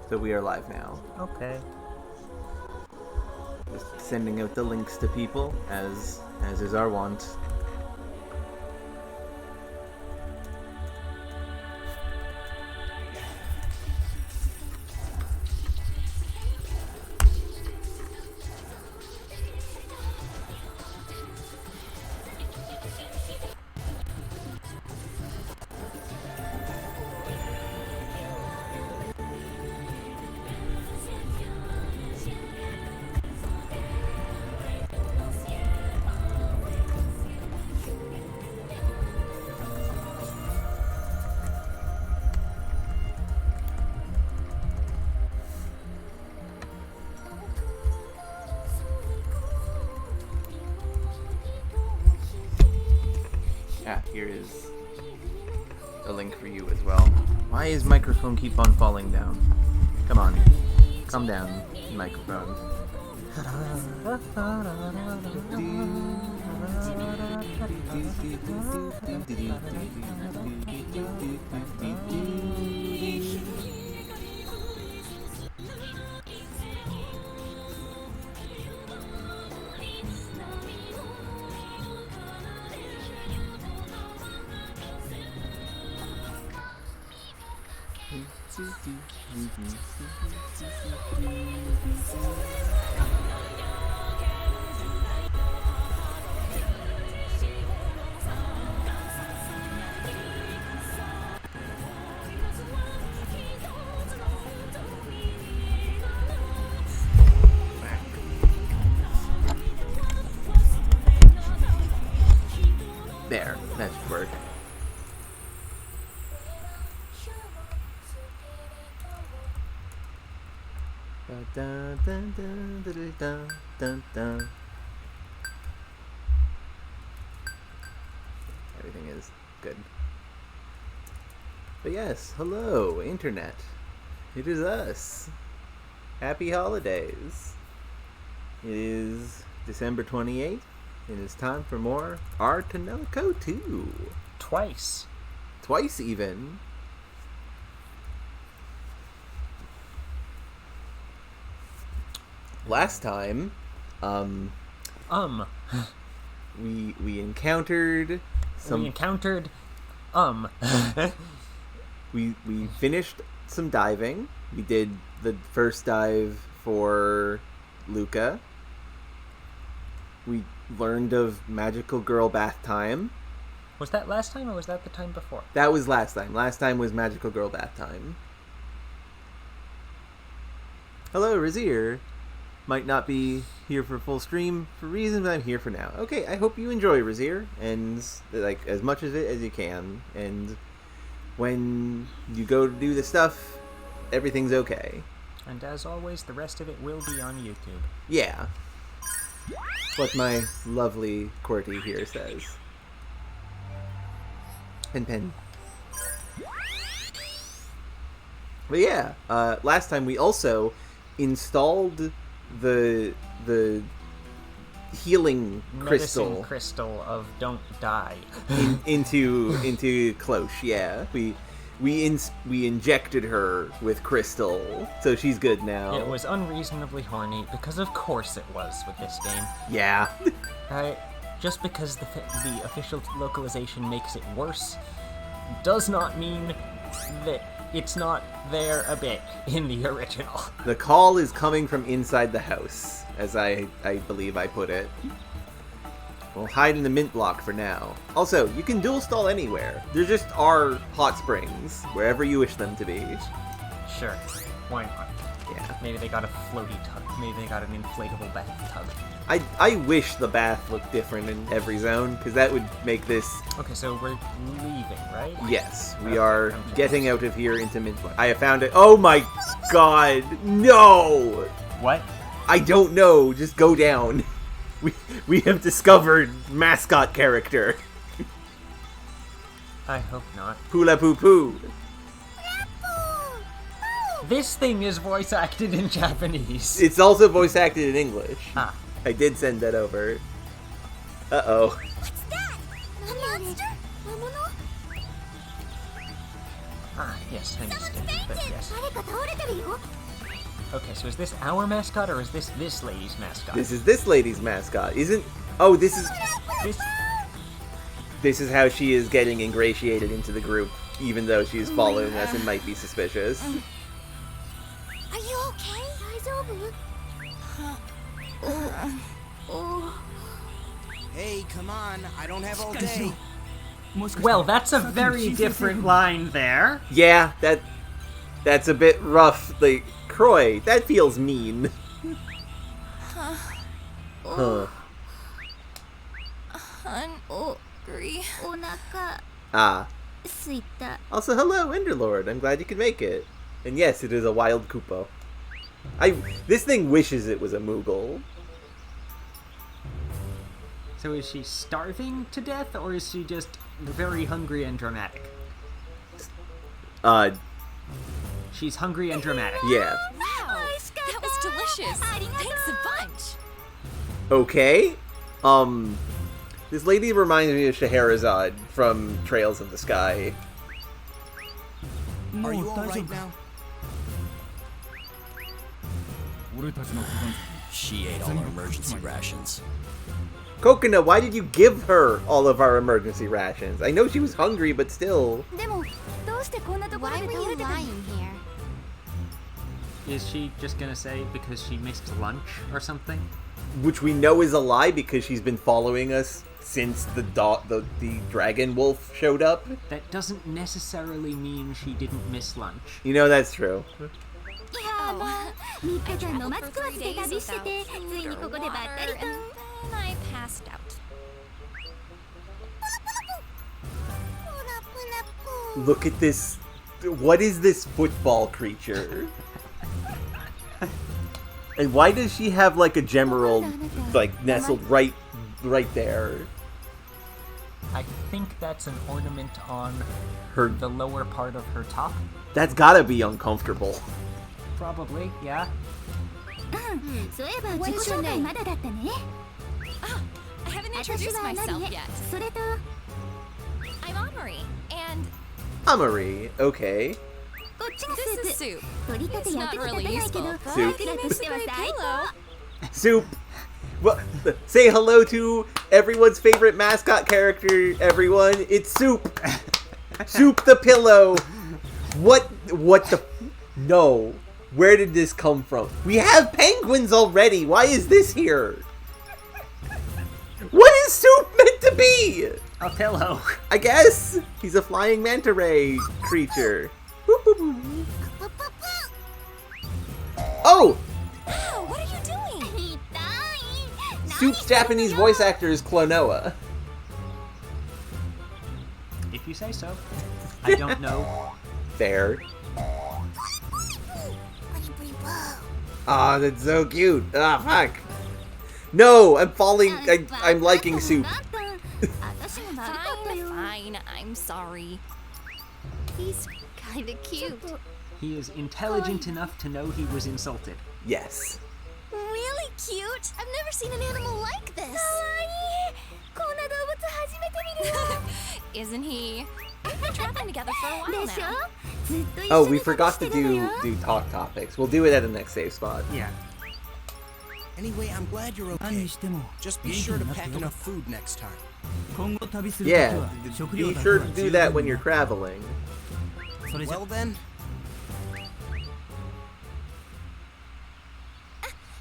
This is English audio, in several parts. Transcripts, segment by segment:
So we are live now. Okay. Just sending out the links to people, as is our wont. Here is a link for you as well. Why is microphone keep on falling down? Come on. Calm down, microphone. There, that should work. Dun, dun, dun, dun, dun, dun, dun. Everything is good. But yes, hello, Internet. It is us. Happy holidays. It is December 28th. It is time for more our Tonelico 2. Twice even. Last time, we encountered some. We finished some diving. We did the first dive for Luca. We learned of magical girl bath time. Was that last time or was that the time before? That was last time. Last time was magical girl bath time. Hello, Razir. Might not be here for full stream for reasons, but I'm here for now. Okay, I hope you enjoy Razir, and like as much of it as you can. And when you go to do the stuff, everything's okay. And as always, the rest of it will be on YouTube. Yeah. What my lovely QWERTY here says. Pen. But yeah, last time we also installed the healing Medicine crystal of don't die into Cloche. Yeah, we injected her with crystal, so she's good now. It was unreasonably horny because of course it was with this game. Yeah. Right? Just because the official localization makes it worse does not mean that it's not there a bit in the original. The call is coming from inside the house, as I believe I put it. We'll hide in the mint block for now. Also, you can dual stall anywhere. There just are hot springs, wherever you wish them to be. Sure. Why not? Yeah. Maybe they got a floaty tub. Maybe they got an inflatable bathtub. I wish the bath looked different in every zone, because that would make this... Okay, so we're leaving, right? Yes, we are getting out of here into mint block. I have found it. Oh my god, no! What? I don't know, just go down. We have discovered mascot character. I hope not. Pula Poo Poo. This thing is voice acted in Japanese. It's also voice acted in English. Ah. I did send that over. Uh-oh. What's that? A monster? Yes, I missed it, but yes. Okay, so is this our mascot, or is this lady's mascot? This is this lady's mascot. Oh, this is how she is getting ingratiated into the group, even though she's following us and might be suspicious. Are you okay? Hey, come on. I don't have all day. Well, that's a very different line there. Yeah, that's a bit rough. Like, Croy, that feels mean. Huh. Ah. Also, hello, Enderlord. I'm glad you could make it. And yes, it is a wild Koopo. This thing wishes it was a Moogle. So is she starving to death, or is she just very hungry and dramatic? She's hungry and dramatic. Yeah. Wow, that was delicious. Thanks a bunch. Okay. This lady reminds me of Scheherazade from Trails of the Sky. Are you alright now? She ate all our emergency rations. Coconut, why did you give her all of our emergency rations? I know she was hungry, but still. Why were you lying here? Is she just gonna say because she missed lunch or something? Which we know is a lie because she's been following us since the dragon wolf showed up. That doesn't necessarily mean she didn't miss lunch. You know, that's true. And I passed out. Look at this. What is this football creature? And why does she have like a gemerald like nestled right there? I think that's an ornament on the lower part of her top. That's gotta be uncomfortable. Probably, yeah. What is your name? I haven't introduced myself yet. I'm Amory, and Amari, okay. this is Soup. It's not really useful, but Soup. he makes a great pillow. Soup. Well, say hello to everyone's favorite mascot character, everyone. It's Soup. Soup the pillow. What the... No. Where did this come from? We have penguins already. Why is this here? What is Soup meant to be? A pillow. I guess. He's a flying manta ray creature. Oh! Ow, what are you doing? Soup's Japanese voice actor is Klonoa. If you say so. I don't know. Fair. Ah, that's so cute. Ah, fuck. No, I'm falling. I'm liking Soup. Fine, I'm sorry. He's kinda cute. He is intelligent enough to know he was insulted. Yes. Really cute? I've never seen an animal like this. Isn't he? We've been traveling together for a while now. Oh, we forgot to do talk topics. We'll do it at the next save spot. Yeah. Anyway, I'm glad you're okay. Just be sure to pack enough food next time. Yeah, be sure to do that when you're traveling. Well then,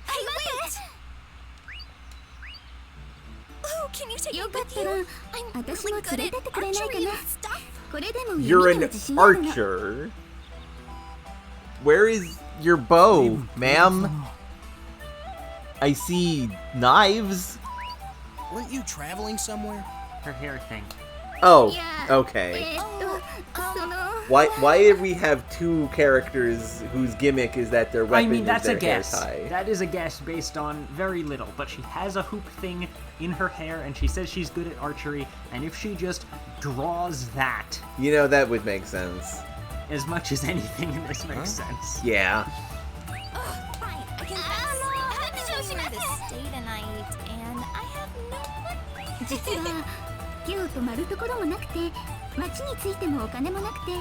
Hey, wait! Oh, can you take me with you? I'm really good at archery and stuff. You're an archer. Where is your bow, ma'am? I see knives. weren't you traveling somewhere? Her hair thing. Oh, okay. Oh, Why do we have two characters whose gimmick is that their weapon I mean, that's is a their hair guess. tie? That is a guess based on very little, but she has a hoop thing in her hair, and she says she's good at archery, and if she just draws that, You know, that would make sense. as much as anything in this makes sense. Yeah. fine, I can guess. I'm not sure where to stay tonight, and I have no money. 実は今日泊まるところもなくて町に着いてもお金もなくて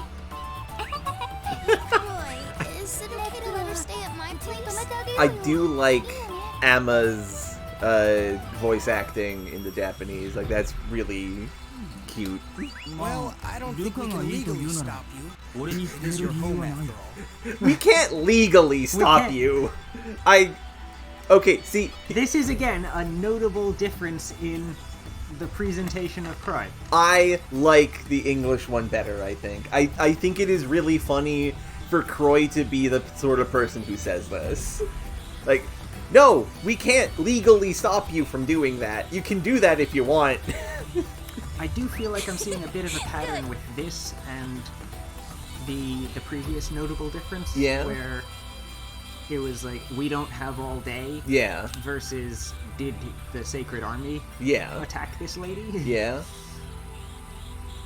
Roy, is it okay to let her stay at my place? I do like Emma's voice acting in the Japanese. Like, that's really cute. Well, I don't think we can legally stop you. This is your home after all. We can't legally stop can't. you. Okay, see, This is, again, a notable difference in the presentation of Croy. I like the English one better, I think. I think it is really funny for Croy to be the sort of person who says this. Like, no, we can't legally stop you from doing that. You can do that if you want. I do feel like I'm seeing a bit of a pattern with this and the previous notable difference. Yeah. Where it was like, we don't have all day. Yeah. Versus, did the Sacred Army Yeah. attack this lady? Yeah.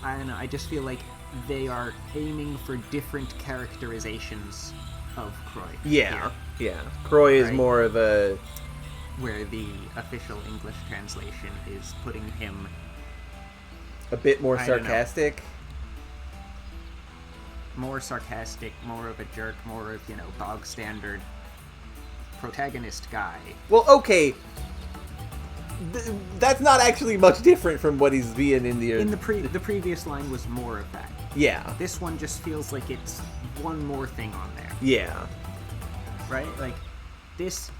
I don't know, I just feel like they are aiming for different characterizations of Croy. Yeah. here, Yeah. Croy is Right. more of a... where the official English translation is putting him a bit more I don't know. sarcastic. more sarcastic, more of a jerk, more of, bog standard protagonist guy. Well, okay. That's not actually much different from what he's being in the... The previous line was more of that. Yeah. This one just feels like it's one more thing on there, Yeah. right? Like, this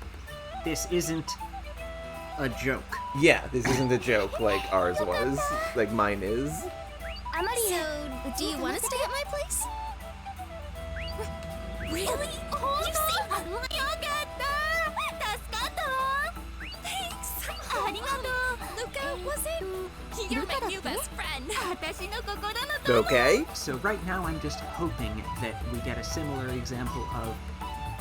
isn't a joke. Yeah, this isn't a joke like ours was. Like mine is. So, do you want to stay at my place? Really? You see? Thanks. Luca, was it? You're my new best friend. Okay. So right now I'm just hoping that we get a similar example of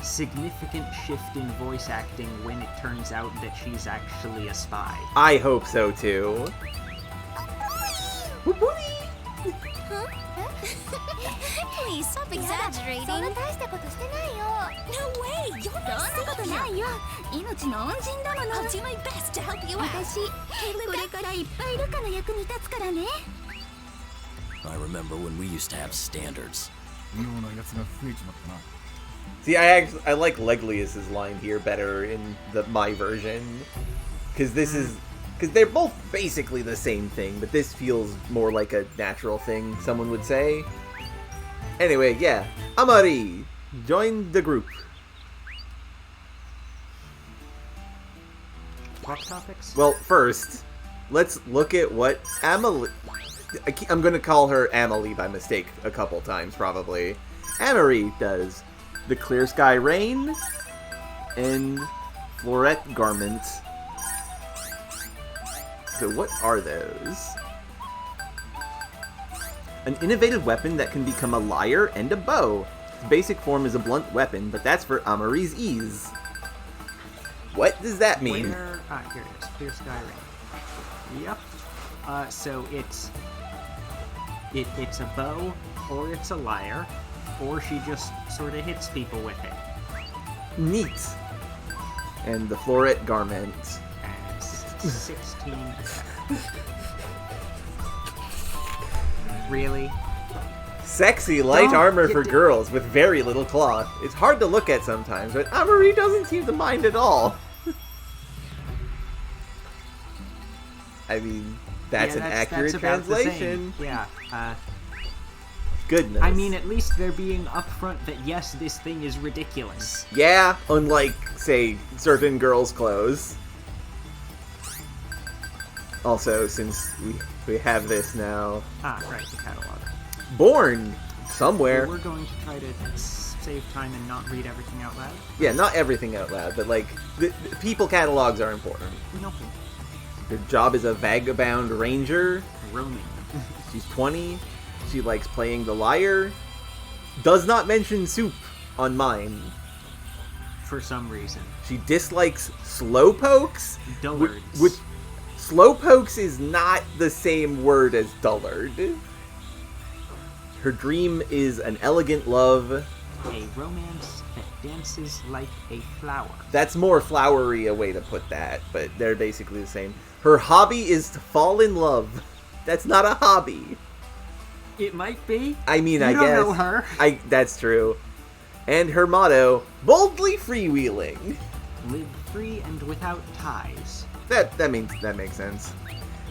significant shift in voice acting when it turns out that she's actually a spy. I hope so too. Please stop exaggerating. No way, you're not savior. I'll do my best to help you out. Hey, Luca. I remember when we used to have standards. See, I like Leglius's line here better in my version, because they're both basically the same thing, but this feels more like a natural thing someone would say. Anyway, yeah, Amari, join the group. Talk topics? Well, first, let's look at what Amelie... I'm going to call her Amelie by mistake a couple times, probably. Amory does the Clear Sky Rain and Floret Garment. So what are those? An innovative weapon that can become a lyre and a bow. Its basic form is a blunt weapon, but that's for Amory's ease. What does that mean? Here it is. Clear Sky Rain. Yep. So it's a bow, or it's a lyre, or she just sort of hits people with it. Neat. And the Floret Garment. And 16 attack. Really? Sexy light Don't armor get for to- girls with very little cloth. It's hard to look at sometimes, but Amory doesn't seem to mind at all. I mean, that's Yeah, an accurate about the same. translation. Yeah. Goodness. I mean, at least they're being upfront that yes, this thing is ridiculous. Yeah, unlike, say, certain girls' clothes. Also, since we have this now. Right, the catalog. Born somewhere. We're going to try to save time and not read everything out loud. Yeah, not everything out loud, but like, the people catalogs are important. Nope. Her job is a vagabond ranger. Roaming. She's 20. She likes playing the lyre. Does not mention soup on mine. For some reason. She dislikes slowpokes. Dullards. Which slowpokes is not the same word as dullard. Her dream is an elegant love. A romance that dances like a flower. That's more flowery a way to put that, but they're basically the same. Her hobby is to fall in love. That's not a hobby. It might be. I mean, I You don't guess. know her. That's true. And her motto, boldly freewheeling. Live free and without ties. That makes sense.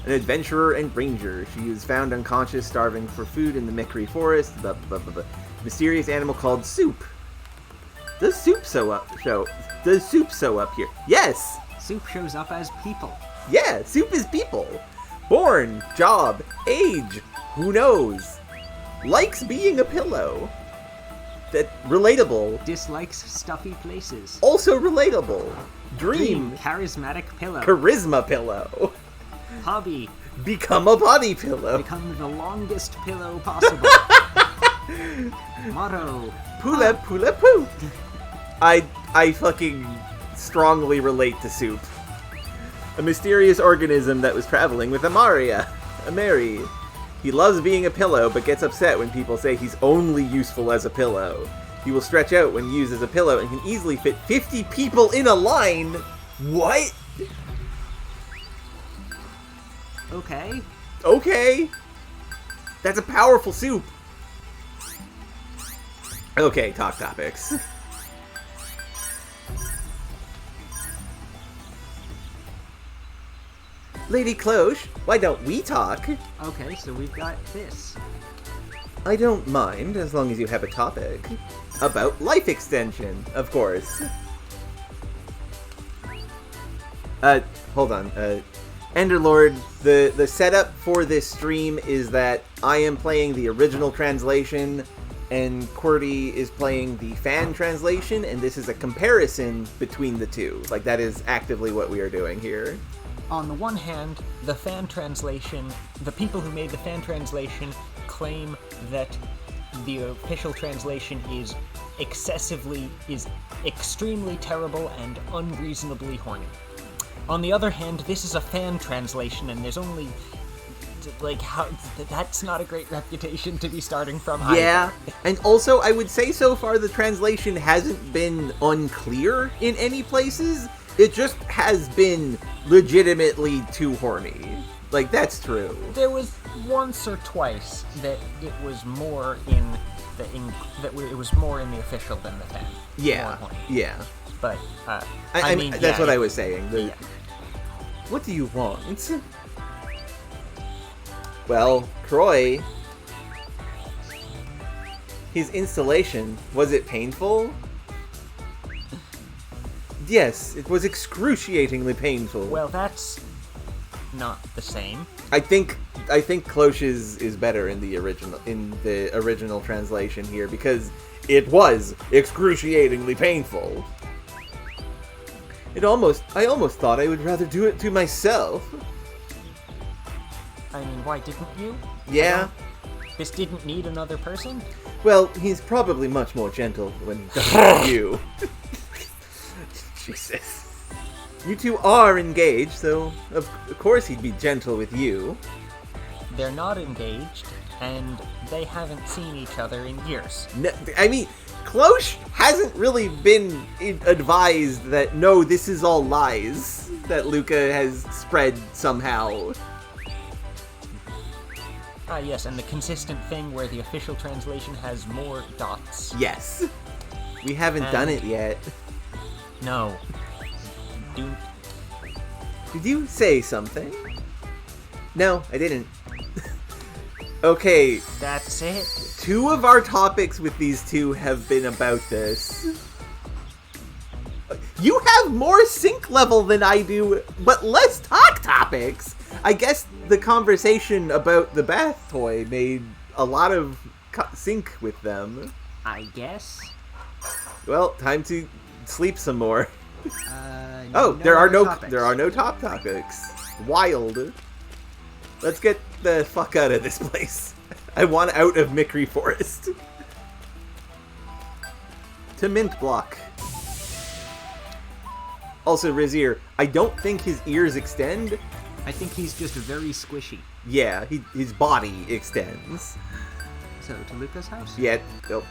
An adventurer and ranger, she is found unconscious, starving for food in the Mickery Forest. Blah, blah, blah, blah. Mysterious animal called Soup. Does Soup show up here? Yes! Soup shows up as people. Yeah, Soup is people. Born, job, age, who knows? Likes being a pillow. That relatable. Dislikes stuffy places. Also relatable. Dream. Charismatic pillow. Charisma pillow. Hobby. Become a body pillow. Become the longest pillow possible. Motto. Pula pula poo. I fucking strongly relate to Soup. A mysterious organism that was traveling with Amari. He loves being a pillow, but gets upset when people say he's only useful as a pillow. He will stretch out when used as a pillow and can easily fit 50 people in a line. What? Okay. That's a powerful Soup. Okay, talk topics. Lady Cloche, why don't we talk? Okay, so we've got this. I don't mind, as long as you have a topic. About life extension, of course. Hold on. Enderlord, the setup for this stream is that I am playing the original translation, and QWERTY is playing the fan translation, and this is a comparison between the two. Like, that is actively what we are doing here. On the one hand, the people who made the fan translation claim that the official translation is extremely terrible and unreasonably horny. On the other hand, this is a fan translation, and there's only, that's not a great reputation to be starting from either. Yeah, and also I would say so far the translation hasn't been unclear in any places. It just has been legitimately too horny. Like, that's true. There was once or twice that it was more in the official than the fan. Yeah, More horny. yeah. But I mean, that's what I was saying. Yeah. What do you want? Well, Croy, his installation, was it painful? Yes, it was excruciatingly painful. Well, that's not the same. I think Cloche's is better in the original translation here, because it was excruciatingly painful. I almost thought I would rather do it to myself. I mean, why didn't you? Yeah. This didn't need another person? Well, he's probably much more gentle when he does it with you. Jesus. You two are engaged, so of course he'd be gentle with you. They're not engaged, and they haven't seen each other in years. No, I mean, Cloche hasn't really been advised that, no, this is all lies that Luca has spread somehow. Ah, yes, and the consistent thing where the official translation has more dots. Yes. We haven't done it yet. No. Did you say something? No, I didn't. Okay. That's it. 2 of our topics with these two have been about this. You have more sync level than I do, but less talk topics. I guess the conversation about the bath toy made a lot of sync with them. I guess. Well, time to sleep some more. No there are no top topics. Wild. Let's get the fuck out of this place. I want out of Mickery Forest. To Mint Block. Also, Rizier, I don't think his ears extend. I think he's just very squishy. Yeah, his body extends. So, to Luca's house? Yeah, so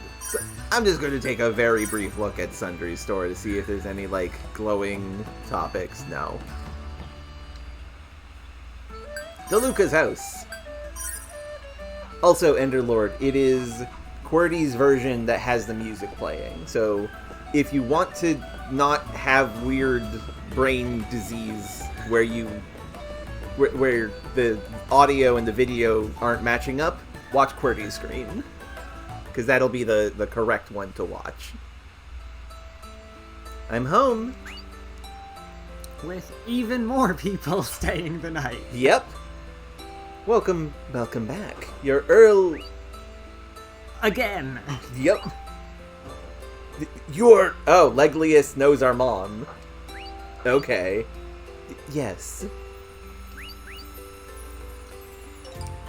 I'm just going to take a very brief look at Sundry's store to see if there's any, like, glowing topics. No. To Luca's house. Also, Enderlord, it is QWERTY's version that has the music playing. So, if you want to not have weird brain disease where where the audio and the video aren't matching up, watch QWERTY's screen. Because that'll be the correct one to watch. I'm home. With even more people staying the night. Yep. Welcome back. Your Earl... Again. Yep. Your... Oh, Leglius knows our mom. Okay. Yes.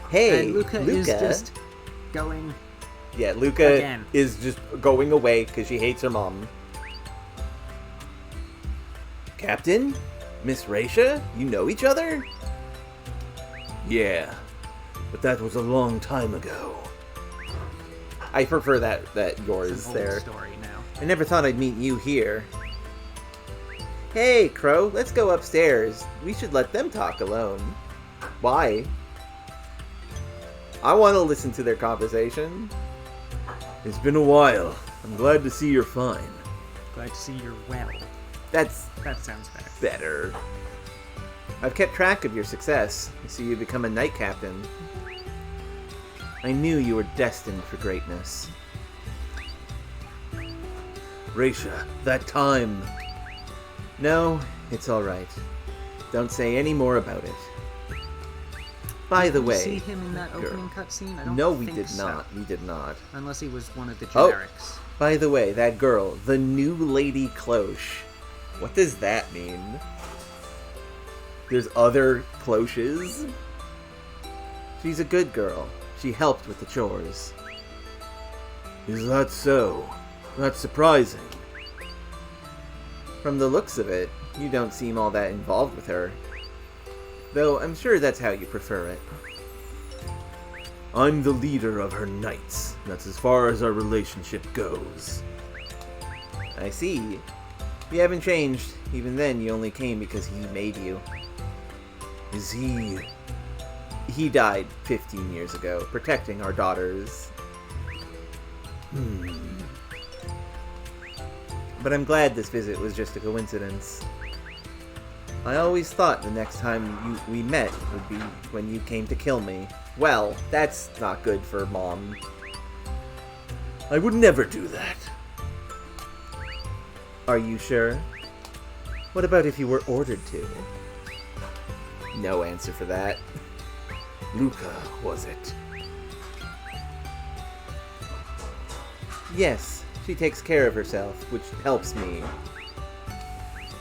Hey, and Luca is just going... Yeah, Luca again. is just going away because she hates her mom. Captain? Miss Raisha? You know each other? Yeah, but that was a long time ago. I prefer that yours It's an there. old story now. I never thought I'd meet you here. Hey, Crow, let's go upstairs. We should let them talk alone. Why? I want to listen to their conversation. It's been a while. I'm glad to see you're fine. Glad to see you're well. That sounds better. better. I've kept track of your success. I see you become a knight captain. I knew you were destined for greatness. Raisha, that time... No, it's alright. Don't say any more about it. By the way... Did we see him in that opening cutscene? I don't No, we think did so. not. We did not. Unless he was one of the Oh. generics. By the way, that girl, the new Lady Cloche. What does that mean? There's other Cloches? She's a good girl. She helped with the chores. Is that so? That's surprising. From the looks of it, you don't seem all that involved with her. Though I'm sure that's how you prefer it. I'm the leader of her knights. That's as far as our relationship goes. I see. You haven't changed. Even then, you only came because he made you. Is he... He died 15 years ago, protecting our daughters. But I'm glad this visit was just a coincidence. I always thought the next time we met would be when you came to kill me. Well, that's not good for Mom. I would never do that. Are you sure? What about if you were ordered to? No answer for that. Luca, was it? Yes, she takes care of herself, which helps me.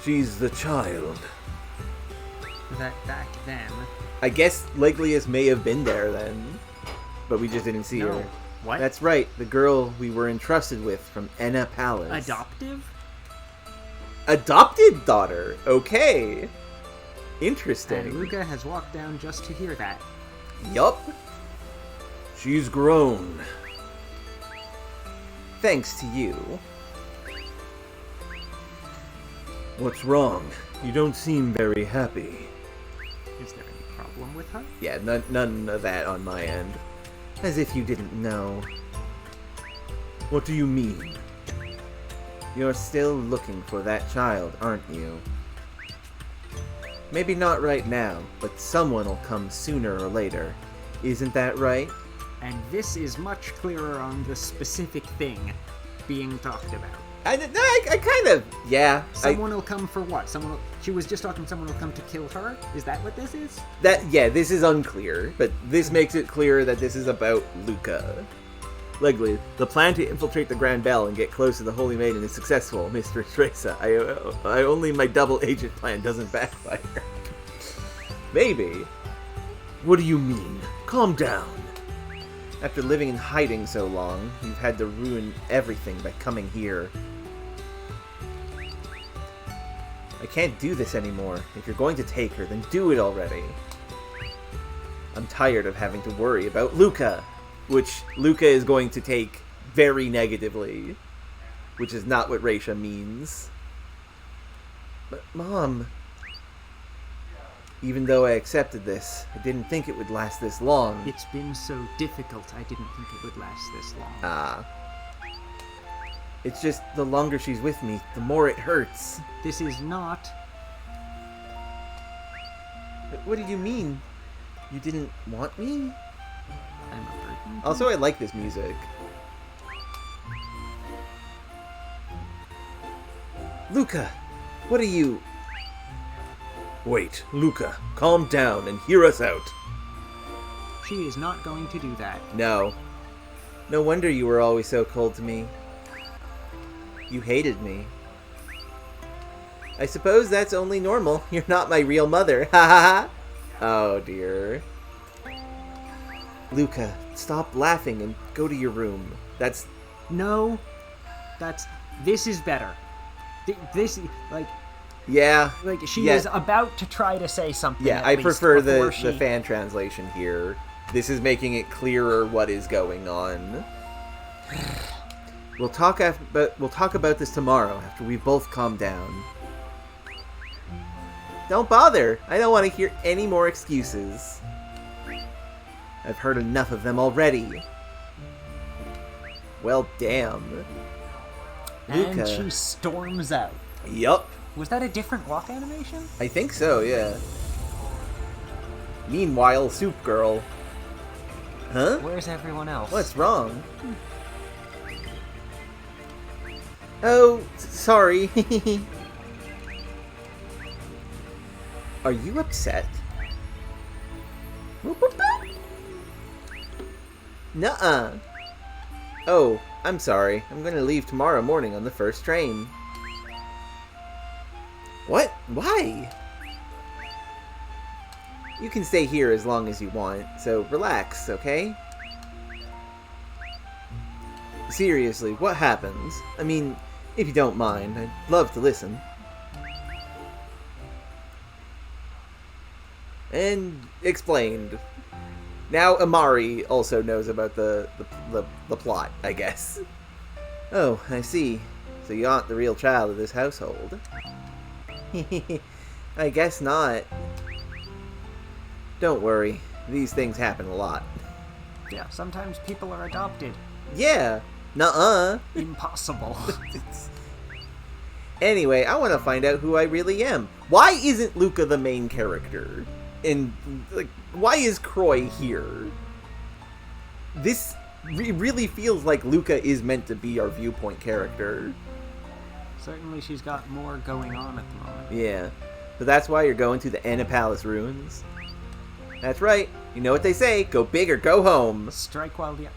She's the child. That back then... I guess Leglius may have been there then, but we just didn't see No. her. What? That's right, the girl we were entrusted with from Enna Palace. Adoptive? Adopted daughter. Okay. Interesting. And Luca has walked down just to hear that. Yup. She's grown. Thanks to you. What's wrong? You don't seem very happy. Is there any problem with her? Yeah, none of that on my end. As if you didn't know. What do you mean? You're still looking for that child, aren't you? Maybe not right now, but someone will come sooner or later. Isn't that right? And this is much clearer on the specific thing being talked about. I kind of... Yeah. Someone will come for what? She was just talking someone will come to kill her? Is that what this is? Yeah, this is unclear, but this makes it clear that this is about Luca. Legley, the plan to infiltrate the Grand Bell and get close to the Holy Maiden is successful, Mr. Teresa. I only my double agent plan doesn't backfire. Maybe. What do you mean? Calm down. After living in hiding so long, you've had to ruin everything by coming here. I can't do this anymore. If you're going to take her, then do it already. I'm tired of having to worry about Luca, which Luca is going to take very negatively, which is not what Raisha means. But, Mom... Even though I accepted this, I didn't think it would last this long. It's been so difficult, I didn't think it would last this long. Ah. It's just, the longer she's with me, the more it hurts. This is not... But what do you mean? You didn't want me? I'm a burden. Also, I like this music. Luca, what are you... Wait, Luca, calm down and hear us out. She is not going to do that. No. No wonder you were always so cold to me. You hated me. I suppose that's only normal. You're not my real mother. Ha ha ha. Oh dear. Luca, stop laughing and go to your room. That's... No. This is better. This, like... Yeah. Like, she is about to try to say something. Yeah, I prefer the fan translation here. This is making it clearer what is going on. We'll talk about this tomorrow after we've both calmed down. Don't bother. I don't want to hear any more excuses. I've heard enough of them already. Well, damn. Luca. And she storms out. Yup. Was that a different walk animation? I think so, yeah. Meanwhile, Soup Girl. Huh? Where's everyone else? What's wrong? Oh, sorry. Are you upset? Nuh-uh. Oh, I'm sorry. I'm gonna leave tomorrow morning on the first train. What? Why? You can stay here as long as you want, so relax, okay? Seriously, what happens? I mean, if you don't mind, I'd love to listen. And explained. Now Amari also knows about the plot, I guess. Oh, I see. So you aren't the real child of this household. I guess not. Don't worry. These things happen a lot. Yeah, sometimes people are adopted. Yeah. Nuh-uh. Impossible. Anyway, I want to find out who I really am. Why isn't Luca the main character? And, like, why is Croy here? This really feels like Luca is meant to be our viewpoint character. Certainly she's got more going on at the moment. Yeah. But that's why you're going to the Anapalace ruins. That's right. You know what they say, go big or go home. Strike while the...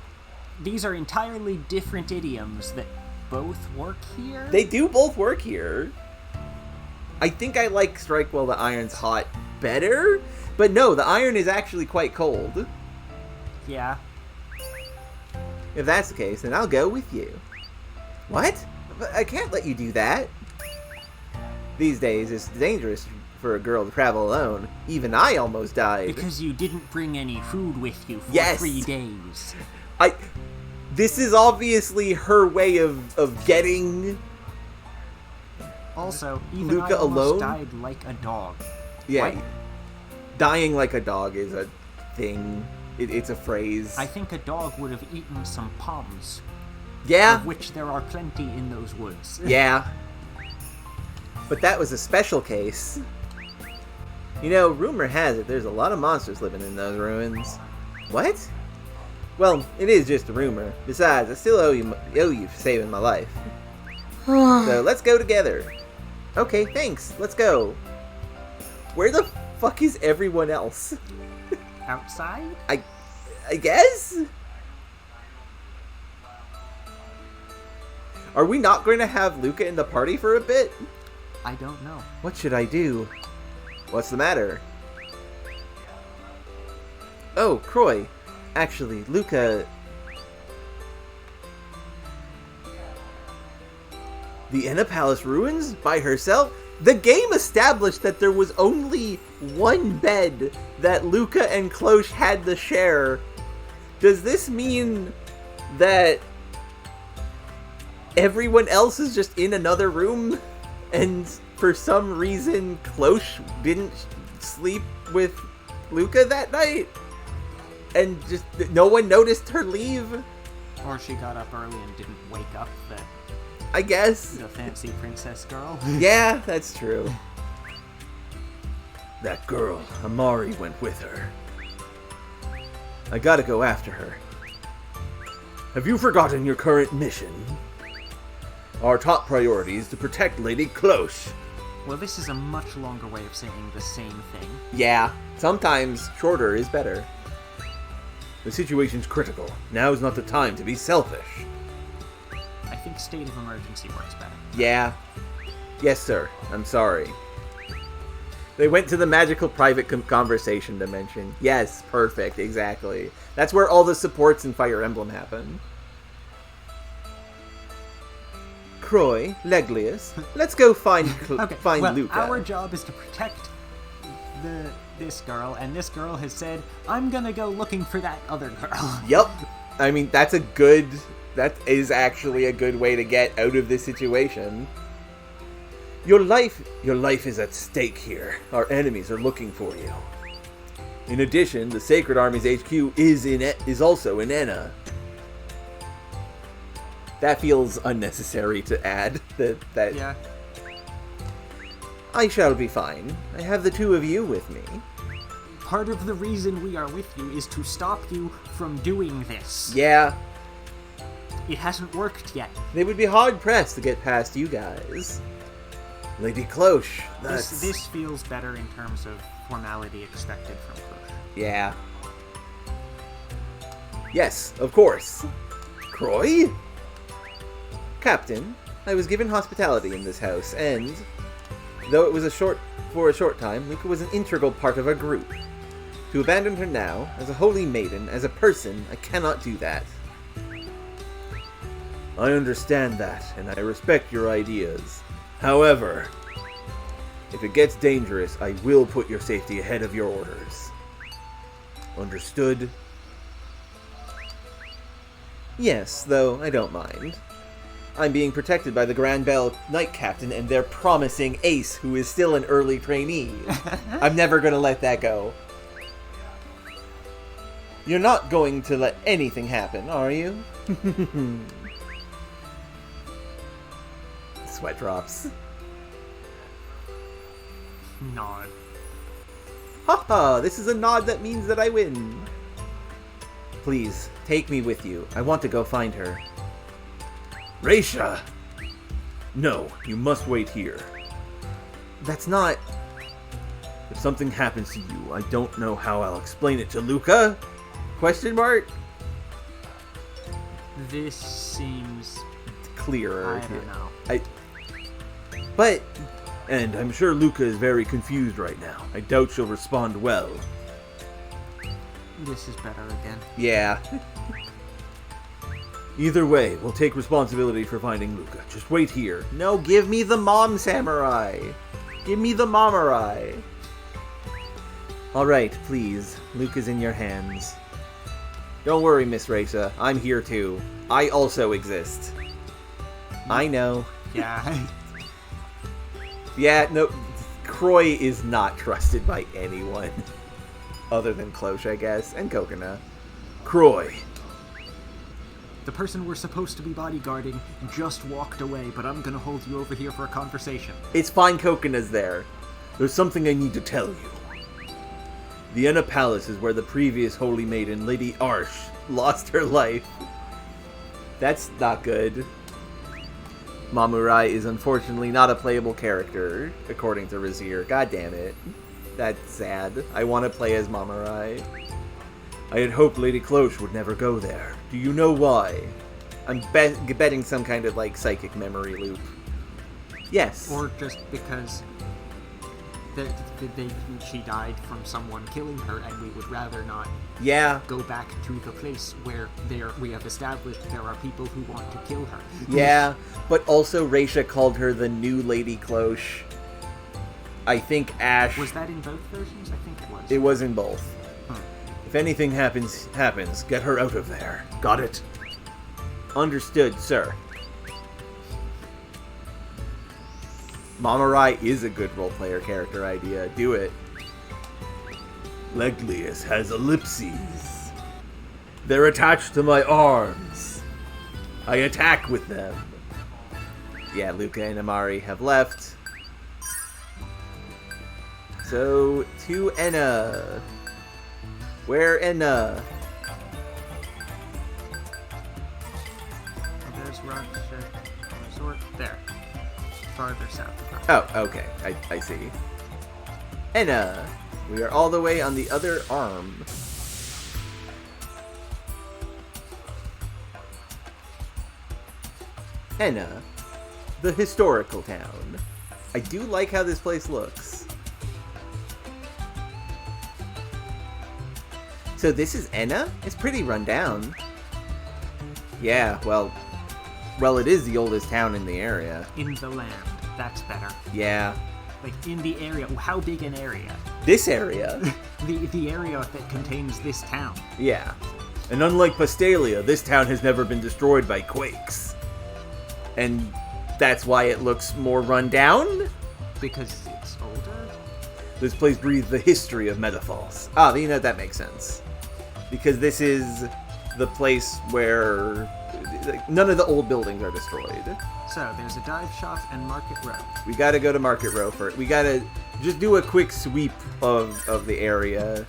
These are entirely different idioms that both work here? They do both work here. I think I like strike while the iron's hot better, but no, the iron is actually quite cold. Yeah. If that's the case, then I'll go with you. What? But I can't let you do that. These days, it's dangerous for a girl to travel alone. Even I almost died. Because you didn't bring any food with you for Yes. 3 days. This is obviously her way of getting Also, even Luca I almost alone? died like a dog. Yeah. What? Dying like a dog is a thing. It's a phrase. I think a dog would have eaten some palms, Yeah. of which there are plenty in those woods. Yeah. But that was a special case. You know, rumor has it there's a lot of monsters living in those ruins. What? Well, it is just a rumor. Besides, I still owe you for saving my life. So let's go together. Okay, thanks. Let's go. Where the fuck is everyone else? Outside? I guess? Are we not going to have Luca in the party for a bit? I don't know. What should I do? What's the matter? Oh, Croy. Actually, Luca... The Anapalace ruins? By herself? The game established that there was only one bed that Luca and Cloche had to share. Does this mean that everyone else is just in another room? And for some reason, Cloche didn't sleep with Luca that night? And just no one noticed her leave? Or she got up early and didn't wake up I guess. the fancy princess girl. Yeah, that's true. That girl, Amari, went with her. I gotta go after her. Have you forgotten your current mission? Our top priority is to protect Lady Cloche. Well, this is a much longer way of saying the same thing. Yeah, sometimes shorter is better. The situation's critical. Now is not the time to be selfish. I think state of emergency works better. Yeah. Yes, sir. I'm sorry. They went to the magical private conversation dimension. Yes, perfect, exactly. That's where all the supports in Fire Emblem happen. Croy, Leglius, let's go find Luca. Our job is to protect this girl, and this girl has said, I'm gonna go looking for that other girl. Yep. I mean, that is actually a good way to get out of this situation. Your life is at stake here. Our enemies are looking for you. In addition, the Sacred Army's HQ is also in Enna. That feels unnecessary to add. That Yeah. I shall be fine. I have the two of you with me. Part of the reason we are with you is to stop you from doing this. Yeah, It hasn't worked yet. they would be hard-pressed to get past you guys. Lady Cloche, that's... This feels better in terms of formality expected from Cloche. Yeah. Yes, of course. Croy? Captain, I was given hospitality in this house, and... though it was for a short time, Luca was an integral part of our group. To abandon her now, as a holy maiden, as a person, I cannot do that. I understand that, and I respect your ideas. However, if it gets dangerous, I will put your safety ahead of your orders. Understood? Yes, though I don't mind. I'm being protected by the Grand Bell Knight Captain and their promising ace, who is still an early trainee. I'm never gonna let that go. You're not going to let anything happen, are you? Sweat drops. Nod. Haha, this is a nod that means that I win. Please, take me with you. I want to go find her. Raisha! No, you must wait here. That's not... If something happens to you, I don't know how I'll explain it to Luca? Question mark? This seems... clearer. I don't know. But... And I'm sure Luca is very confused right now. I doubt she'll respond well. This is better again. Yeah. Either way, we'll take responsibility for finding Luca. Just wait here. No, give me the mom samurai. Give me the momurai. Alright, please. Luca's in your hands. Don't worry, Miss Raisa. I'm here too. I also exist. I know. Yeah. Yeah, no, Croy is not trusted by anyone. Other than Cloche, I guess, and Kokona. Croy. The person we're supposed to be bodyguarding just walked away, but I'm gonna hold you over here for a conversation. It's fine, Kokona's there. There's something I need to tell you. The Enna Palace is where the previous Holy Maiden, Lady Arsh, lost her life. That's not good. Mamurai is unfortunately not a playable character, according to Razir. God damn it. That's sad. I want to play as Mamurai. I had hoped Lady Cloche would never go there. Do you know why? I'm betting some kind of, like, psychic memory loop. Yes. Or just because she died from someone killing her, and we would rather not go back to the place where we have established there are people who want to kill her. Yeah, but also Raisha called her the new Lady Cloche. I think Ash... Was that in both versions? I think it was. It was in both. Huh. If anything happens, get her out of there. Got it? Understood, sir. Mamurai is a good role-player character idea. Do it. Leglius has ellipses. They're attached to my arms. I attack with them. Yeah, Luca and Amari have left. So, to Enna. Where Enna? There's Rochester Resort. There. Farther south. Oh, okay. I see. Enna. We are all the way on the other arm. Enna. The historical town. I do like how this place looks. So this is Enna? It's pretty run down. Yeah, well, it is the oldest town in the area. In the land. That's better. Yeah. Like, in the area. How big an area? This area? The area that contains this town. Yeah. And unlike Pastalia, this town has never been destroyed by quakes. And that's why it looks more run down? Because it's older? This place breathes the history of Metafalls. Ah, you know, that makes sense. Because this is the place where none of the old buildings are destroyed. So, there's a dive shop and Market Row. We gotta go to Market Row first. We gotta just do a quick sweep of the area.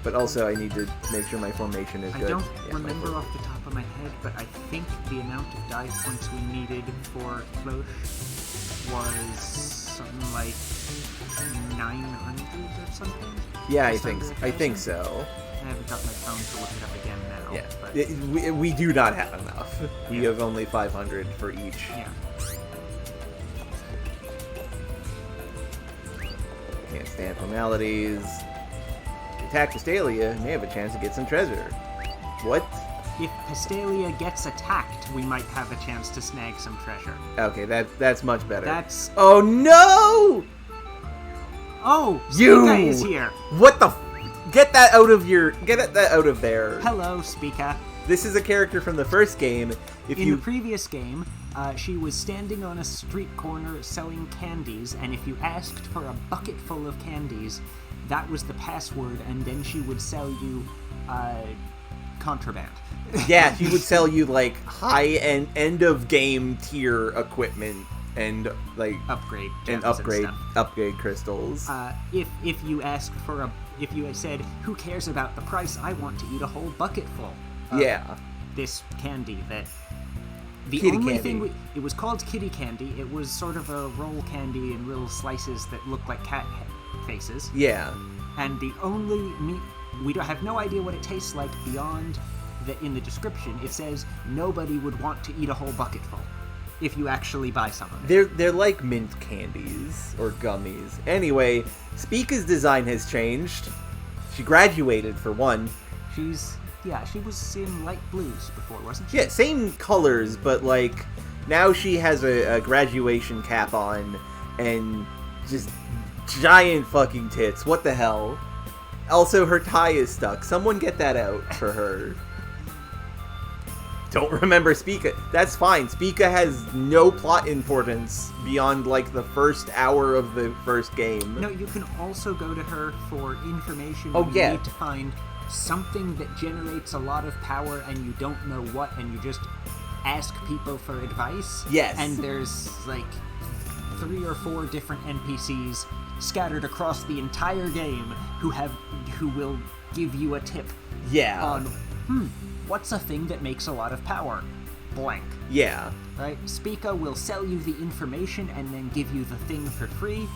But also, I need to make sure my formation is good. I don't remember off the top of my head, but I think the amount of dive points we needed for Cloche was something like 900 or something. Yeah, Just I under think 1,000? so. I haven't got my phone to look it up again now. Yeah, But we do not have enough. We Yeah. have only 500 for each. yeah. Can't stand formalities. Attack Castalia, may have a chance to get some treasure. What? If Pastalia gets attacked, we might have a chance to snag some treasure. Okay, that's much better. That's... Oh no! Oh! You! Spica is here! What the? Get that out of your. Get that out of there. Hello, Spica. This is a character from the first game. If In you the previous game, she was standing on a street corner selling candies, and if you asked for a bucket full of candies, that was the password, and then she would sell you contraband. yeah, she would sell you like high end of game tier equipment and like Upgrade and gems upgrade stuff. crystals. If you asked for if you said, who cares about the price, I want to eat a whole bucket full of yeah. this candy that... The Kitty only candy. thing it was called kitty candy. It was sort of a roll candy in little slices that looked like cat faces. Yeah. And the only meat... We don't have no idea what it tastes like beyond that in the description. It says, nobody would want to eat a whole bucket full if you actually buy some of it. They're like mint candies or gummies. Anyway, Spica's design has changed. She graduated for one. She was in light blues before, wasn't she? Yeah, same colors, but like now she has a graduation cap on and just giant fucking tits. What the hell? Also, her tie is stuck. Someone get that out for her. Don't remember Spica. That's fine. Spica has no plot importance beyond like the first hour of the first game. No, you can also go to her for information Oh, when yeah. you need to find something that generates a lot of power and you don't know what, and you just ask people for advice. Yes. And there's like 3 or 4 different NPCs scattered across the entire game who will give you a tip Yeah. on what's a thing that makes a lot of power? Blank. Yeah. Right? Spica will sell you the information and then give you the thing for free.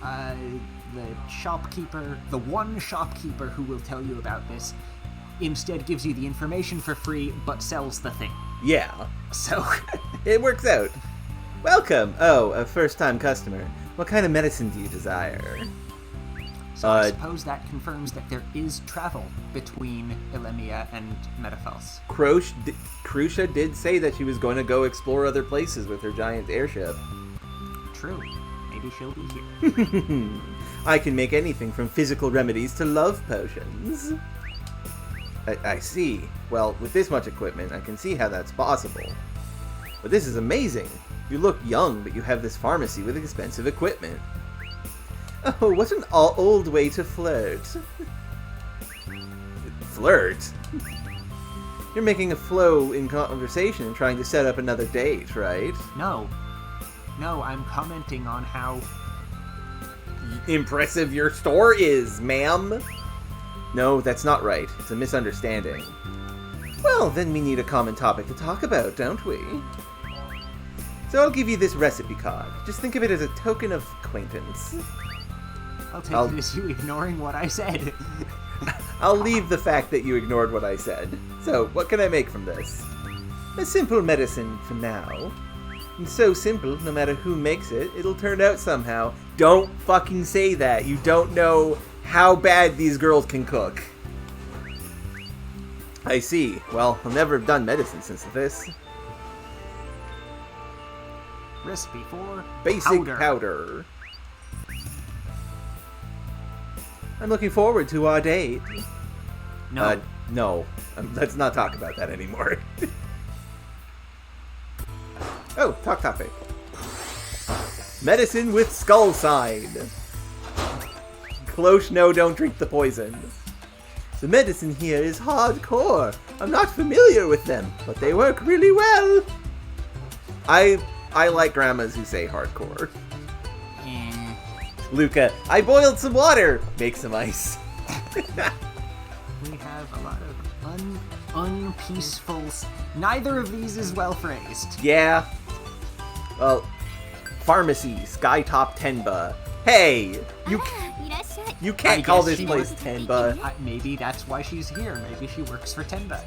The one shopkeeper who will tell you about this, instead gives you the information for free, but sells the thing. Yeah. So, It works out. Welcome. Oh, a first-time customer. What kind of medicine do you desire? I suppose that confirms that there is travel between Ilemia and Metafels. Krusha did say that she was going to go explore other places with her giant airship. True. Maybe she'll be here. I can make anything from physical remedies to love potions. I see. Well, with this much equipment, I can see how that's possible. But this is amazing. You look young, but you have this pharmacy with expensive equipment. Oh, what an old way to flirt. Flirt? You're making a flow in conversation and trying to set up another date, right? No, I'm commenting on how impressive your store is, ma'am. No, that's not right. It's a misunderstanding. Well, then we need a common topic to talk about, don't we? So I'll give you this recipe card. Just think of it as a token of acquaintance. I'll take it as you ignoring what I said. I'll leave the fact that you ignored what I said. So, what can I make from this? A simple medicine for now. And so simple, no matter who makes it, it'll turn out somehow. Don't fucking say that. You don't know how bad these girls can cook. I see. Well, I'll never have done medicine since this. Recipe for basic powder. I'm looking forward to our date. No. No. Let's not talk about that anymore. Oh, talk topic. Medicine with skull sign. Cloche, no, don't drink the poison. The medicine here is hardcore. I'm not familiar with them, but they work really well. I like grandmas who say hardcore. Luca, I boiled some water. Make some ice. We have a lot of unpeaceful... Neither of these is well phrased. Yeah. Well, pharmacy, Skytop Tenba. Hey! You can't call this place Tenba. Maybe that's why she's here. Maybe she works for Tenba.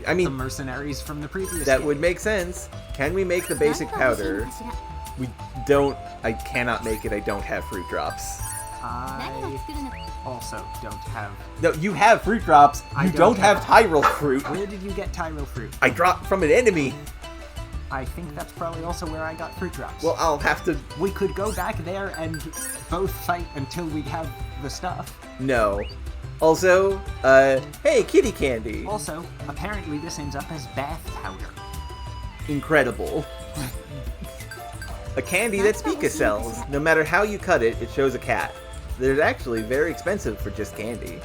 I mean... the mercenaries from the previous That game. would make sense. Can we make the basic powder? We don't... I cannot make it. I don't have fruit drops. I also don't have... No, you have fruit drops. You don't have Tyrol fruit. Where did you get Tyrol fruit? I dropped from an enemy. I think that's probably also where I got fruit drops. Well, I'll have to... We could go back there and both fight until we have the stuff. No. Also, hey, kitty candy. Also, apparently this ends up as bath powder. Incredible. A candy that Spica sells. No matter how you cut it, it shows a cat. They're actually very expensive for just candy.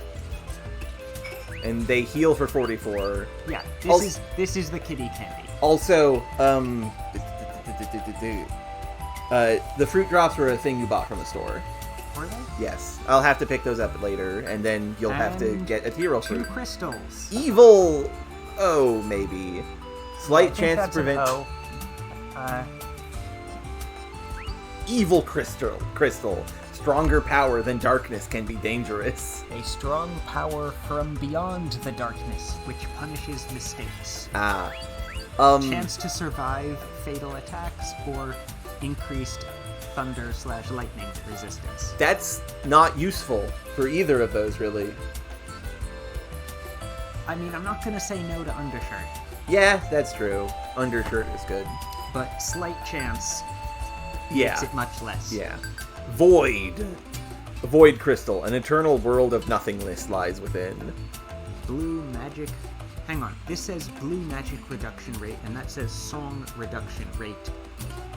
And they heal for 44. Yeah, this is the kitty candy. Also, the fruit drops were a thing you bought from the store. Were they? Yes. I'll have to pick those up later, and then you'll have to get a Tyrol fruit. 2 crystals. Evil! Oh, maybe. Slight chance to prevent... Evil crystal. Stronger power than darkness can be dangerous. A strong power from beyond the darkness, which punishes mistakes. Chance to survive fatal attacks or increased thunder/lightning resistance. That's not useful for either of those, really. I mean, I'm not gonna say no to undershirt. Yeah, that's true. Undershirt is good. But slight chance makes it much less. Yeah. Void. Void crystal. An eternal world of nothingness lies within. Blue magic. Hang on. This says blue magic reduction rate, and that says song reduction rate.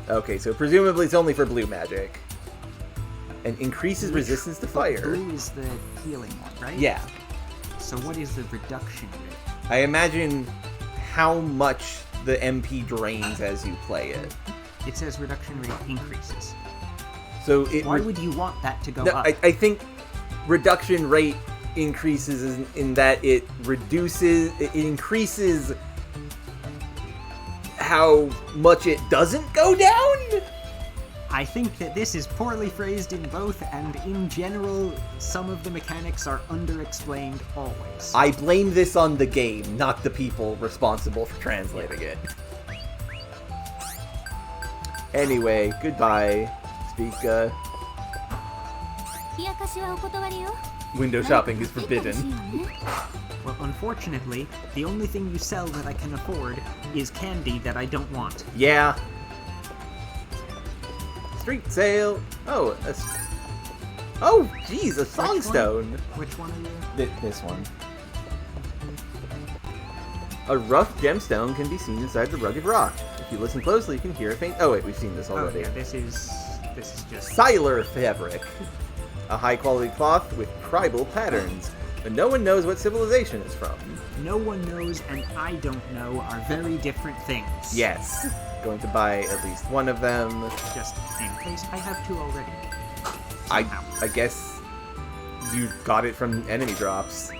Okay, so presumably it's only for blue magic. And increases resistance to fire. Blue is the healing one, right? Yeah. So what is the reduction rate? I imagine how much the MP drains as you play it. It says reduction rate increases. So why would you want that to go up? I think reduction rate increases in that it increases how much it doesn't go down? I think that this is poorly phrased in both, and in general, some of the mechanics are underexplained always. I blame this on the game, not the people responsible for translating it. Anyway, goodbye, Spica. Window shopping is forbidden. Well, unfortunately, the only thing you sell that I can afford is candy that I don't want. Yeah. Street sale. Oh, geez, a songstone. Which one are you? This one. A rough gemstone can be seen inside the rugged rock. If you listen closely, you can hear a faint... Oh, wait, we've seen this already. Oh, yeah, this is This is just... Siler fabric. A high-quality cloth with tribal patterns. But no one knows what civilization it's from. No one knows, and I don't know, are very different things. Yes. Going to buy at least one of them. Just in case. I have 2 already. I guess you got it from enemy drops.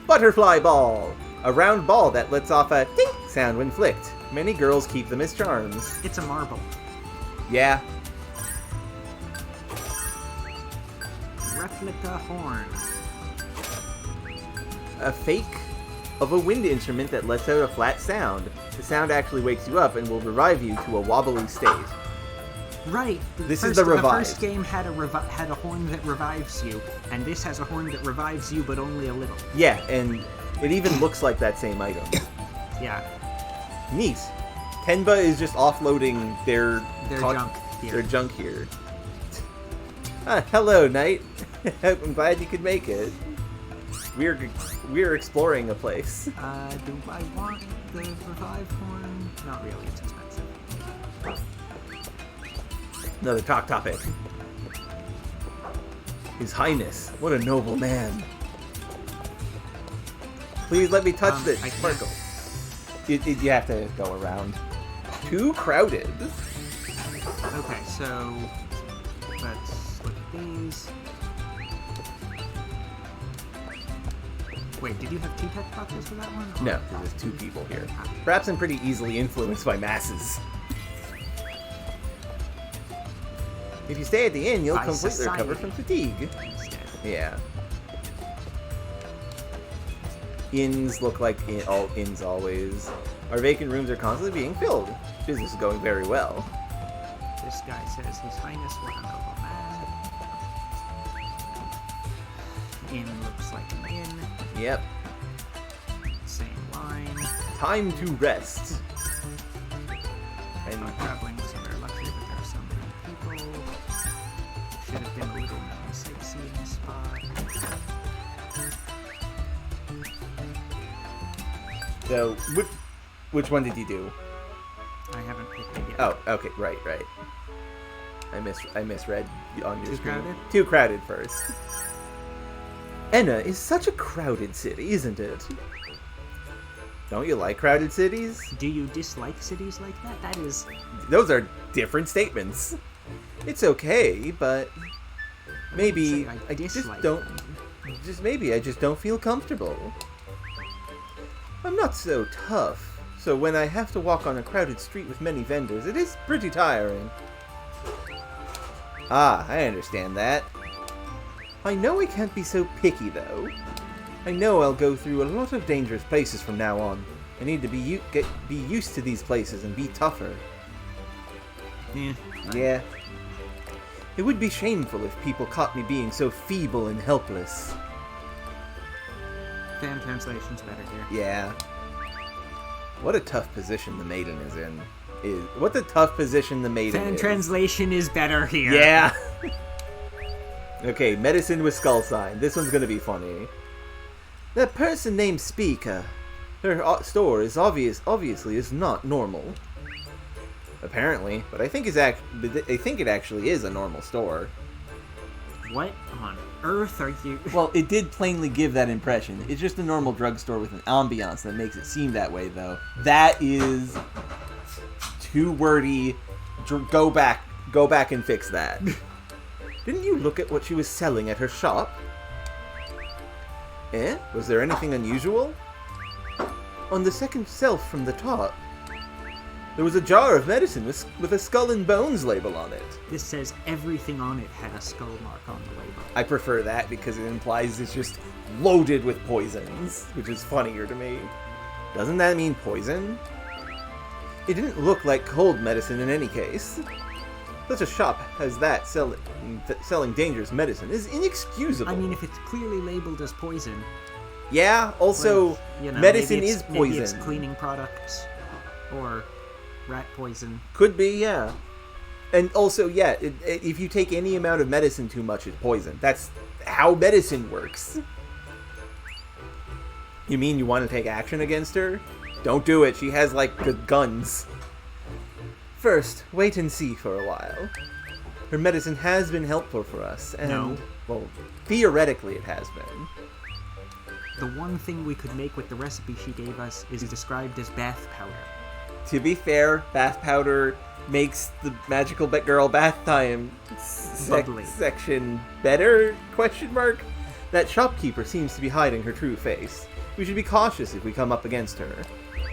Butterfly ball. A round ball that lets off a ding sound when flicked. Many girls keep them as charms. It's a marble. Yeah. Replica horn. A fake of a wind instrument that lets out a flat sound. The sound actually wakes you up and will revive you to a wobbly state. Right. This is the The revive. first game had a horn that revives you, and this has a horn that revives you, but only a little. Yeah, and it even looks like that same item. Yeah. Neat. Tenba is just offloading their junk here. Their junk here. Hello, Knight. I'm glad you could make it. We're exploring a place. Do I want the revive horn? Not really, it's expensive. Another talk topic. His Highness, what a noble man. Please let me touch this I sparkle. You have to go around. Too crowded. Okay, so let's look at these. Wait, did you have 2 tech boxes for that one? Or- No, there's 2 people here. Perhaps I'm pretty easily influenced by masses. If you stay at the inn, you'll By completely recover society. from fatigue. Instead. Yeah. Inns look like all inns always. Our vacant rooms are constantly being filled. Business is going very well. This guy says His Highness what a noble man. Inn looks like an inn. Yep. Same line. Time to rest. And Not traveling was under luxury, but there are so many people. Should have been a little known sightseeing spot. so, which one did you do? I haven't picked it yet. Oh, okay, right. I misread on your Too screen. crowded? Too crowded first. Enna is such a crowded city, isn't it? Don't you like crowded cities? Do you dislike cities like that? That is... Those are different statements. It's okay, but maybe say I I just dislike don't. them. Just maybe I just don't feel comfortable. I'm not so tough, so when I have to walk on a crowded street with many vendors, it is pretty tiring. Ah, I understand that. I know I can't be so picky, though. I know I'll go through a lot of dangerous places from now on. I need to be used to these places and be tougher. Yeah. It would be shameful if people caught me being so feeble and helpless. Fan translation's better here. Yeah. What a tough position the maiden is in. What a tough position the maiden Fan is. translation is better here. Yeah. Okay, medicine with skull sign. This one's gonna be funny. That person named Speaker. Her store is obviously is not normal. Apparently, but I think it actually is a normal store. What on earth are you... Well, it did plainly give that impression. It's just a normal drugstore with an ambiance that makes it seem that way, though. That is too wordy. Go back and fix that. Didn't you look at what she was selling at her shop? Eh? Was there anything unusual? On the second shelf from the top, there was a jar of medicine with a skull and bones label on it. This says everything on it had a skull mark on the label. I prefer that because it implies it's just loaded with poisons, which is funnier to me. Doesn't that mean poison? It didn't look like cold medicine in any case. Such a shop as that selling dangerous medicine is inexcusable. I mean, if it's clearly labeled as poison... Yeah, also, like, you know, medicine maybe is poison. Maybe it's cleaning products. Or rat poison. Could be, yeah. And also, yeah, if you take any amount of medicine too much, it's poison. That's how medicine works. You mean you want to take action against her? Don't do it. She has, like, guns. First, wait and see for a while. Her medicine has been helpful for us, and, No. well, theoretically it has been. The one thing we could make with the recipe she gave us is described as bath powder. To be fair, bath powder makes the magical girl bath time Bubbly. section better? Question mark? That shopkeeper seems to be hiding her true face. We should be cautious if we come up against her.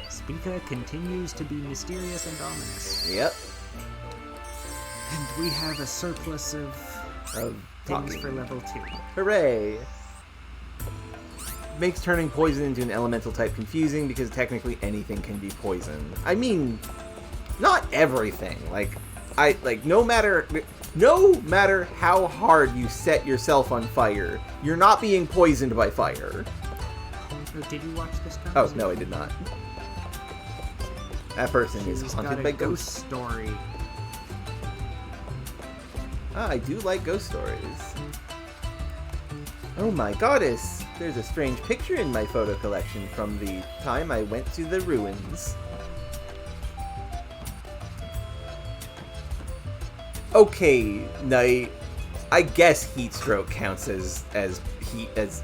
Spica continues to be mysterious and ominous. Yep. And we have a surplus of things talking. for level 2. Hooray! Makes turning poison into an elemental type confusing because technically anything can be poison. I mean, not everything. No matter how hard you set yourself on fire, you're not being poisoned by fire. Oh, did you watch this conversation? Oh, no, I did not. That person is She's haunted got by a ghosts. ghost story. Ah, I do like ghost stories. Oh my goddess! There's a strange picture in my photo collection from the time I went to the ruins. Okay, Knight. I guess heat stroke counts as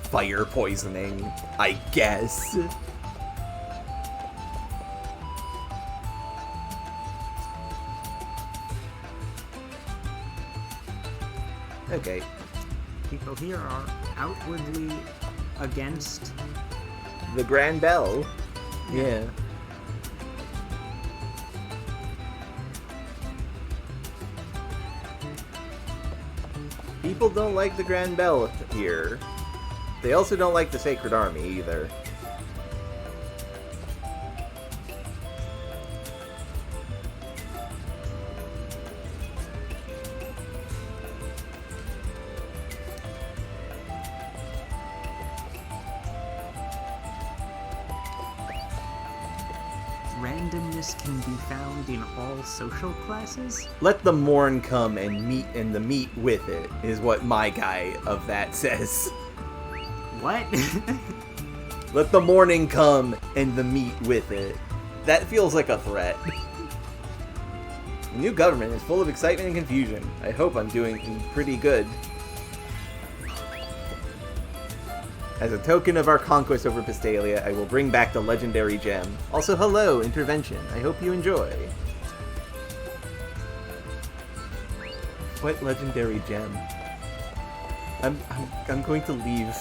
fire poisoning. I guess. Okay. People here are outwardly against. The Grand Bell. Yeah. People don't like the Grand Bell here. They also don't like the Sacred Army either. Randomness can be found in all social classes? Let the morn come and the meat with it, is what my guy of that says. What? Let the morning come and the meat with it. That feels like a threat. The new government is full of excitement and confusion. I hope I'm doing pretty good. As a token of our conquest over Pistalia, I will bring back the legendary gem. Also, hello, Intervention. I hope you enjoy. What legendary gem? I'm going to leave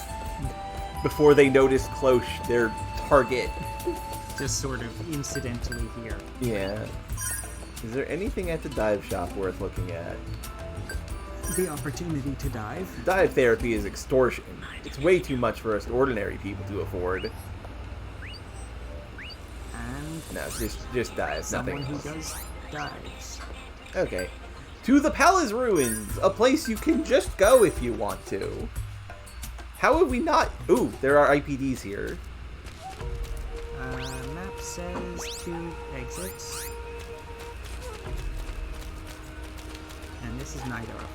before they notice Cloche, their target. Just sort of incidentally here. Yeah. Is there anything at the dive shop worth looking at? The opportunity to dive. Dive therapy is extortion. It's way too much for us ordinary people to afford. And No, just dive, someone nothing who else. does dives. Okay. To the Palace Ruins, a place you can just go if you want to. How have we not... Ooh, there are IPDs here. Map says 2 exits. And this is neither of them.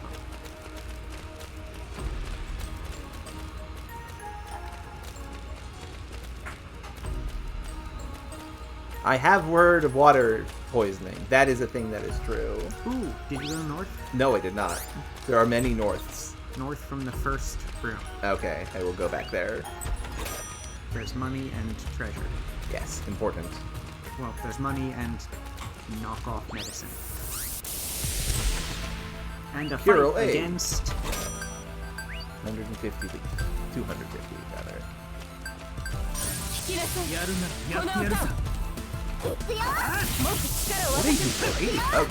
I have word of water poisoning. That is a thing that is true. Ooh, did you go north? No, I did not. There are many norths. North from the first room. Okay, I will go back there. There's money and treasure. Yes, important. Well, there's money and knockoff medicine. And a Hero fight A. against 150 to 250, rather. What are you fighting? Oh,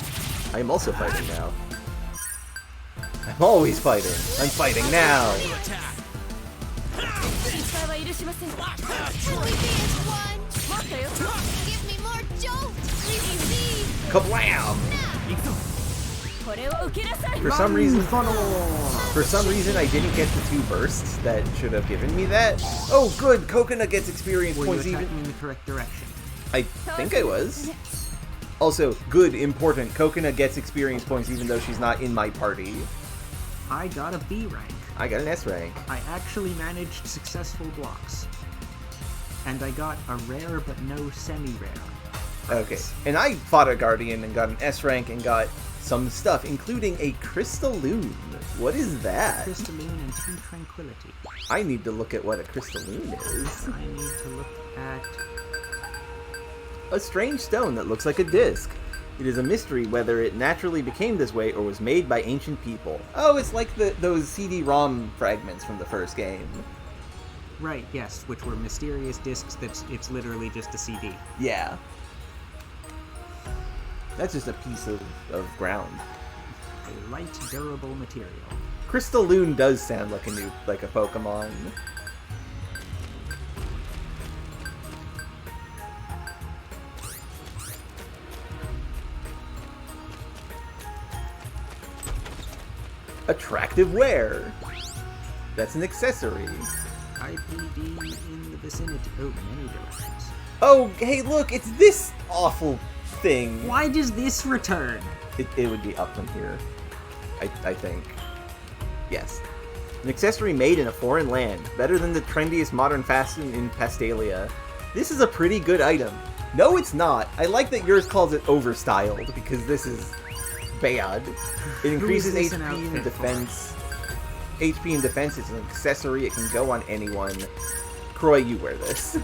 I am also fighting now. I'm always fighting. I'm fighting now. Give me more jolt! Please! Kablam! For some reason, I didn't get the 2 bursts that should have given me that. Oh, good. Coconut gets experience Were you points attacking even. in the correct direction? I think I was. Also, good, important. Coconut gets experience points even though she's not in my party. I got a B rank. I got an S rank. I actually managed successful blocks. And I got a rare but no semi-rare. Okay. And I fought a Guardian and got an S rank and got some stuff, including a crystalloon. What is that? Crystalloon and 2 tranquility. I need to look at what a crystalloon is. I need to look at... A strange stone that looks like a disc. It is a mystery whether it naturally became this way or was made by ancient people. Oh, it's like those CD-ROM fragments from the first game. Right, yes, which were mysterious discs it's literally just a CD. Yeah. That's just a piece of ground. A light, durable material. Crystalloon does sound like a Pokemon. Attractive wear. That's an accessory. IPD in the vicinity. Oh, many directions. Oh, hey, look, it's this awful thing. Why does this return? It would be up from here, I think. Yes. An accessory made in a foreign land. Better than the trendiest modern fashion in Pastalia. This is a pretty good item. No, it's not. I like that yours calls it overstyled, because this is bad. It increases HP and defense. HP and defense is an accessory. It can go on anyone. Croy, you wear this.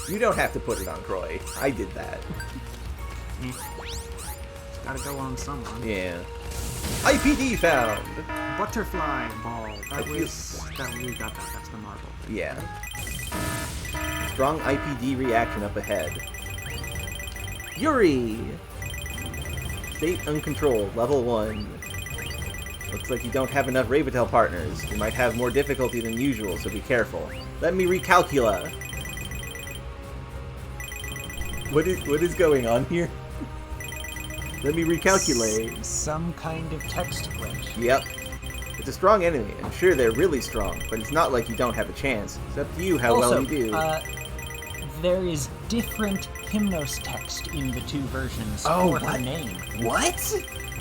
You don't have to put it on Croy. I did that. Gotta go on someone. Yeah. IPD found! Butterfly ball. We got that. That's the marble. Yeah. Strong IPD reaction up ahead. Yuri! State uncontrolled, level 1. Looks like you don't have enough Rabitel partners. You might have more difficulty than usual, so be careful. Let me recalculate. What is going on here? Let me recalculate. Some kind of text glitch. Yep. It's a strong enemy. I'm sure they're really strong, but it's not like you don't have a chance. It's up to you how well you do. There is different Hymnos text in the 2 versions for her name. What?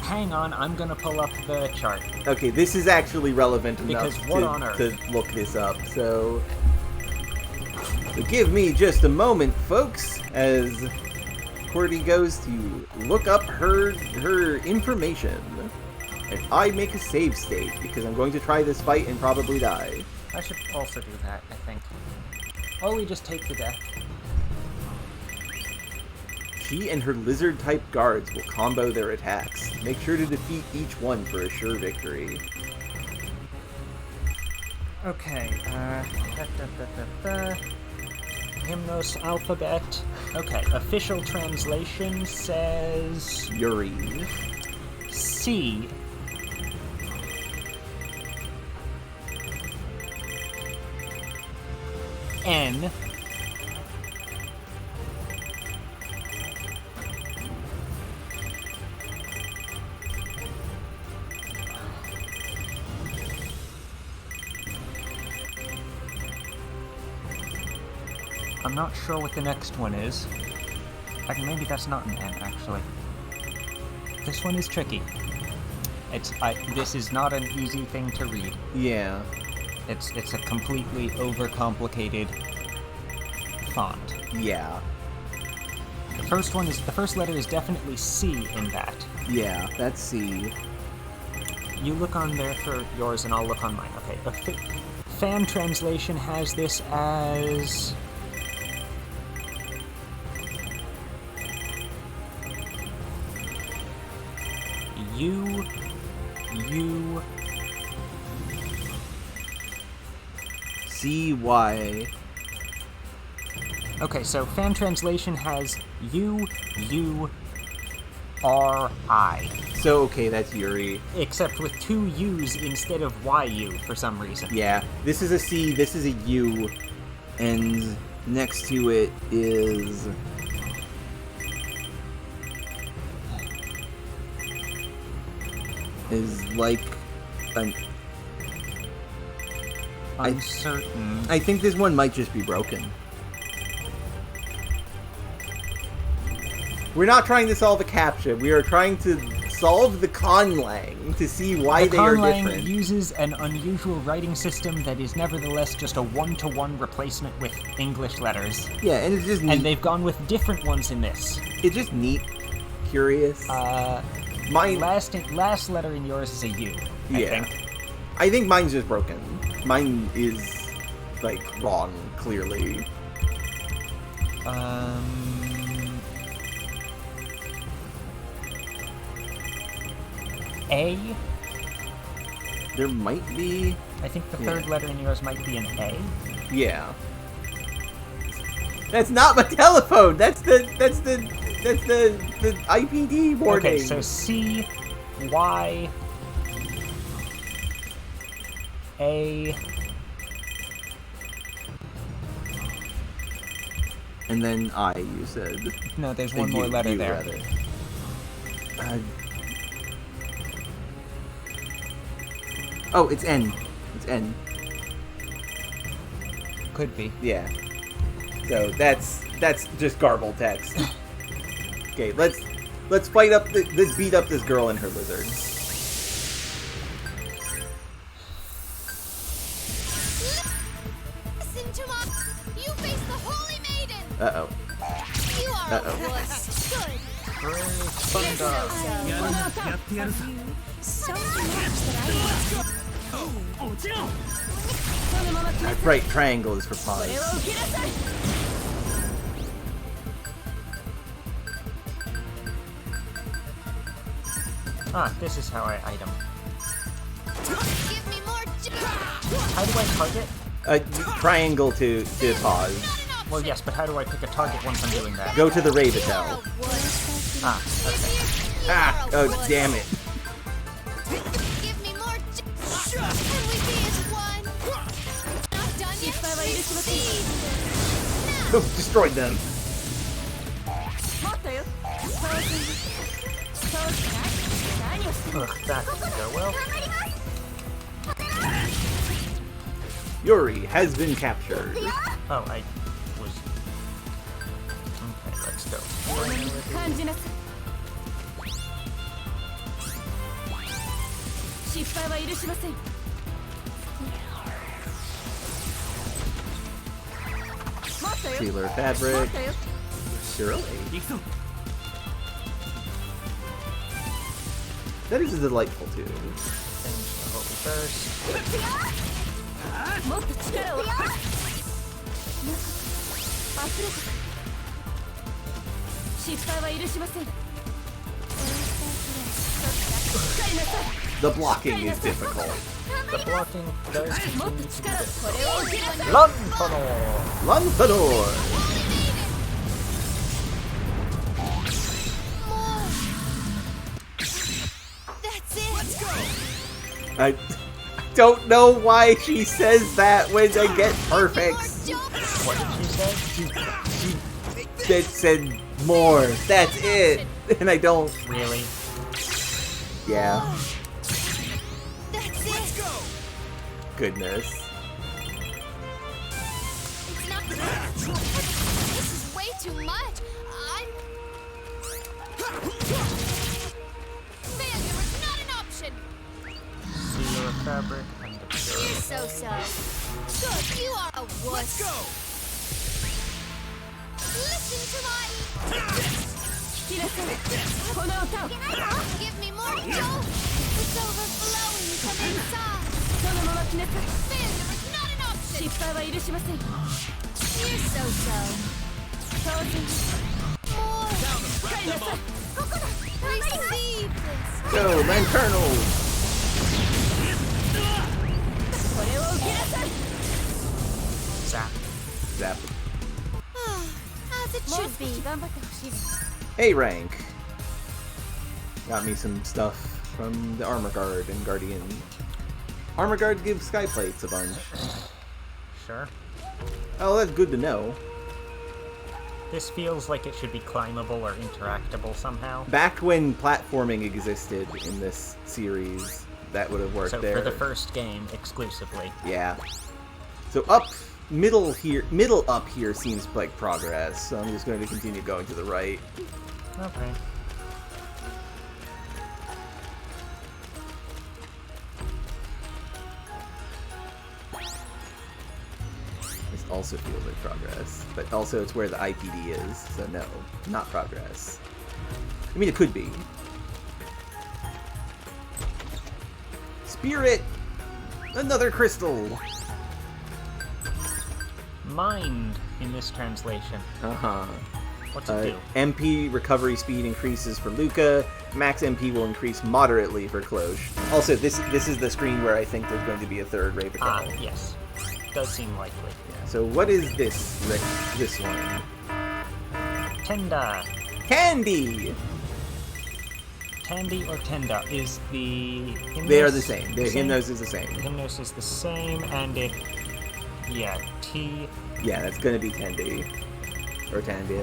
Hang on, I'm gonna pull up the chart. Okay, this is actually relevant enough to look this up, so give me just a moment, folks, as Qwerty goes to look up her information. And I make a save state, because I'm going to try this fight and probably die. I should also do that, I think. Or we just take the death. She and her lizard-type guards will combo their attacks. Make sure to defeat each one for a sure victory. Okay, Hymnos alphabet. Okay, official translation says... Yuri. C. N. I'm not sure what the next one is. Maybe that's not an N, actually. This one is tricky. This is not an easy thing to read. Yeah. It's a completely overcomplicated font. Yeah. The first letter is definitely C in that. Yeah, that's C. You look on there for yours and I'll look on mine. Okay. Fan translation has this as... U C-Y. Okay, so fan translation has U-U-R-I. So, okay, that's Yuri. Except with 2 U's instead of Y-U for some reason. Yeah, this is a C, this is a U, and next to it is... like an... Uncertain. I think this one might just be broken. We're not trying to solve a CAPTCHA. We are trying to solve the conlang to see why the they are conlang different. uses an unusual writing system that is nevertheless just a one-to-one replacement with English letters. Yeah, and it's just neat. And they've gone with different ones in this. It's just neat, curious. Mine, last letter in yours is a U, I think. I think mine's just broken. Mine is, like, wrong, clearly. A? There might be... I think the third letter in yours might be an A. Yeah. That's not my telephone! That's the IPD warning! Okay, so C, Y, A... And then I, you said. No, there's one more letter there. Oh, it's N. It's N. Could be. Yeah. So that's just garbled text. Okay, let's fight up let's beat up this girl and her lizard. Listen to my... You face the Holy Maiden! Uh-oh. You are a wuss. Good. So much that Right triangle is for pause. Ah, this is how I item. Give me more... How do I target? Triangle to pause. Well, yes, but how do I pick a target once I'm doing that? Go to the Rabitel. Ah, okay. Ah! Oh, damn it. Give me more... Can we be as one? Not done yet? Succeed! Now! Oh, destroyed them. Ugh, that didn't go well. Yuri has been captured. Oh, I was... Okay, let's go. Sealer fabric. Surely. That is a delightful tune. Finish the holy first. The blocking is difficult. The blocking does continue to be difficult. Lunfanor! Lunfanor! That's it! Let's go! I don't know why she says that when I get perfects. What did she say? She said more. That's it. And I don't. Really? Yeah. That's it! Let's go! Goodness. It's not... This is way too much! Failure is not an option! Sealer fabric and the You're so. Good, you are a wuss. Let's go! Listen to my... Give me more dough! It's overflowing from inside! Failure is not an option! You're so. More! Receive this! Go, Lanternals! Zap. Zap. As it should be. A rank. Got me some stuff from the Armor Guard and Guardian. Armor Guard gives sky plates a bunch. Sure. Oh, that's good to know. This feels like it should be climbable or interactable somehow. Back when platforming existed in this series, that would have worked So there. for the first game, exclusively. Yeah. So middle up here seems like progress, so I'm just going to continue going to the right. Okay. also feels like progress. But also it's where the IPD is, so no, not progress. I mean, it could be. Spirit! Another crystal! Mind in this translation. Uh-huh. What's it do? MP recovery speed increases for Luca. Max MP will increase moderately for Cloche. Also, this is the screen where I think there's going to be a third Raven. Ah, yes. Does seem likely. Yeah, so what is this, Rick? This one? Tenda. Candy! Tandy or Tenda is the... Hymnos, They are the same. The Hymnos is the same. The Hymnos is the same, and it... Yeah, T... Yeah, that's gonna be Tendi. Or Tandy.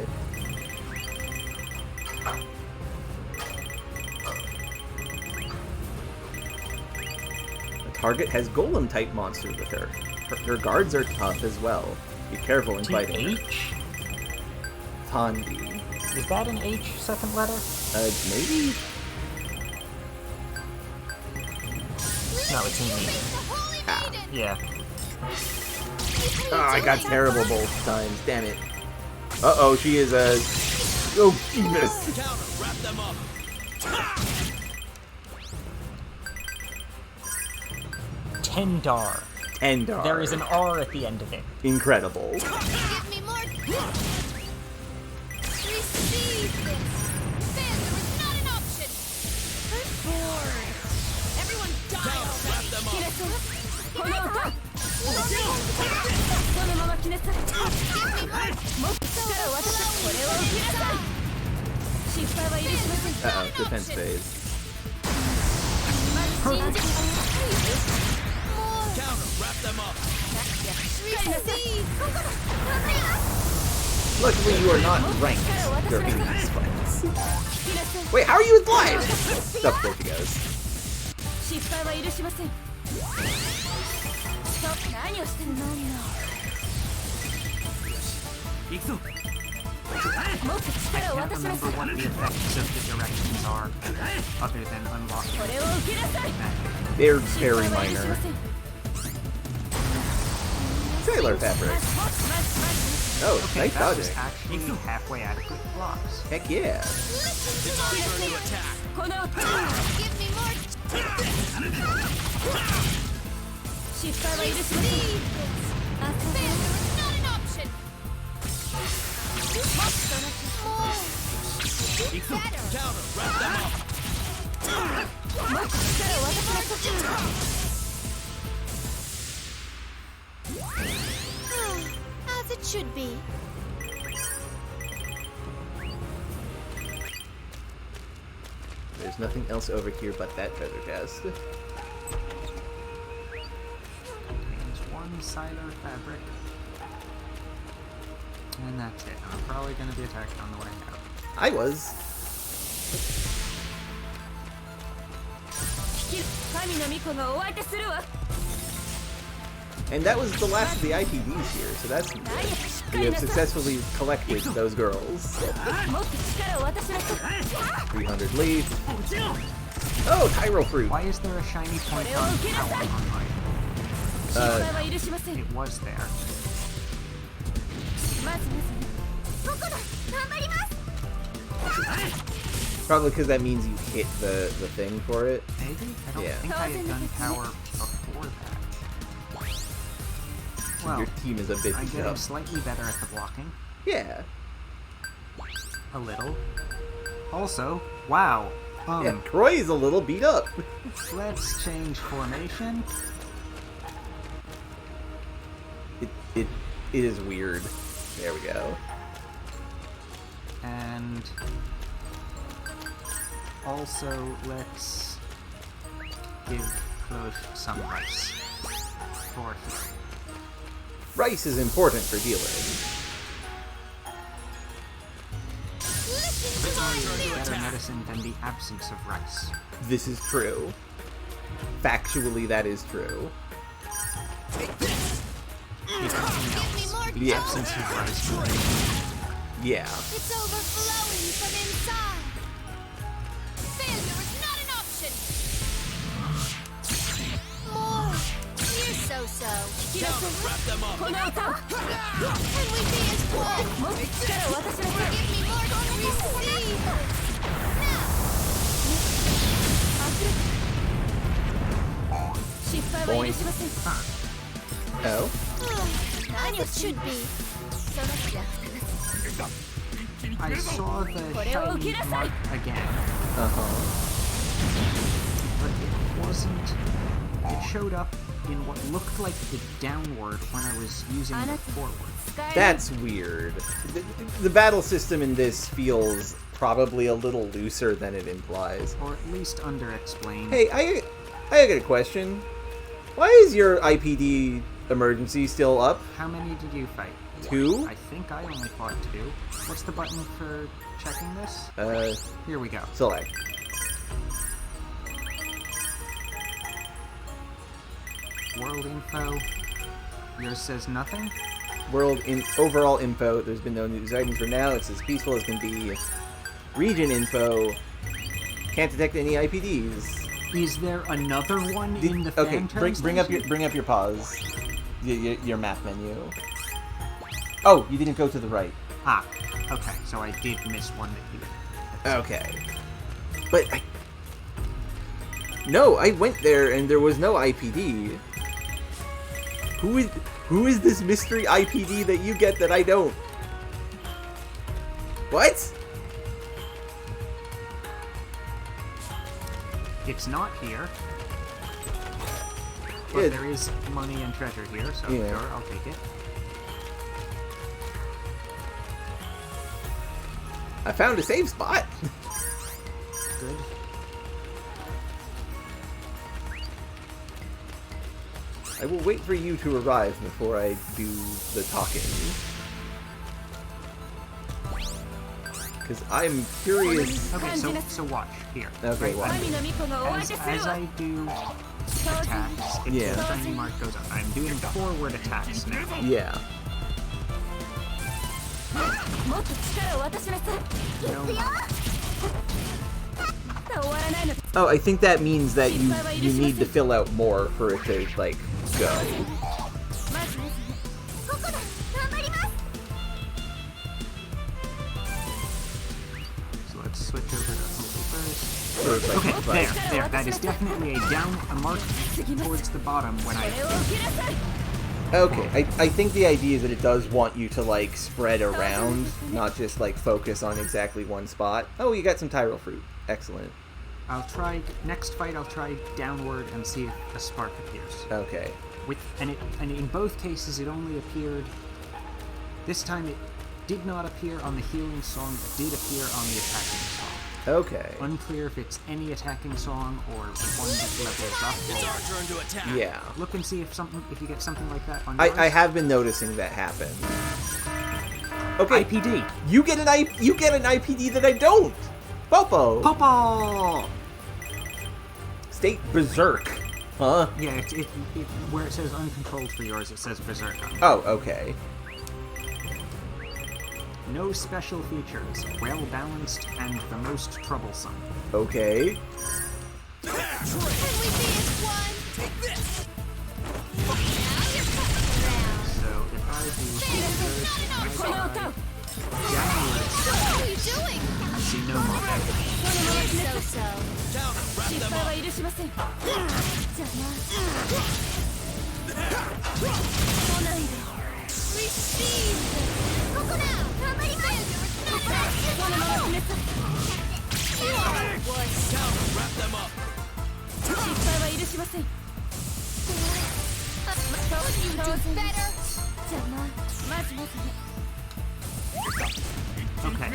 The target has Golem-type monsters with her. Her guards are tough as well. Be careful in fighting her. H? Tandi. Is that an H second letter? Maybe? No, it's an E. The holy Ah. maiden! Yeah. Oh, I got terrible both times. Damn it. Uh-oh, she is a... Oh, Jesus. Counter, wrap them up. Tendar. Tendar. There is an R at the end of it. Incredible. Give me more. Receive this. Failure is not an option. I'm bored. Everyone die already. Uh-oh, defense phase. Counter, wrap them up. Luckily, you are not ranked during these fights. Wait, how are you alive? Oh, there she goes. I can't remember what the effects of the directions are, other than unlocking magic. They're very minor. Sailor fabric. Oh, Okay, nice that was dodging. actually halfway adequate blocks. Heck yeah. It's our turn to attack. Give me more. Receive this. Failure is not an option. More. Better. Counter, wrap them up. As it should be. There's nothing else over here but that treasure chest. Contains one Siler fabric. And that's it. I'm probably going to be attacked on the way out. I was. And that was the last of the IPDs here, so that's good. We have successfully collected those girls. 300 leaf. Oh, Tyro fruit. Why is there a shiny point on power on mine? It was there. Probably because that means you hit the thing for it. Maybe? I don't Yeah. think I had done power before that. Well, Your team is a bit I'm beat getting up. slightly better at the blocking. Yeah. A little. Also, wow. Yeah, Troy is a little beat up. Let's change formation. It is weird. There we go. And also, let's give Cloche some rice for healing. Rice is important for healing. Listen to my lyrics. Better medicine than the absence of rice. This is true. Factually, that is true. If nothing Give me else, more. the Yeah. absence of rice will Yeah. It's overflowing from inside. Failure is not an option. More. You're so so. Wrap them up. Can we be as one? Give me more to receive. Boing. Oh? As it should be. I saw the shiny mark again, Uh-huh. but it wasn't. It showed up in what looked like the downward when I was using the forward. That's weird. The battle system in this feels probably a little looser than it implies. Or at least underexplained. Hey, I got a question. Why is your IPD emergency still up? How many did you fight? 2? I think I only fought 2. What's the button for checking this? Here we go. Select. World info. Yours says nothing? World in overall info. There's been no news items for now. It's as peaceful as can be. Region info. Can't detect any IPDs. Is there another one in the Okay, fan bring up your pause. Your map menu. Oh, you didn't go to the right. Ah, okay, so I did miss one that you... Okay. But no, I went there and there was no IPD. Who is this mystery IPD that you get that I don't? What? It's not here. But Yeah. there is money and treasure here, so Yeah. sure, I'll take it. I found a save spot. Good. I will wait for you to arrive before I do the talking. Because I'm curious. Okay, so watch here. Okay, watch. As I do attacks, if Yeah. the shiny mark goes up, I'm doing forward attacks now. Yeah. No, Oh, I think that means that you need to fill out more for it to, like, go. so let's switch over to Holy first. So it's like, Okay, like- there. That is definitely a mark towards the bottom when I... Okay, I think the idea is that it does want you to, like, spread around, not just, like, focus on exactly one spot. Oh, you got some Tyrol fruit. Excellent. I'll try, next fight I'll try downward and see if a spark appears. Okay. And in both cases it only appeared, this time it did not appear on the healing song, it did appear on the attacking song. Okay. Unclear if it's any attacking song or one that levels up. It's our turn to attack. Yeah. Look and see if you get something like that on I yours. have been noticing that happen. Okay. IPD. You get an IPD that I don't. Popo. Popo! State berserk. Huh? Yeah, it where it says uncontrolled for yours, it says berserk on it. Oh, okay. No special features, well balanced, and the most troublesome. Okay. Can we be as one? Take this. Now you're coming around. So if I do first, downwards, What are you doing? I see no more. So. Down and wrap them up. Receive. Down and wrap them up. You do better. Okay.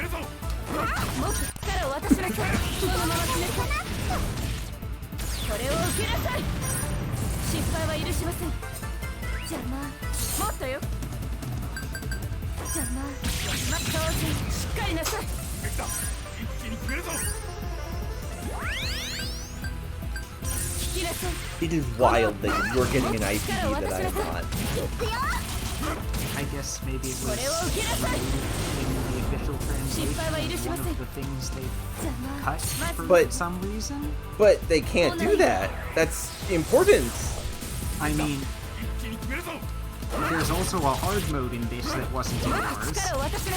It is wild that you're getting an IPD that I'm not. I guess maybe it was in the official translation one of the things they cut for But- some reason. But they can't do that. That's important. I mean, There's also a hard mode in this that wasn't in yours.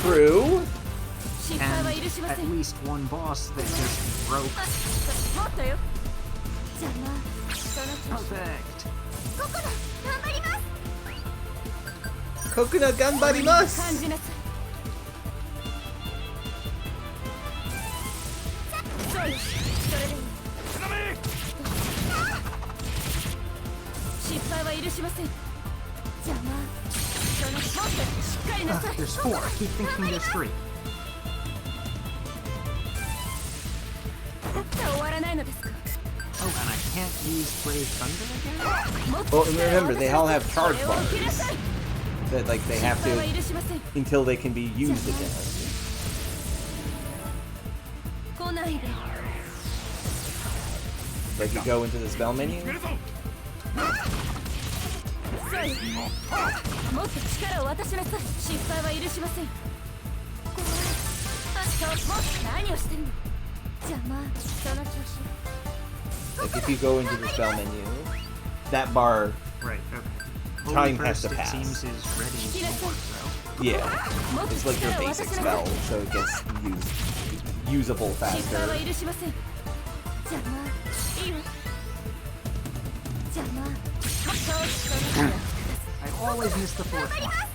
True. And at least one boss that just broke. Perfect. Coconut ganbarimasu. There's 4. I keep thinking there's 3. Oh, and I can't use Brave Thunder again? Well, and remember, they all have charge bars. That, like, they have to... until they can be used again. Like, you go into the spell menu? Like, if you go into the spell menu, that bar... Right, okay. Time Holy has to Burst, pass. It seems is ready more, so. Yeah. It's like your basic spell, so it gets usable faster. I always miss the 4th one.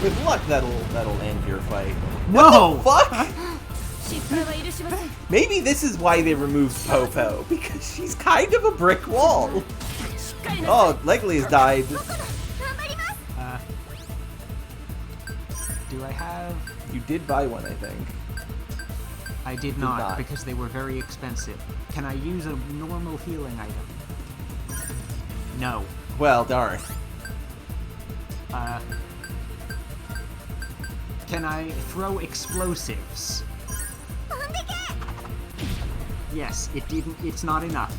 With luck, that'll end your fight. No! What the fuck? Maybe this is why they removed Popo, because she's kind of a brick wall. Oh, Legley's died. Do I have... You did buy one, I think. I did not, because they were very expensive. Can I use a normal healing item? No. Well, darn. Can I throw explosives? Yes, it didn't. It's not enough.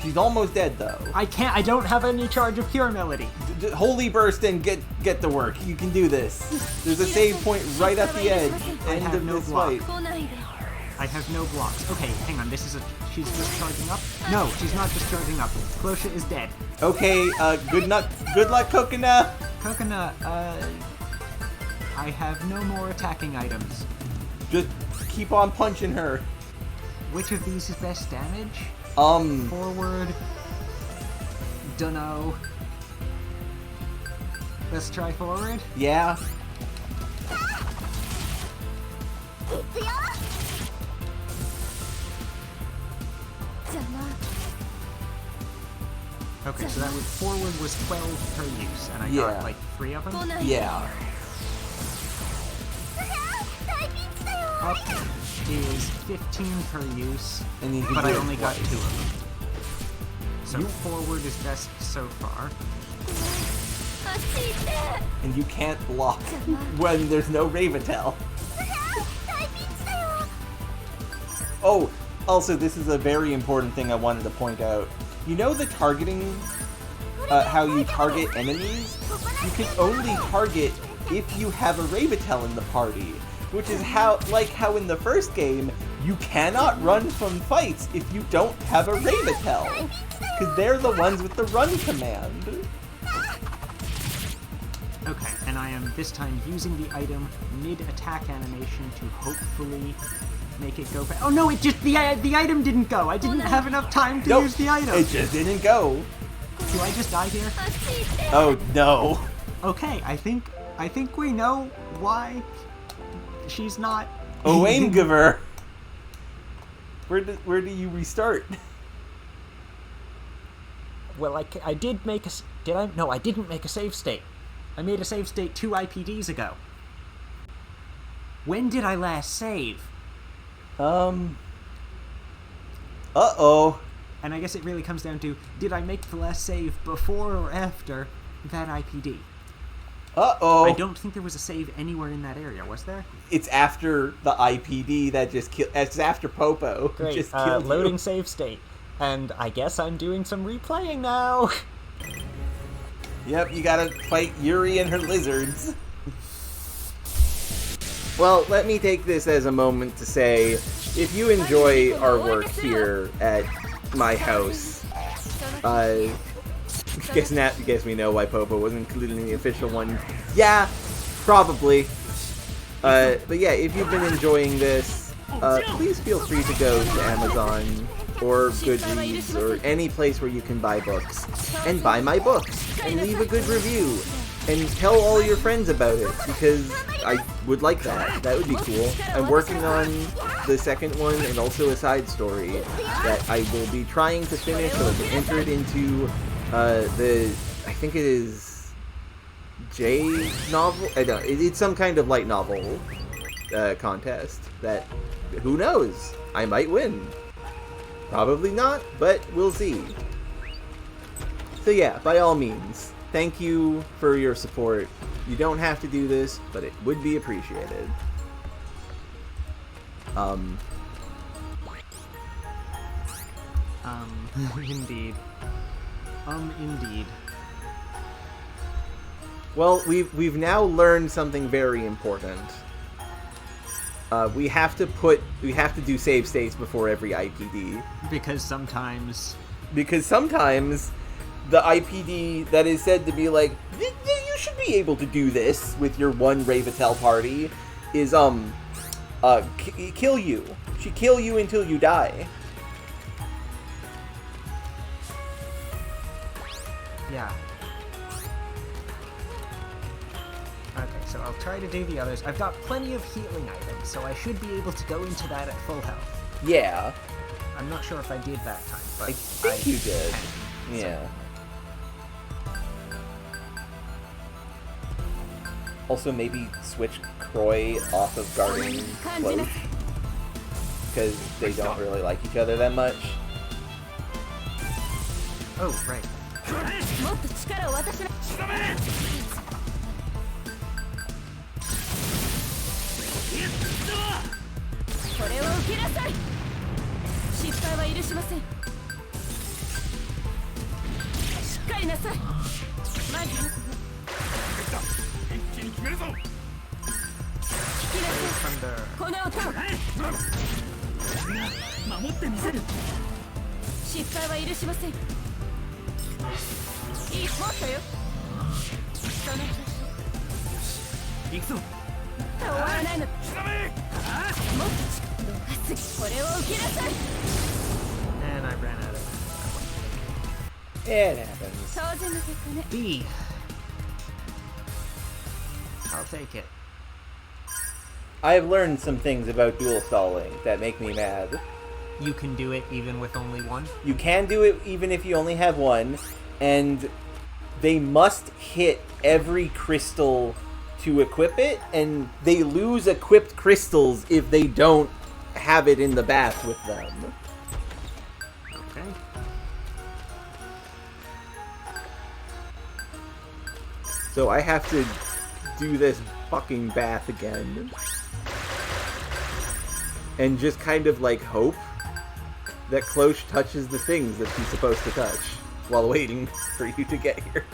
She's almost dead, though. I can't. I don't have any charge of Pure Melody. Holy Burst and get to work. You can do this. There's a save point right at the end of this fight. I have no blocks. Okay, hang on. This is a... She's just charging up? No, she's not just charging up. Closha is dead. Okay, good luck, Coconut. Coconut, I have no more attacking items. Just keep on punching her. Which of these is best damage? Forward. Dunno. Let's try forward. Yeah. Okay, so that was forward was 12 per use, and I got like 3 of them? Yeah. Up is 15 per use, And you can but do I it only got twice. 2 of them. So forward is best so far. And you can't block when there's no Raventail. Oh, also, this is a very important thing I wanted to point out. You know the targeting, how you target enemies? You can only target if you have a Raventail in the party. Which is how in the first game, you cannot run from fights if you don't have a Raventail. Because they're the ones with the run command. Okay, and I am this time using the item mid-attack animation to hopefully make it go fast. Oh no, it just the item didn't go. I didn't have enough time to use the item. It just didn't go. Do I just die here? Oh no. Okay, I think we know why she's not. Oaingiver. Where do you restart? Well, I did make a... Did I? No, I didn't make a save state. I made a save state 2 IPDs ago. When did I last save? Uh-oh. And I guess it really comes down to, did I make the last save before or after that IPD? Uh-oh. I don't think there was a save anywhere in that area, was there? It's after the IPD that just killed... It's after Popo. Great, Just killed loading you. save state. And I guess I'm doing some replaying now. Yep, you gotta fight Yuri and her lizards. Well, let me take this as a moment to say, if you enjoy our work here at my house, guess we know why Popo wasn't included in the official one. Yeah, probably. But yeah, if you've been enjoying this, please feel free to go to Amazon or Goodreads or any place where you can buy books and buy my books and leave a good review and tell all your friends about it, because I would like that. That would be cool. I'm working on the second one and also a side story that I will be trying to finish so I can enter it into I think it is J novel? It's some kind of light novel contest that, who knows, I might win. Probably not, but we'll see. So yeah, by all means, thank you for your support. You don't have to do this, but it would be appreciated. Indeed. Indeed. Well, we've now learned something very important. We have to do save states before every IPD. Because sometimes the IPD that is said to be like, you should be able to do this with your one Ravetel party is, kill you. She kill you until you die. Yeah. Okay, so I'll try to do the others. I've got plenty of healing items, so I should be able to go into that at full health. Yeah. I'm not sure if I did that time, but I think you did. Yeah. Also, maybe switch Croy off of guarding Close, because they don't really like each other that much. Oh, right. And I ran out of It happens. B. I'll take it. I have learned some things about dual stalling that make me mad. You can do it even with only one? You can do it even if you only have one, and they must hit every crystal to equip it, and they lose equipped crystals if they don't have it in the bath with them. Okay. So I have to do this fucking bath again. And just kind of like hope that Cloche touches the things that she's supposed to touch while waiting for you to get here.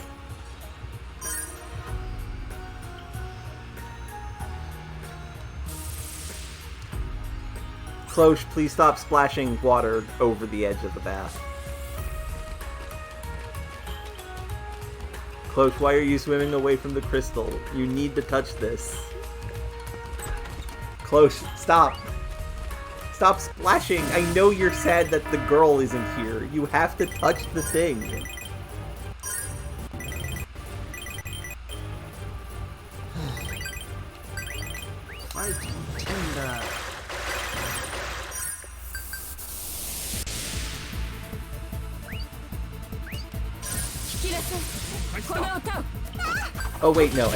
Cloche, please stop splashing water over the edge of the bath. Cloche, why are you swimming away from the crystal? You need to touch this. Cloche, stop. Stop splashing. I know you're sad that the girl isn't here. You have to touch the thing. I tend Oh wait, no,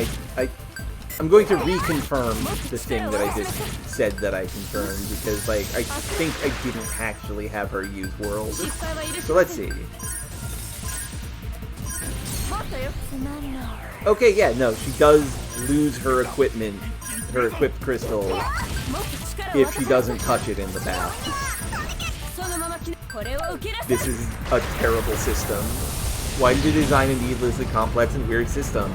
I'm going to reconfirm the thing that I just said that I confirmed, because, like, I think I didn't actually have her use World. So let's see. Okay, yeah, no, she does lose her equipment, her equipped crystal, if she doesn't touch it in the bath. This is a terrible system. Why did they design a needlessly complex and weird system?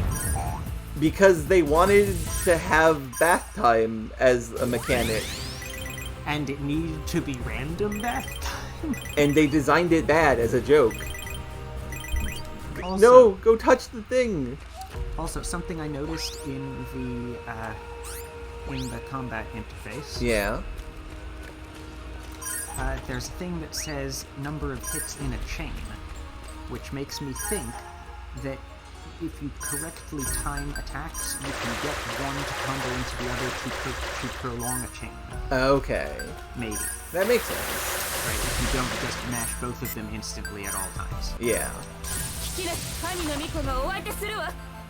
Because they wanted to have bath time as a mechanic. And it needed to be random bath time? And they designed it bad as a joke. Also, no, go touch the thing! Also, something I noticed in the combat interface. Yeah. There's a thing that says number of hits in a chain, which makes me think that if you correctly time attacks, you can get one to combo into the other to prolong a chain. Okay. Maybe. That makes sense. Right, if you don't just mash both of them instantly at all times. Yeah.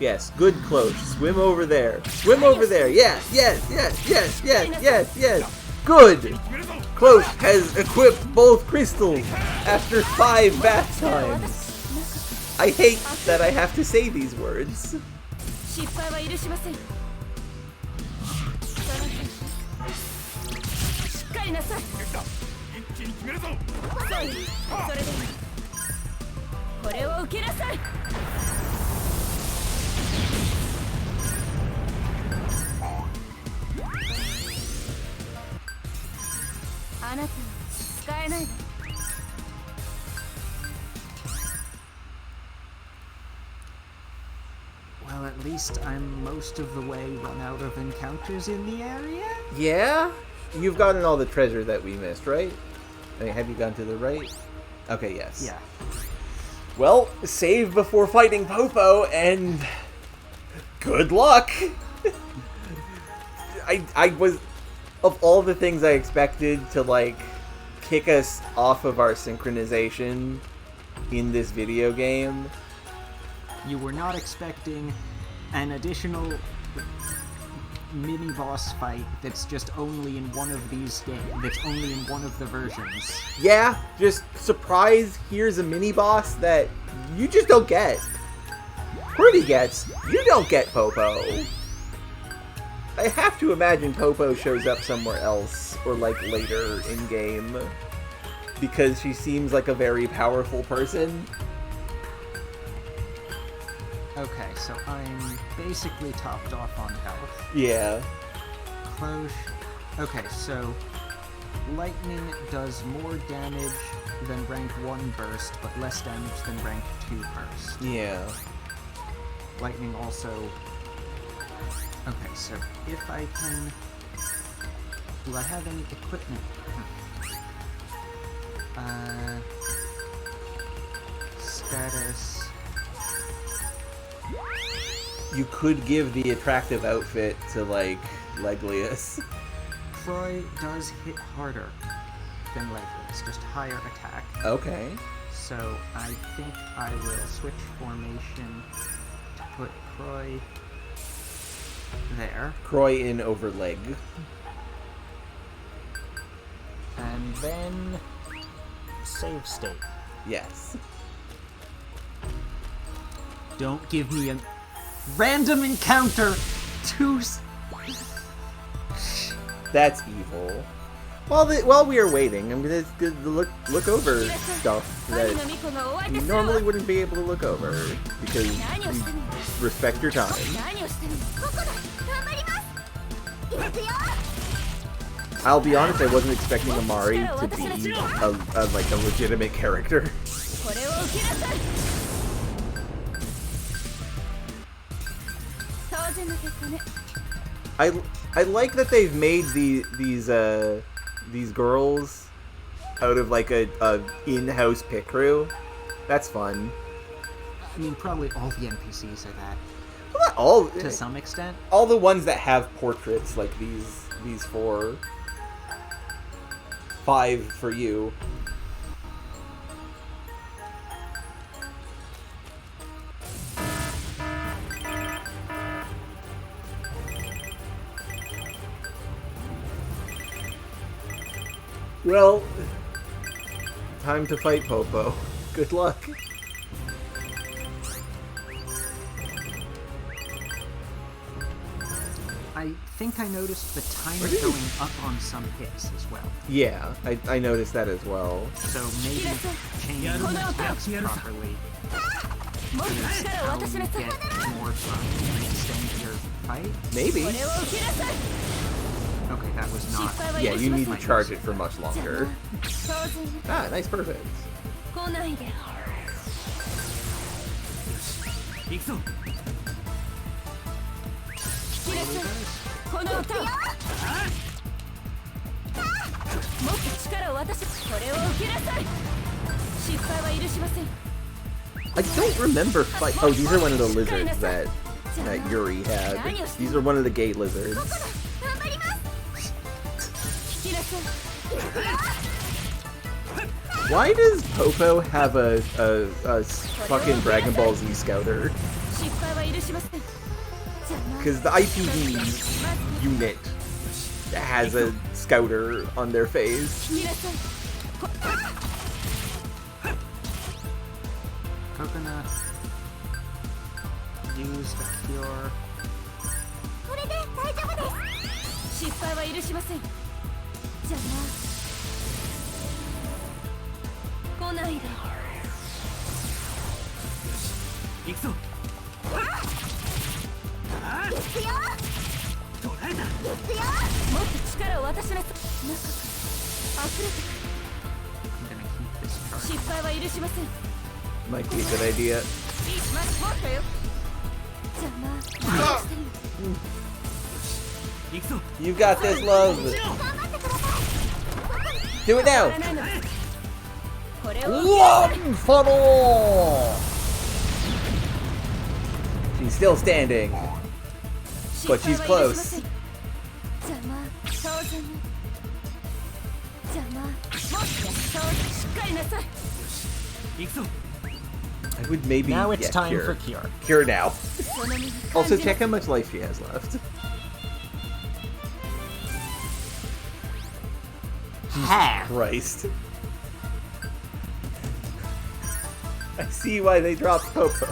Yes, good Cloche. Swim over there. Swim over there. Yes, yes, yes, yes, yes, yes, yes. Good! Cloche has equipped both crystals after 5 bath times. I hate that I have to say these words. Well, at least I'm most of the way run out of encounters in the area? Yeah? You've gotten all the treasure that we missed, right? I mean, have you gone to the right? Okay, yes. Yeah. Well, save before fighting Popo, and good luck! I was, of all the things I expected to, like, kick us off of our synchronization in this video game. You were not expecting an additional mini-boss fight that's just only in one of these games, that's only in one of the versions. Yeah, just surprise, here's a mini-boss that you just don't get. Pretty gets, you don't get Popo. I have to imagine Popo shows up somewhere else, or like later in-game, because she seems like a very powerful person. Okay, so I'm basically topped off on health. Yeah. Cloche. Okay, so lightning does more damage than rank 1 burst, but less damage than rank 2 burst. Yeah. Lightning also... Okay, so if I can... Do I have any equipment? Status... You could give the attractive outfit to, like, Leglius. Croy does hit harder than Leglius, just higher attack. Okay. So I think I will switch formation to put Croy there. Croy in over leg. And then save state. Yes. Don't give me a random encounter to... That's evil. While we are waiting, I'm gonna look over stuff that you normally wouldn't be able to look over, because you respect your time. I'll be honest, I wasn't expecting Amari to be a legitimate character. I like that they've made these girls out of like a in-house pit crew. That's fun. I mean, probably all the NPCs are that. Well, not all to some extent. All the ones that have portraits like these 4. 5 for you. Well, time to fight Popo. Good luck. I think I noticed the timer going up on some hits as well. Yeah, I noticed that as well. So maybe change the attacks properly. So you get more time and extend your fight. Maybe. Okay, that was not. Yeah, you need to charge it for much longer. Ah, nice, perfect. I don't remember fight. Oh, these are one of the lizards that Yuri had. These are one of the gate lizards. Why does Popo have a fucking Dragon Ball Z scouter? Because the IPD unit has a scouter on their face. Coconut used a cure. I'm gonna keep this charge. Might be a good idea. You got this, love. Do it now. One funnel. She's still standing, but she's close. I would maybe. Now it's time cure. for cure. Cure now. Also, check how much life she has left. Half. Christ. I see why they dropped Popo.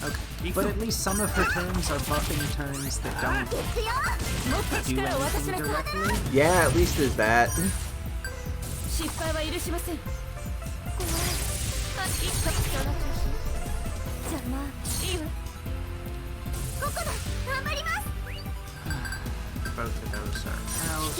Okay, but at least some of her turns are buffing turns that don't do anything directly. Yeah, at least there's that. Both of those are out.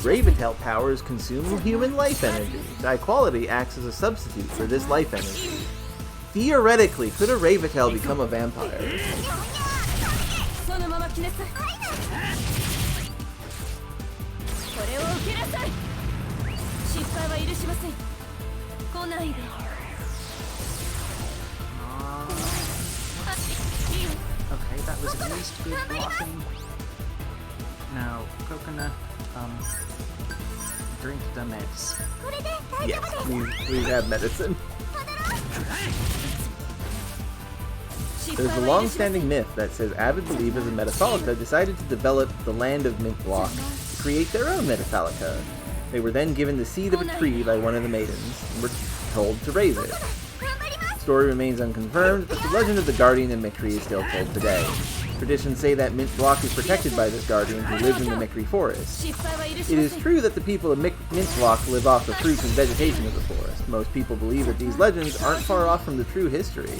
Raventail powers consume human life energy. That quality acts as a substitute for this life energy. Theoretically, could a Raventail become a vampire? Okay, that was at least good blocking. Now, Coconut, drink the meds. Yes, we have medicine. There's a long-standing myth that says avid believers in Metallica decided to develop the land of Mint Block to create their own Metallica. They were then given the seed of a tree by one of the maidens and were told to raise it. The story remains unconfirmed, but the legend of the guardian of Mickery is still told today. Traditions say that Mint Block is protected by this guardian who lives in the Mickery forest. It is true that the people of Mint Block live off the fruits and vegetation of the forest. Most people believe that these legends aren't far off from the true history.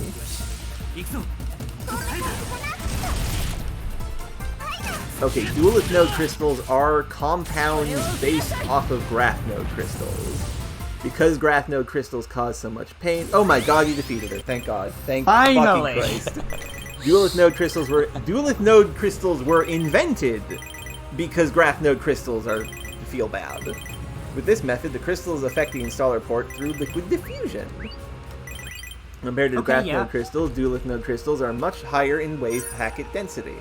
Okay, duelist node crystals are compounds based off of Grath node crystals. Because Grath node crystals cause so much pain. Oh my god, you defeated her. Thank God. Thank Finally. fucking Christ. Duelist node crystals were invented because Grath node crystals feel bad. With this method, the crystals affect the installer port through liquid diffusion. Compared to Okay, Grath yeah. Node crystals, Duelith Node crystals are much higher in wave packet density.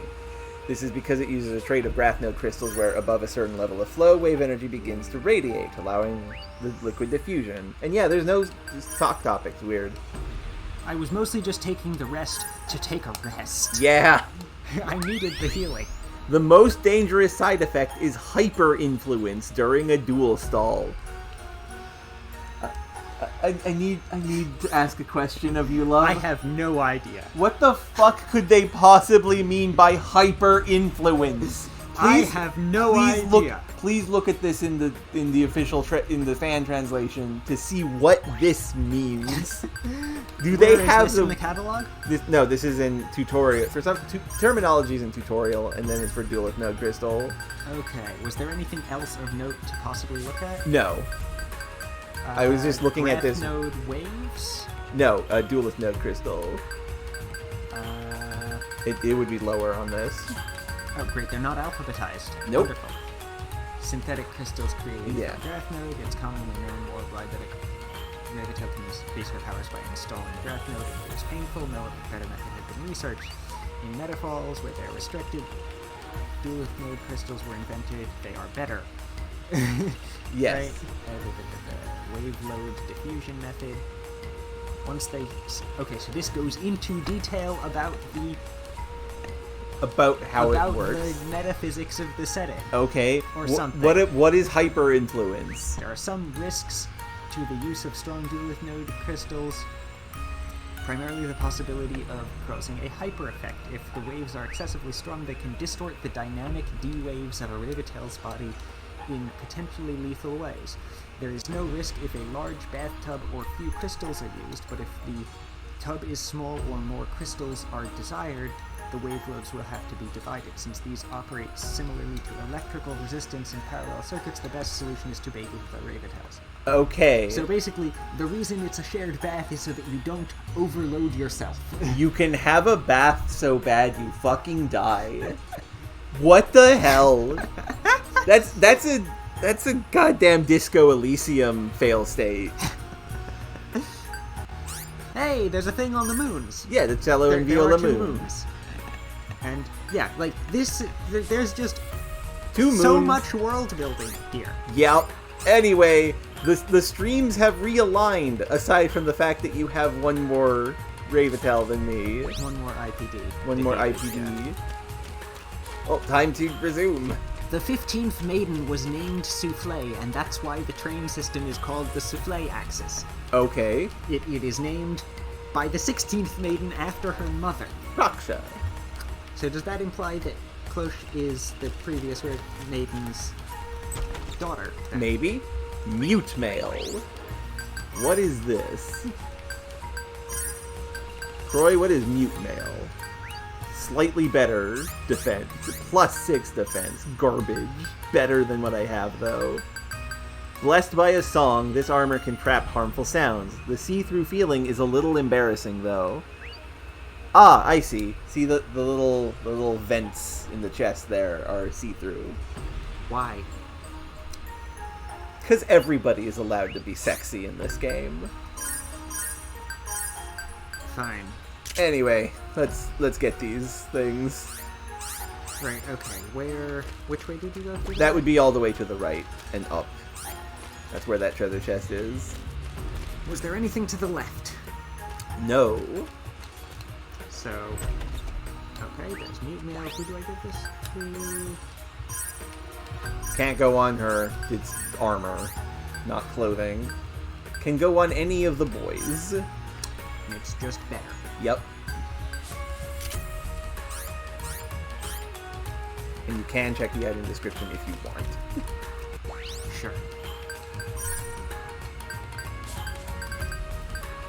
This is because it uses a trait of Grath Node crystals where above a certain level of flow, wave energy begins to radiate, allowing the liquid diffusion. And yeah, there's no talk topics, weird. I was mostly just taking the rest to take a rest. Yeah! I needed the healing. The most dangerous side effect is hyper-influence during a duel stall. I need to ask a question of you, love. I have no idea. What the fuck could they possibly mean by hyper-influence? I have no idea. Please look at this in the official in the fan translation to see what this means. Do they have this in the catalog? No, this is in tutorial. For some terminology is in tutorial, and then it's for Duelith Node Crystal. Okay. Was there anything else of note to possibly look at? No. I was just looking at this. Node waves? No, Duelith Node Crystal. It would be lower on this. Oh, great. They're not alphabetized. Nope. Wonderful. Synthetic crystals created Yeah. from Grath Node. It's commonly known worldwide that a Megatel can base their powers by installing Grath Node. It is painful. No better method had been researched. In Metafalls, where they're restricted, Duelith Node crystals were invented. They are better. Yes. Right? The wave load diffusion method. Once they... Okay, so this goes into detail about How it works. the metaphysics of the setting. Okay. Or something. What is hyper-influence? There are some risks to the use of strong Duelith Node crystals. Primarily the possibility of causing a hyper effect. If the waves are excessively strong, they can distort the dynamic D waves of a Ravitel's body in potentially lethal ways. There is no risk if a large bathtub or few crystals are used, but if the tub is small or more crystals are desired, the wave loads will have to be divided. Since these operate similarly to electrical resistance in parallel circuits, the best solution is to bait with the Ravitels. Okay. So basically, the reason it's a shared bath is so that you don't overload yourself. You can have a bath so bad you fucking die. What the hell? That's a goddamn Disco Elysium fail state. Hey, there's a thing on the moons. Yeah, the cello and There viola are two moon. moons. And yeah, like this, there's just Two moons. so much world building here. Yep. Anyway, the streams have realigned, aside from the fact that you have one more Ravitel than me. One more IPD. One more IPD. Well, time to resume. The 15th maiden was named Souffle, and that's why the train system is called the Souffle Axis. Okay. It is named by the 16th maiden after her mother. Raksha. So does that imply that Cloche is the previous maiden's daughter? then? Maybe. Mute male. What is this? Croy, what is mute male? Slightly better defense. +6 defense. Garbage. Better than what I have, though. Blessed by a song, this armor can trap harmful sounds. The see-through feeling is a little embarrassing, though. Ah, I see. See the little vents in the chest there are see-through. Why? Because everybody is allowed to be sexy in this game. Fine. Anyway, let's get these things. Right, okay. Which way did you go? That would be all the way to the right and up. That's where that treasure chest is. Was there anything to the left? No. So, okay, there's mute mail. Who do I give this to? Can't go on her. It's armor, not clothing. Can go on any of the boys. It's just better. Yep. And you can check the item description if you want. Sure.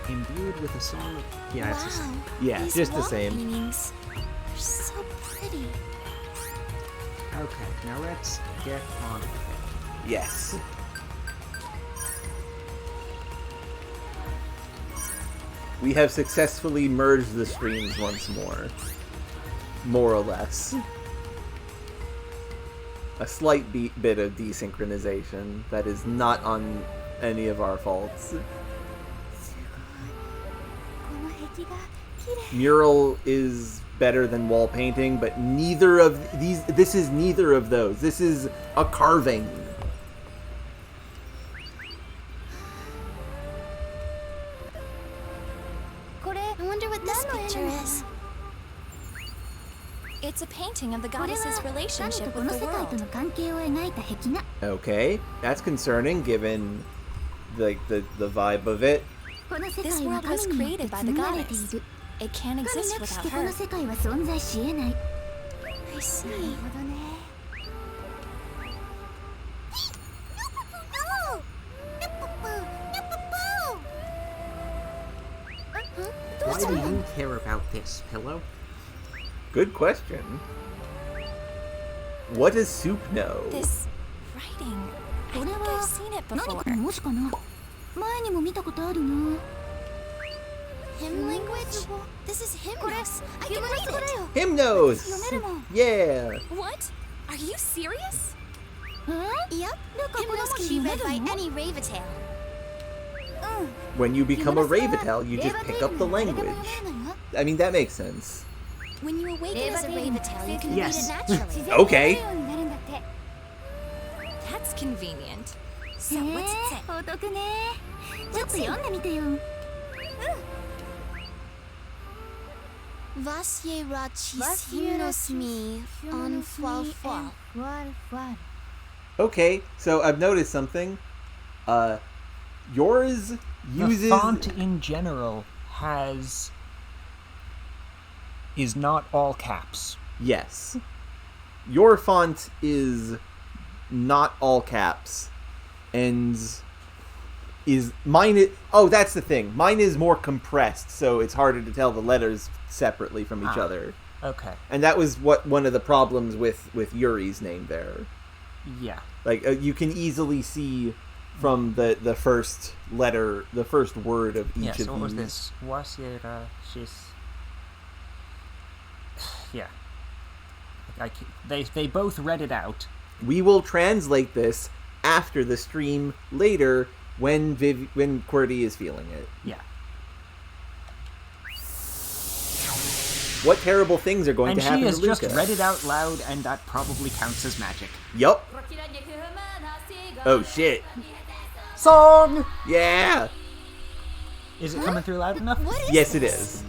Imbued with a song of... Yeah, it's the same. Yeah, these just the wall same. paintings, they're so pretty. Okay, now let's get on with it. Yes. We have successfully merged the streams once more. More or less. A slight bit of desynchronization that is not on any of our faults. Will my Mural is better than wall painting, but neither of these. This is neither of those. This is a carving. I wonder what this picture is. It's a painting of the goddess's relationship with the world. Okay, that's concerning given the vibe of it. This world was created by the goddess. It can't exist without her. I see. Why do you care about this, Pillow? Good question. What does Soup know? This writing. I think I've seen it before. Hymn language? This is hymnos. I can read it. Hymnos! Yeah! What? Are you serious? Yep. Hymnos can be read by any Ravetail. When you become a Ravetail, you just pick up the language. I mean, that makes sense. When you awaken as a Ravetail, you can Yes. read it naturally. Okay. That's convenient. So what's it say? Vasye rachis hymnos mi en foal foal. Okay, so I've noticed something. Yours uses... The font in general is not all caps. Yes. Your font is not all caps. And mine oh, that's the thing. Mine is more compressed, so it's harder to tell the letters separately from each other. Okay. And that was one of the problems with Yuri's name there. Yeah. Like, you can easily see from the first letter, the first word of each of these. What was this? Wasiera, she's... Yeah. They both read it out. We will translate this after the stream later when QWERTY is feeling it. Yeah. What terrible things are going to happen to And she has Luca? just read it out loud, and that probably counts as magic. Yup. Oh shit. Song! Yeah. Is it coming through loud enough? What is Yes, this? it is.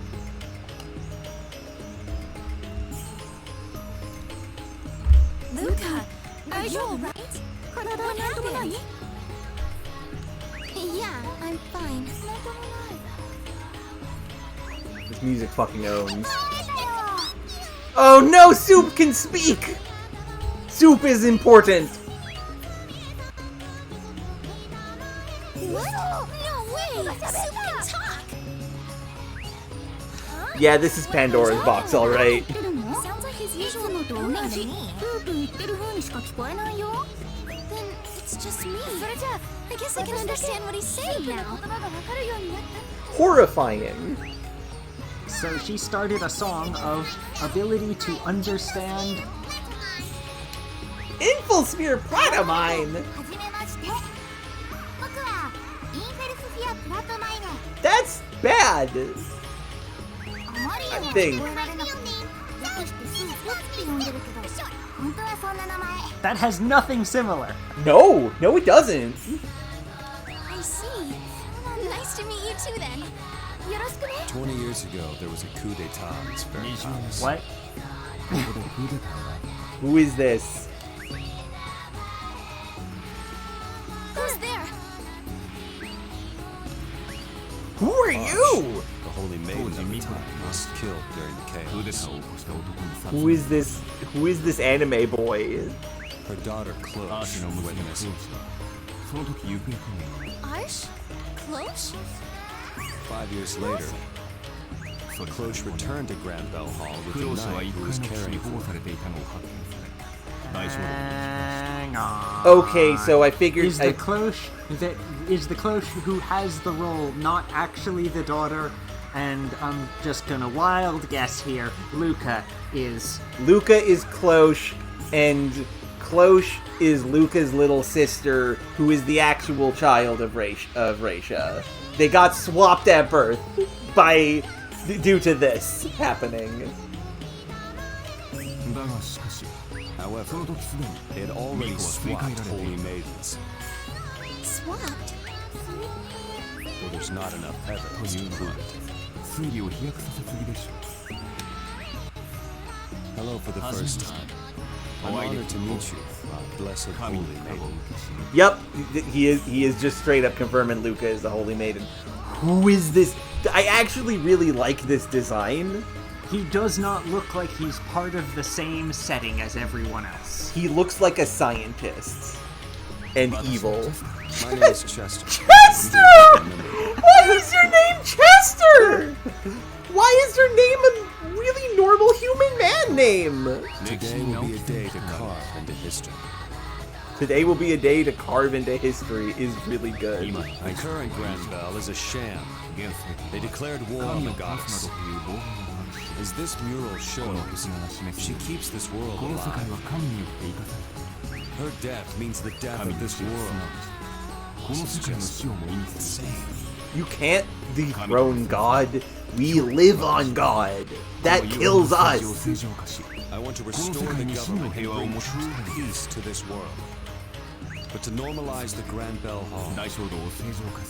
Luca, are you alright? What happened? Yeah, I'm fine. This music fucking owns. Oh no, Soup can speak! Soup is important! What? No way! Soup can talk! Yeah, this is Pandora's box, alright. Sounds like his usual Madonna to me. Then it's just me. I guess I can understand what he's saying now. Horrifying. So she started a song of ability to understand... Infosphere Platomine! That's bad! I think. That has nothing similar. No, it doesn't. I see. Nice to meet you too then. 20 years ago, there was a coup d'etat in this very palace. What? Who is this? Who's there? Who are you? The holy maiden of the time was killed during the chaos. Who is this? Who is this anime boy? Her daughter Cloche went missing. Arsh? Cloche? 5 years later, Cloche returned to Grand Bell Hall with the knight who was carrying her. Hang on. Okay, so I figured. Is the Cloche who has the role not actually the daughter? And I'm just gonna wild guess here. Luca is Cloche, and Cloche is Luca's little sister, who is the actual child of Raisha. They got swapped at birth by due to this happening. However, it already swapped holy maidens. Swapped? Well, there's not enough evidence to prove it. Hello for the first time. I'm honored to meet you, blessed holy maiden. Yep, he is just straight up confirming Luca is the holy maiden. Who is this? I actually really like this design. He does not look like he's part of the same setting as everyone else. He looks like a scientist. And evil. My name is Chester. Chester! Why is your name Chester? Why is your name a really normal human man name? Today will be a day to carve into history. Today will be a day to carve into history is really good. The current Grand Bell is a sham. They declared war on the goddess. As this mural shows, she keeps this world alive. Her death means the death of this world. This is just insane. You can't dethrone God. We live on God. That kills us. I want to restore the government and bring true peace to this world. But to normalize the Grand Bell Hall,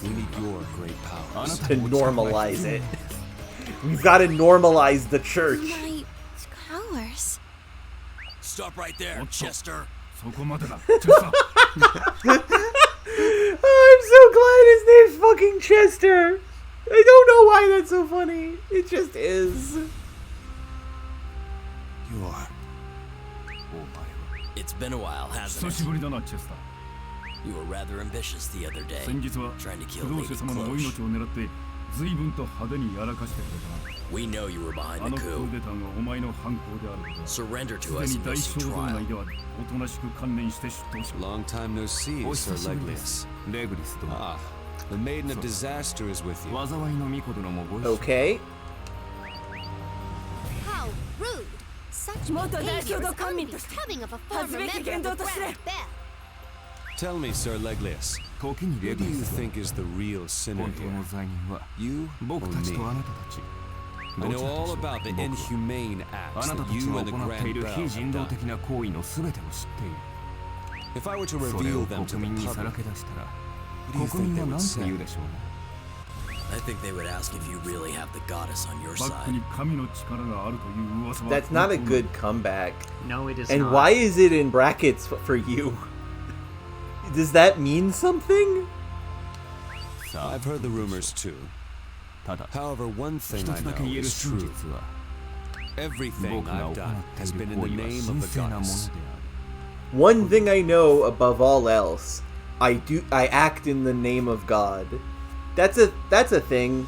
we need your great powers. To normalize it. We've got to normalize the church. My powers. Stop right there, Chester. I'm so glad his name's fucking Chester. I don't know why that's so funny. It just is. You are. It's been a while, hasn't it? You were rather ambitious the other day, trying to kill Lady Cloche. We know you were behind the coup. Surrender to us and you'll see trial. Long time no see, Sir Leglius. Ah, the Maiden of Disaster is with you. Okay. How rude! Such behavior is unbecoming of a former member of the Grand Bell. Tell me, Sir Leglius, who do you think is the real sinner here? You or me? I know all about the inhumane acts that you and the Grand Bell have done. If I were to reveal them to the public, what do you think they would say? I think they would ask if you really have the goddess on your side. That's not a good comeback. No, it is And not. why is it in brackets for you? Does that mean something? I've heard the rumors too. However, one thing I know is true. Everything I've done has been in the name of the goddess. One thing I know above all else, I act in the name of God. That's a thing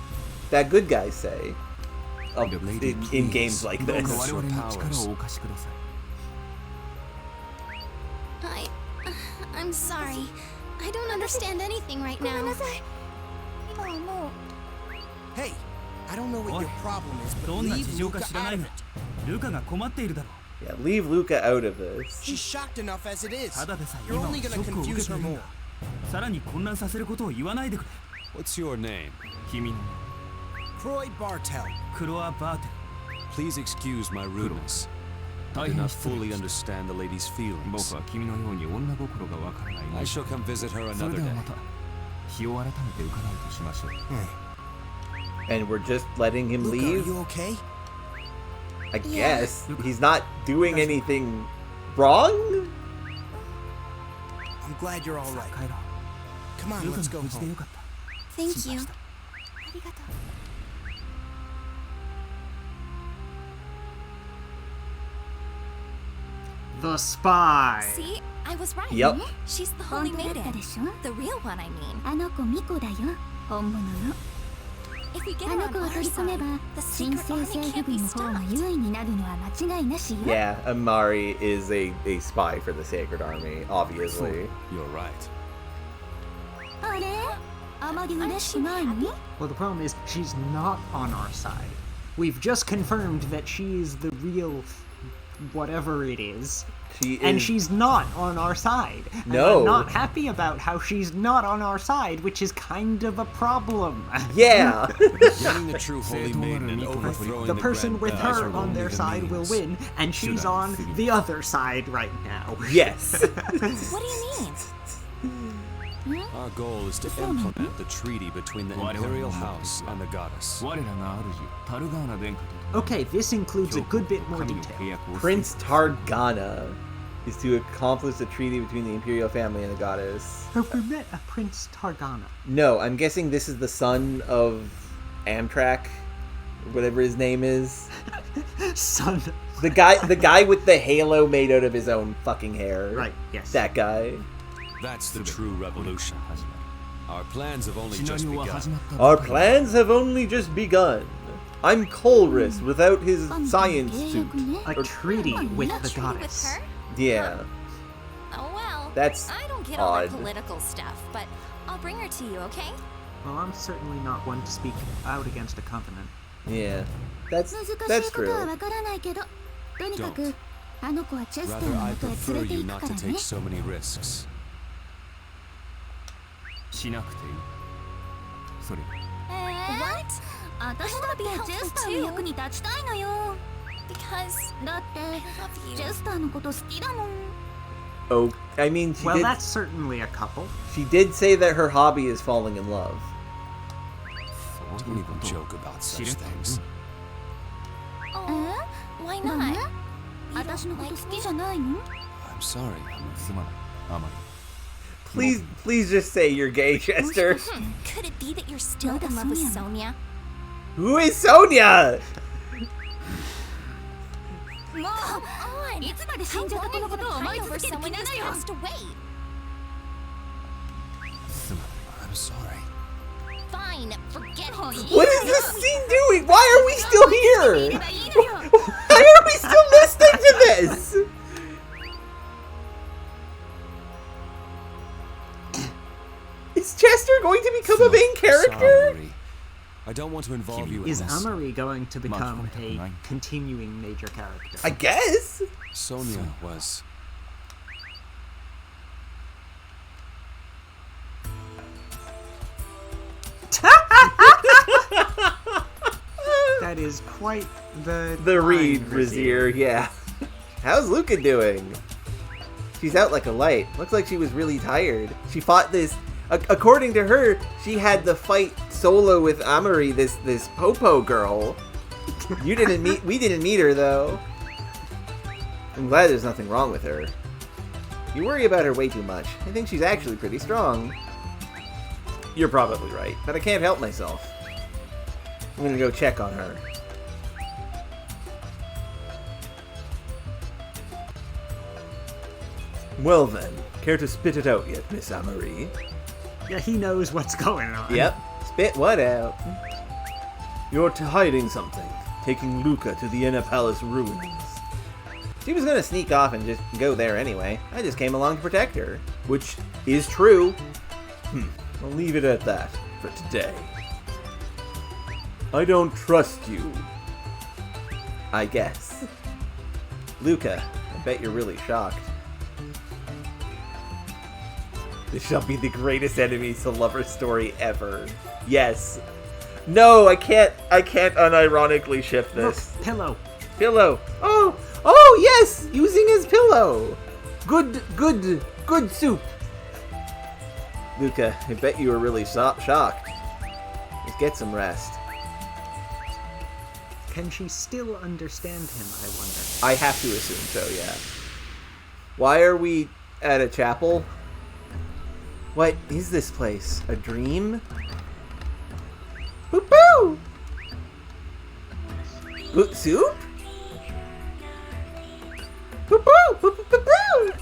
that good guys say in games like this. I'm sorry. I don't understand anything right now. Hey, I don't know what your problem is, but leave Luca out of it. Yeah, leave Luca out of this. She's shocked enough as it is. You're only gonna confuse her more. What's your name? Croy Bartel. Please excuse my rudeness. I do not fully understand the lady's feelings. I shall come visit her another day. And we're just letting him Luca, leave? are you okay? I guess. He's not doing anything wrong? I'm glad you're all right. Come on, let's go home. Thank you. The spy. See, I was right. Yep. She's the holy maiden. The real one, I mean. If we get her on our side, the secret army can't be stopped. Yeah, Amari is a spy for the Sacred Army, obviously. You're right. Aren't you happy? Well, the problem is she's not on our side. We've just confirmed that she's the real whatever it is. And she's not on our side. No. And I'm not happy about how she's not on our side, which is kind of a problem. Yeah. Getting the true holy maiden and overthrowing The person with her on their side will win, and she's on the other side right now. Yes. What do you mean? Our goal is to implement the treaty between the Imperial House and the goddess. Okay, this includes a good bit more detail. Prince Targana is to accomplish the treaty between the Imperial family and the goddess. Have we met a Prince Targana? No, I'm guessing this is the son of Amtrak, whatever his name is. Son. The guy with the halo made out of his own fucking hair. Right, yes. That guy. That's the true revolution. Our plans have only just begun. Our plans have only just begun. I'm Colress without his science suit. A treaty with the Treaty goddess. with her? Yeah. Oh well. That's I don't get all odd. that political stuff, but I'll bring her to you, okay? Well, I'm certainly not one to speak out against a covenant. Yeah. That's true. Don't. Rather, I prefer you not to take so many risks. What? I want to be helpful too. Because I love you. Oh, I mean, Well, that's certainly a couple. she did say that her hobby is falling in love. Don't even joke about such things. Oh, why not? You don't like me? I'm sorry. Please just say you're gay, Chester. Could it be that you're still in love with Sonia? Who is Sonia? Come on! How long are you gonna cry over someone who's passed away? I'm sorry. Fine, forget it. What is this scene doing? Why are we still here? Why are we still listening to this? Is Chester going to become a main character? Sorry. I don't want to involve you in Is this. Amari going to become a continuing major character? I guess. Sonia was... That is quite the read, line, Razier, yeah. How's Luca doing? She's out like a light. Looks like she was really tired. She fought this... According to her, she had the fight solo with Amari, this Popo girl. We didn't meet her, though. I'm glad there's nothing wrong with her. You worry about her way too much. I think she's actually pretty strong. You're probably right, but I can't help myself. I'm gonna go check on her. Well then, care to spit it out yet, Miss Amari? Yeah, he knows what's going on. Yep, spit what out? You're hiding something, taking Luca to the Inner Palace ruins. She was gonna sneak off and just go there anyway. I just came along to protect her, which is true. I'll leave it at that for today. I don't trust you. I guess. Luca, I bet you're really shocked. This shall be the greatest enemies to lover story ever. Yes. No, I can't unironically ship this. Look, pillow. Pillow. Oh yes, using his pillow. Good soup. Luca, I bet you were really shocked. Let's get some rest. Can she still understand him, I wonder? I have to assume so, yeah. Why are we at a chapel? What is this place? A dream? Boop-boo! Soup? Boop-boo! Boop-boo!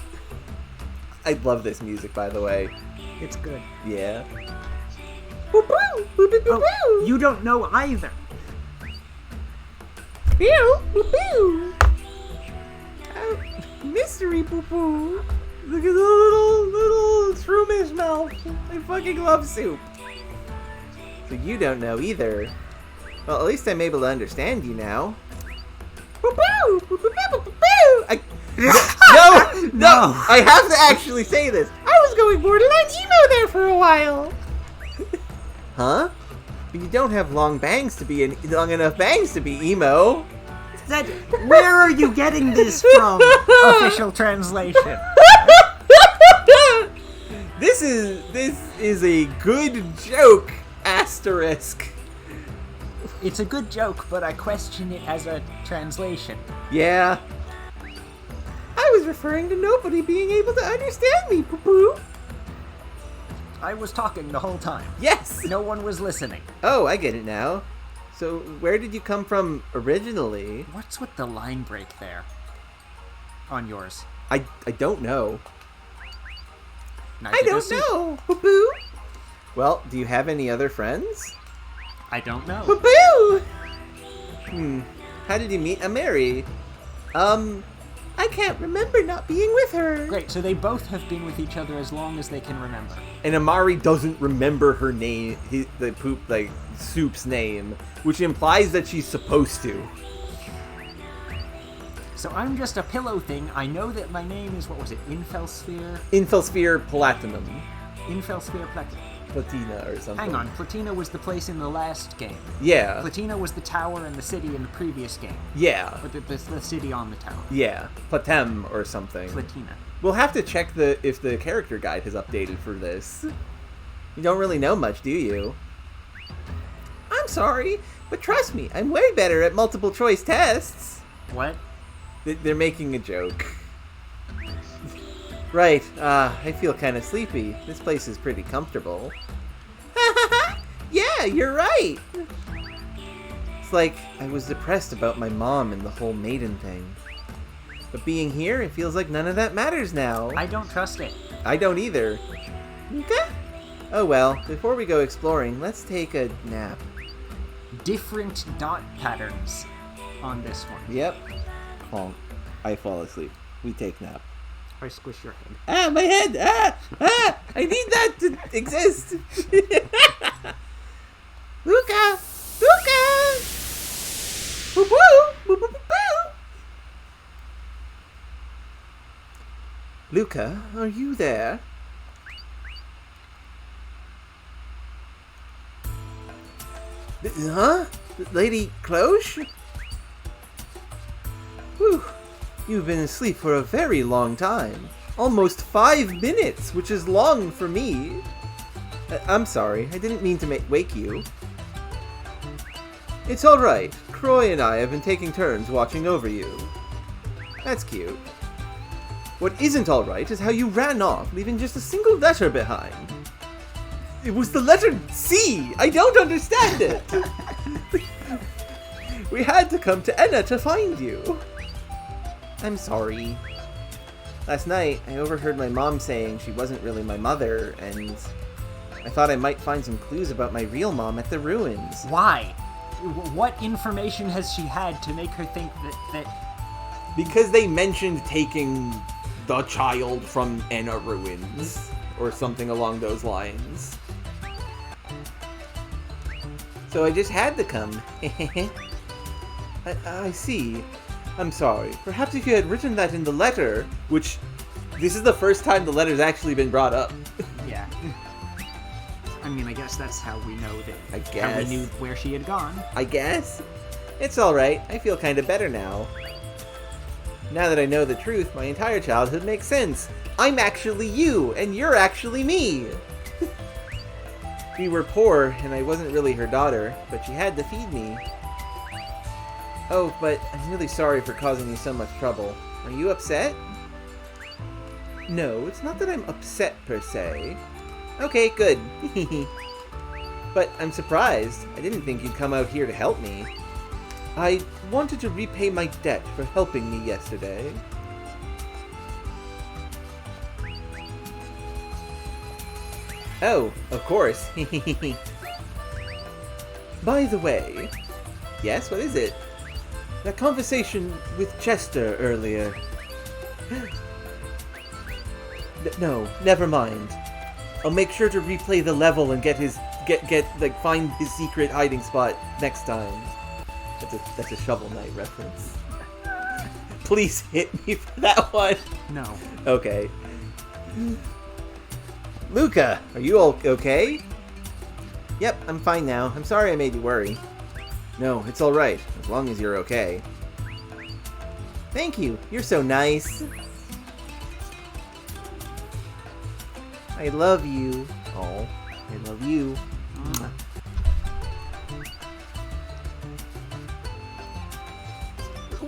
I love this music, by the way. It's good. Yeah. Boop-boo! Boop-boo-boo-boo! Oh, you don't know either. Pew! Boop-boo! Oh, mystery poo-poo! Look at the little shroomish mouth. I fucking love soup. So you don't know either. Well, at least I'm able to understand you now. Boop-boo! Boop-boo-boo-boo-boo! No! I have to actually say this. I was going borderline emo there for a while. Huh? But you don't have long long enough bangs to be emo. Where are you getting this from? Official translation. This is a good joke. Asterisk. It's a good joke, but I question it as a translation. Yeah. I was referring to nobody being able to understand me, poo-poo. I was talking the whole time. Yes! No one was listening. Oh, I get it now. So, where did you come from originally? What's with the line break there? On yours. I don't know. Neither I don't does he. know, poo-poo. Well, do you have any other friends? I don't know. Poo-poo! How did you meet Ameri? I can't remember not being with her. Great, so they both have been with each other as long as they can remember. And Amari doesn't remember her name, Soup's name, which implies that she's supposed to. So I'm just a pillow thing. I know that my name is, what was it, Infelsphere? Infelsphere Platinum. Infelsphere Platinum. Platina or something. Hang on, Platina was the place in the last game. Yeah. Platina was the tower and the city in the previous game. Yeah. But the city on the tower. Yeah. Platem or something. Platina. We'll have to check if the character guide has updated for this. You don't really know much, do you? I'm sorry, but trust me, I'm way better at multiple choice tests. What? They're making a joke. Right, I feel kind of sleepy. This place is pretty comfortable. Yeah, you're right! It's like I was depressed about my mom and the whole maiden thing. But being here, it feels like none of that matters now. I don't trust it. I don't either. Okay. Oh well, before we go exploring, let's take a nap. Different dot patterns on this one. Yep. Honk. I fall asleep. We take nap. I squish your head. Ah, my head! I need that to exist! Luca! Luca! Boo-boo! Boo-boo-boo-boo! Luca, are you there? Huh? Lady Cloche? Whew. You've been asleep for a very long time. Almost 5 minutes, which is long for me. I'm sorry, I didn't mean to wake you. It's alright. Croy and I have been taking turns watching over you. That's cute. What isn't alright is how you ran off, leaving just a single letter behind. It was the letter C! I don't understand it! We had to come to Enna to find you. I'm sorry. Last night, I overheard my mom saying she wasn't really my mother, and I thought I might find some clues about my real mom at the ruins. Why? What information has she had to make her think that... Because they mentioned taking the child from Enna ruins, or something along those lines. So I just had to come. I see. I'm sorry. Perhaps if you had written that in the letter, which this is the first time the letter's actually been brought up. Yeah. I mean, I guess that's how we know that. I guess. How we knew where she had gone. I guess. It's alright. I feel kind of better now. Now that I know the truth, my entire childhood makes sense. I'm actually you, and you're actually me. We were poor, and I wasn't really her daughter, but she had to feed me. Oh, but I'm really sorry for causing you so much trouble. Are you upset? No, it's not that I'm upset per se. Okay, good. But I'm surprised. I didn't think you'd come out here to help me. I wanted to repay my debt for helping me yesterday. Oh, of course. By the way... Yes, what is it? That conversation with Chester earlier. No, never mind. I'll make sure to replay the level and find his secret hiding spot next time. That's a Shovel Knight reference. Please hit me for that one. No. Okay. Luca, are you all okay? Yep, I'm fine now. I'm sorry I made you worry. No, it's alright, as long as you're okay. Thank you, you're so nice. I love you. Oh, I love you. Mwah.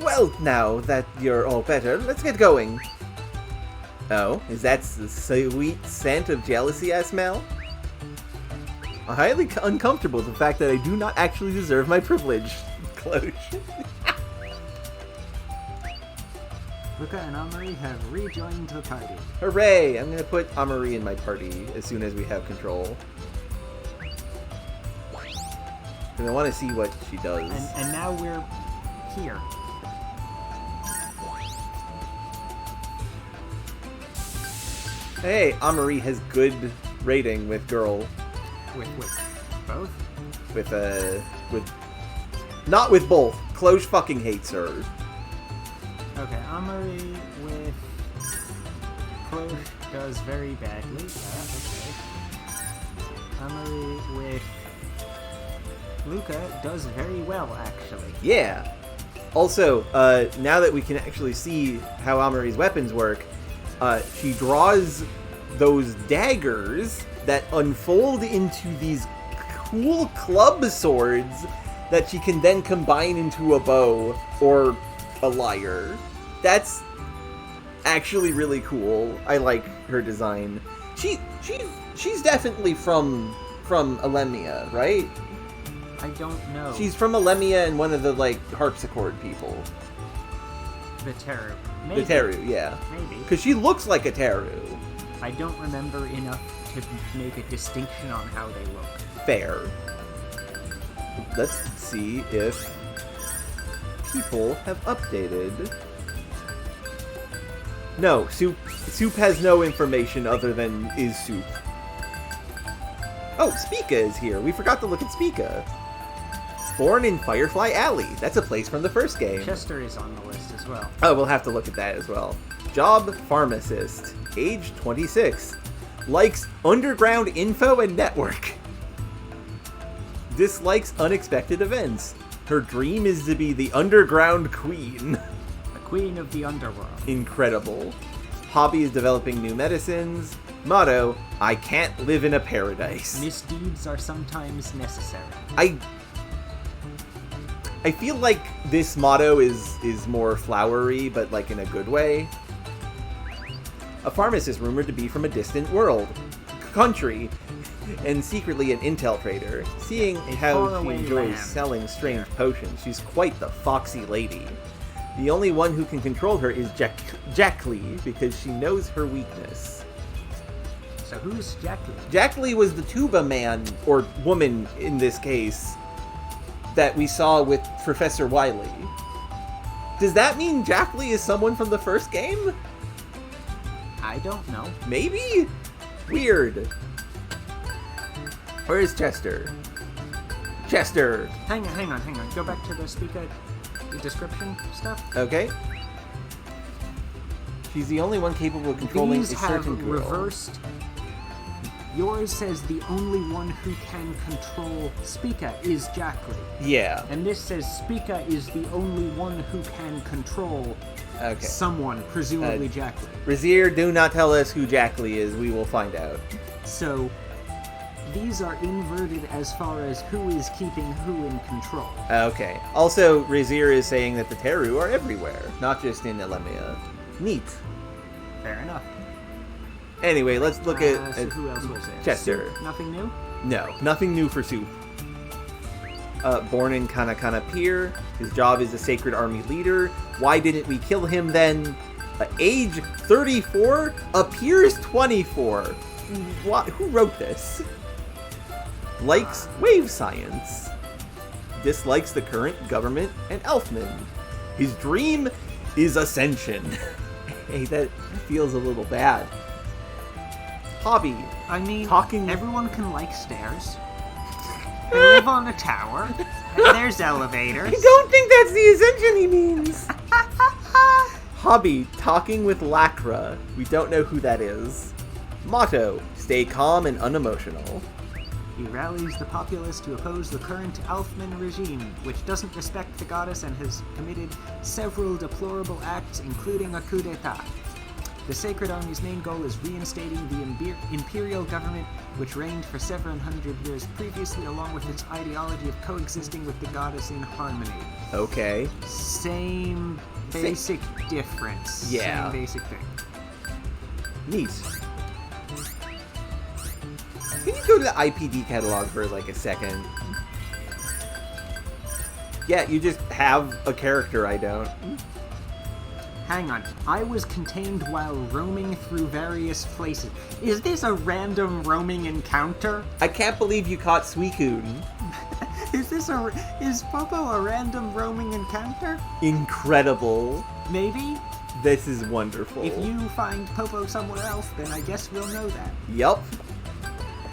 Well, now that you're all better, let's get going. Oh, is that the sweet scent of jealousy I smell? I'm highly uncomfortable with the fact that I do not actually deserve my privilege. Cloche. Luca and Amari have rejoined the party. Hooray! I'm gonna put Amari in my party as soon as we have control. Because I want to see what she does. And now we're here. Hey, Amari has good rating with girl. With both? With not with both. Cloche fucking hates her. Okay, Amari with Cloche does very badly. Okay. Amari with Luca does very well, actually. Yeah. Also, now that we can actually see how Amari's weapons work, she draws those daggers that unfold into these cool club swords that she can then combine into a bow or a lyre. That's actually really cool. I like her design. She's definitely from Alemnia, right? I don't know. She's from Alemnia and one of the harpsichord people. The Teru. Maybe. The Teru, yeah. Maybe. Because she looks like a Teru. I don't remember enough to make a distinction on how they look. Fair. Let's see if people have updated. No, Soup has no information other than is Soup. Oh, Spica is here. We forgot to look at Spica. Born in Firefly Alley. That's a place from the first game. Chester is on the list as well. Oh, we'll have to look at that as well. Job, pharmacist. Age 26. Likes underground info and network. Dislikes unexpected events. Her dream is to be the underground queen. The queen of the underworld. Incredible. Hobby is developing new medicines. Motto, I can't live in a paradise. Misdeeds are sometimes necessary. I feel like this motto is more flowery, but in a good way. A pharmacist rumored to be from a distant country, and secretly an intel trader. Seeing how she enjoys selling strange potions, she's quite the foxy lady. The only one who can control her is Jacklee, because she knows her weakness. So who's Jacklee? Jacklee was the tuba man, or woman in this case, that we saw with Professor Wily. Does that mean Jacklee is someone from the first game? I don't know. Maybe? Weird. Where is Chester? Chester! Hang on. Go back to the Spica description stuff. Okay. She's the only one capable of controlling a certain girl. Reversed. Yours says the only one who can control Spica is Jacklee. Yeah. And this says Spica is the only one who can control someone, presumably Jacklee. Razier, do not tell us who Jacklee is. We will find out. So, these are inverted as far as who is keeping who in control. Okay. Also, Razier is saying that the Teru are everywhere, not just in Alemnia. Neat. Fair enough. Anyway, let's look at so who else was there? Chester. Soup? Nothing new? No, nothing new for Soup. Born in Kanakana Pier, his job is a Sacred Army leader. Why didn't we kill him then? Age 34, appears 24. Who wrote this? Likes wave science. Dislikes the current government and Elfman. His dream is ascension. Hey, that feels a little bad. Hobby. I mean, talking. Everyone can like stairs. They live on a tower. And there's elevators. I don't think that's the ascension he means. Hobby, talking with Lacra. We don't know who that is. Motto, stay calm and unemotional. He rallies the populace to oppose the current Elfman regime, which doesn't respect the goddess and has committed several deplorable acts, including a coup d'etat. The Sacred Army's main goal is reinstating the imperial government, which reigned for 700 years previously, along with its ideology of coexisting with the goddess in harmony. Okay. Same basic difference. Yeah. Same basic thing. Neat. Can you go to the IPD catalog for like a second? Yeah, you just have a character I don't. Hang on. I was contained while roaming through various places. Is this a random roaming encounter? I can't believe you caught Suicune. Is Popo a random roaming encounter? Incredible. Maybe? This is wonderful. If you find Popo somewhere else, then I guess we'll know that. Yup.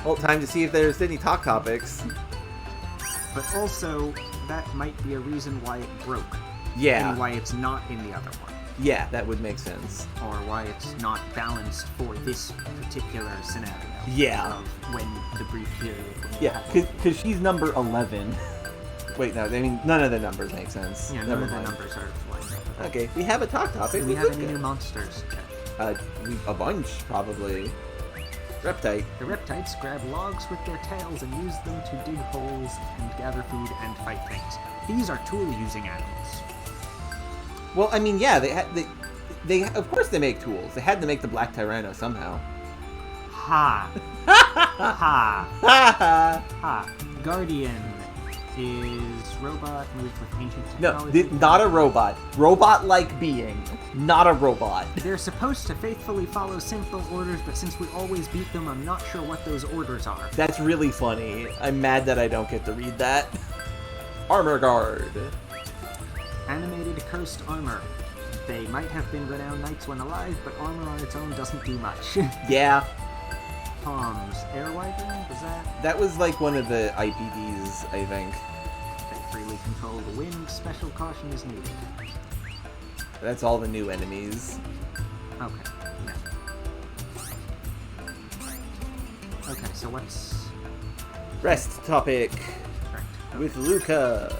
Well, time to see if there's any talk topics. But also, that might be a reason why it broke. Yeah. And why it's not in the other one. Yeah, that would make sense. Or why it's not balanced for this particular scenario. Yeah. Of when the brief period. Yeah, because she's number 11. Wait, no, I mean, none of the numbers make sense. Yeah, none of the numbers are lined up. Okay, we have a talk topic. Do we have any new monsters? A bunch, probably. Reptite. The Reptites grab logs with their tails and use them to dig holes and gather food and fight things. These are tool-using animals. Well, I mean, yeah, they of course they make tools. They had to make the Black Tyranno somehow. Ha. Ha. Ha ha. Guardian is robot moved with ancient No, technology. not a robot. Robot-like being, not a robot. They're supposed to faithfully follow simple orders, but since we always beat them, I'm not sure what those orders are. That's really funny. I'm mad that I don't get to read that. Armor Guard. Animated cursed armor. They might have been renowned knights when alive, but armor on its own doesn't do much. Yeah. Palms. Air Wyvern? Was that? That was like one of the IPDs, I think. They freely control the wind. Special caution is needed. That's all the new enemies. Okay. Yeah. Okay, so what's... Rest topic. Right. With Luca.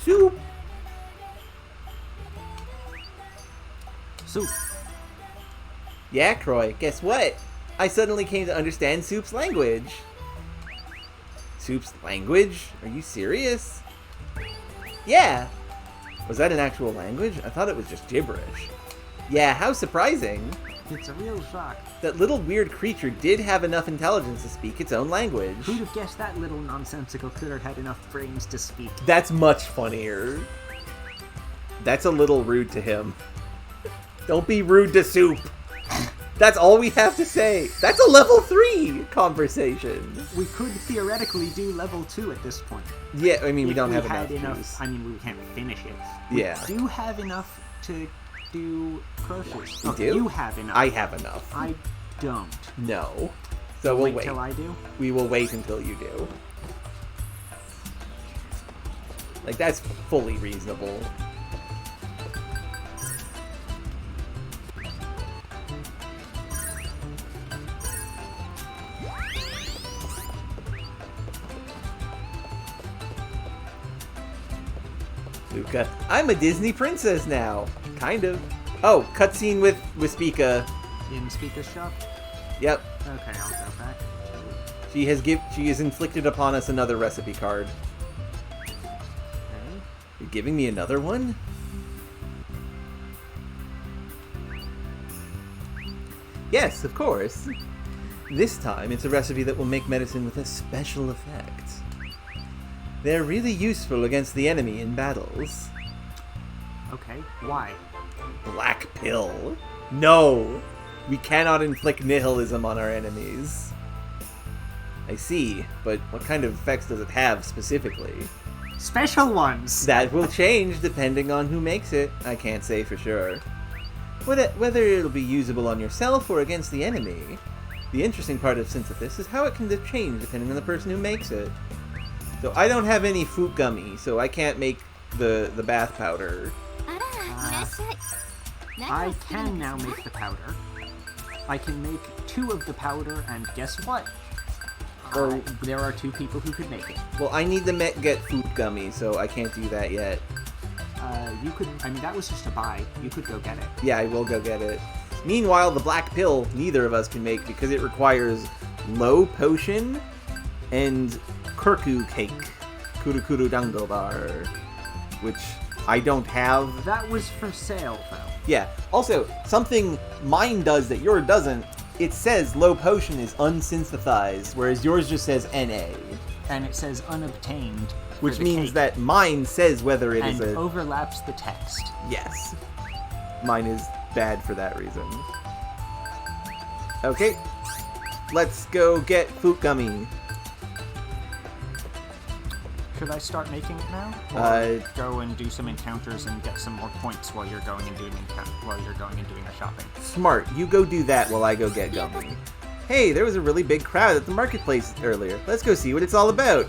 Soup. Soup. Yeah, Croy, guess what? I suddenly came to understand Soup's language. Soup's language? Are you serious? Yeah. Was that an actual language? I thought it was just gibberish. Yeah, how surprising. It's a real shock. That little weird creature did have enough intelligence to speak its own language. Who'd have guessed that little nonsensical critter had enough brains to speak? That's much funnier. That's a little rude to him. Don't be rude to Soup. That's all we have to say. That's a level 3 conversation. We could theoretically do level 2 at this point. Yeah, I mean, we if don't we have had enough. enough. I mean, we can't finish it. Yeah. We do have enough to do crochets. You do? You have enough. I have enough. I don't. No. So we'll wait. Till I do? We will wait until you do. Like, that's fully reasonable. Luca. I'm a Disney princess now. Kind of. Oh, cutscene with Spica. In Spica's shop? Yep. Okay, I'll go back. She has inflicted upon us another recipe card. Okay. You're giving me another one? Yes, of course. This time, it's a recipe that will make medicine with a special effect. They're really useful against the enemy in battles. Okay, why? Black pill. No! We cannot inflict nihilism on our enemies. I see, but what kind of effects does it have specifically? Special ones! That will change depending on who makes it. I can't say for sure. Whether it'll be usable on yourself or against the enemy. The interesting part of synthesis is how it can change depending on the person who makes it. So I don't have any fruit gummy, so I can't make the bath powder. I can now make the powder. I can make 2 of the powder, and guess what? There are 2 people who could make it. Well, I need to get fruit gummy, so I can't do that yet. You could, I mean, that was just a buy. You could go get it. Yeah, I will go get it. Meanwhile, the black pill, neither of us can make because it requires low potion and kurku cake. Kuru dango bar. Which I don't have. That was for sale, though. Yeah. Also, something mine does that yours doesn't, it says low potion is unsynthesized, whereas yours just says NA. And it says unobtained. Which means that mine says whether it is and overlaps the text. Yes. Mine is bad for that reason. Okay. Let's go get fruit gummy. Should I start making it now? Or go and do some encounters and get some more points while you're going and doing a shopping? Smart. You go do that while I go get gummy. Hey, there was a really big crowd at the marketplace earlier. Let's go see what it's all about.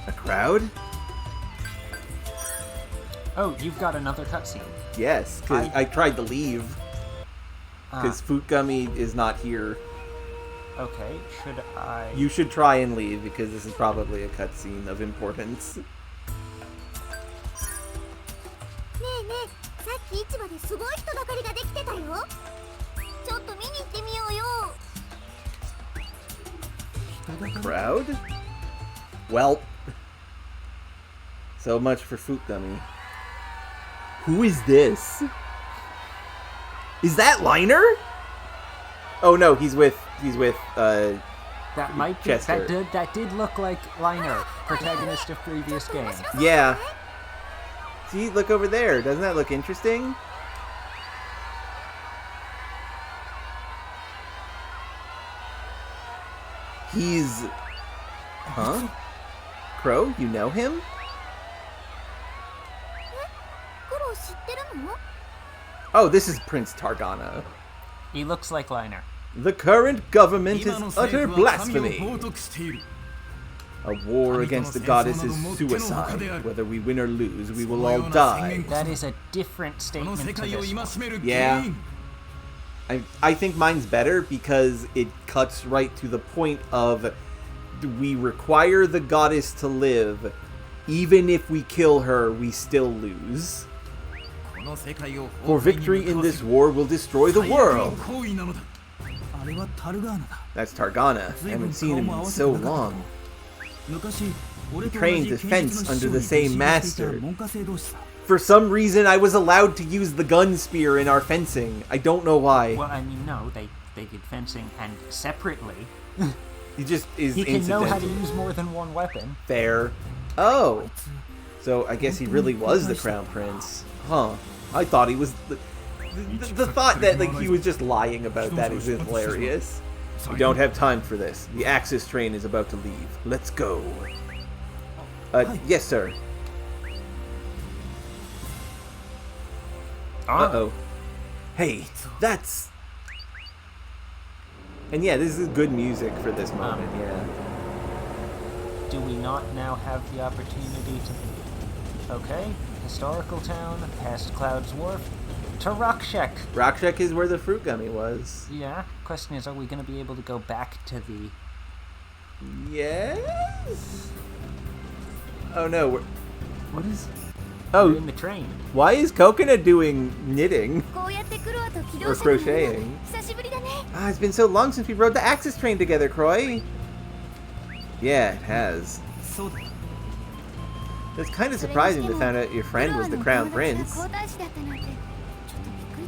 A crowd? Oh, you've got another cutscene. Yes, because I tried to leave. Because fruit gummy is not here. Okay, should I... You should try and leave, because this is probably a cutscene of importance. Crowd? Well, so much for fruit gummy. Who is this? Is that Liner? Oh no, he's with that might be, Chester. that did look like Liner, protagonist of previous games. Yeah. See, look over there. Doesn't that look interesting? He's... Huh? Crow, you know him? Oh, this is Prince Targana. He looks like Liner. The current government is utter blasphemy. A war against the goddess is suicide. Whether we win or lose, we will all die. That is a different statement to this one. Yeah. I think mine's better because it cuts right to the point of we require the goddess to live. Even if we kill her, we still lose. For victory in this war will destroy the world. That's Targana. I haven't seen him in so long. We trained defense under the same master. For some reason, I was allowed to use the gun spear in our fencing. I don't know why. Well, I mean, no, they did fencing and separately. He just is He can incidental. know how to use more than one weapon. Fair. Oh. So I guess he really was the Crown Prince. Huh. I thought he was... The thought that like he was just lying about that is hilarious. We don't have time for this. The Axis train is about to leave. Let's go. Yes, sir. Uh-oh. Hey, that's... And yeah, this is good music for this moment, yeah. Do we not now have the opportunity to... Okay, historical town, past Cloud's Wharf, to Rakshek. Rakshek is where the fruit gummy was. Yeah, question is, are we going to be able to go back to the... Yes? Oh no, What is... Oh, We're in the train. why is Coconut doing knitting? Or crocheting? Ah, it's been so long since we rode the Axis train together, Croy. Yeah, it has. It's kind of surprising to find out your friend was the Crown Prince.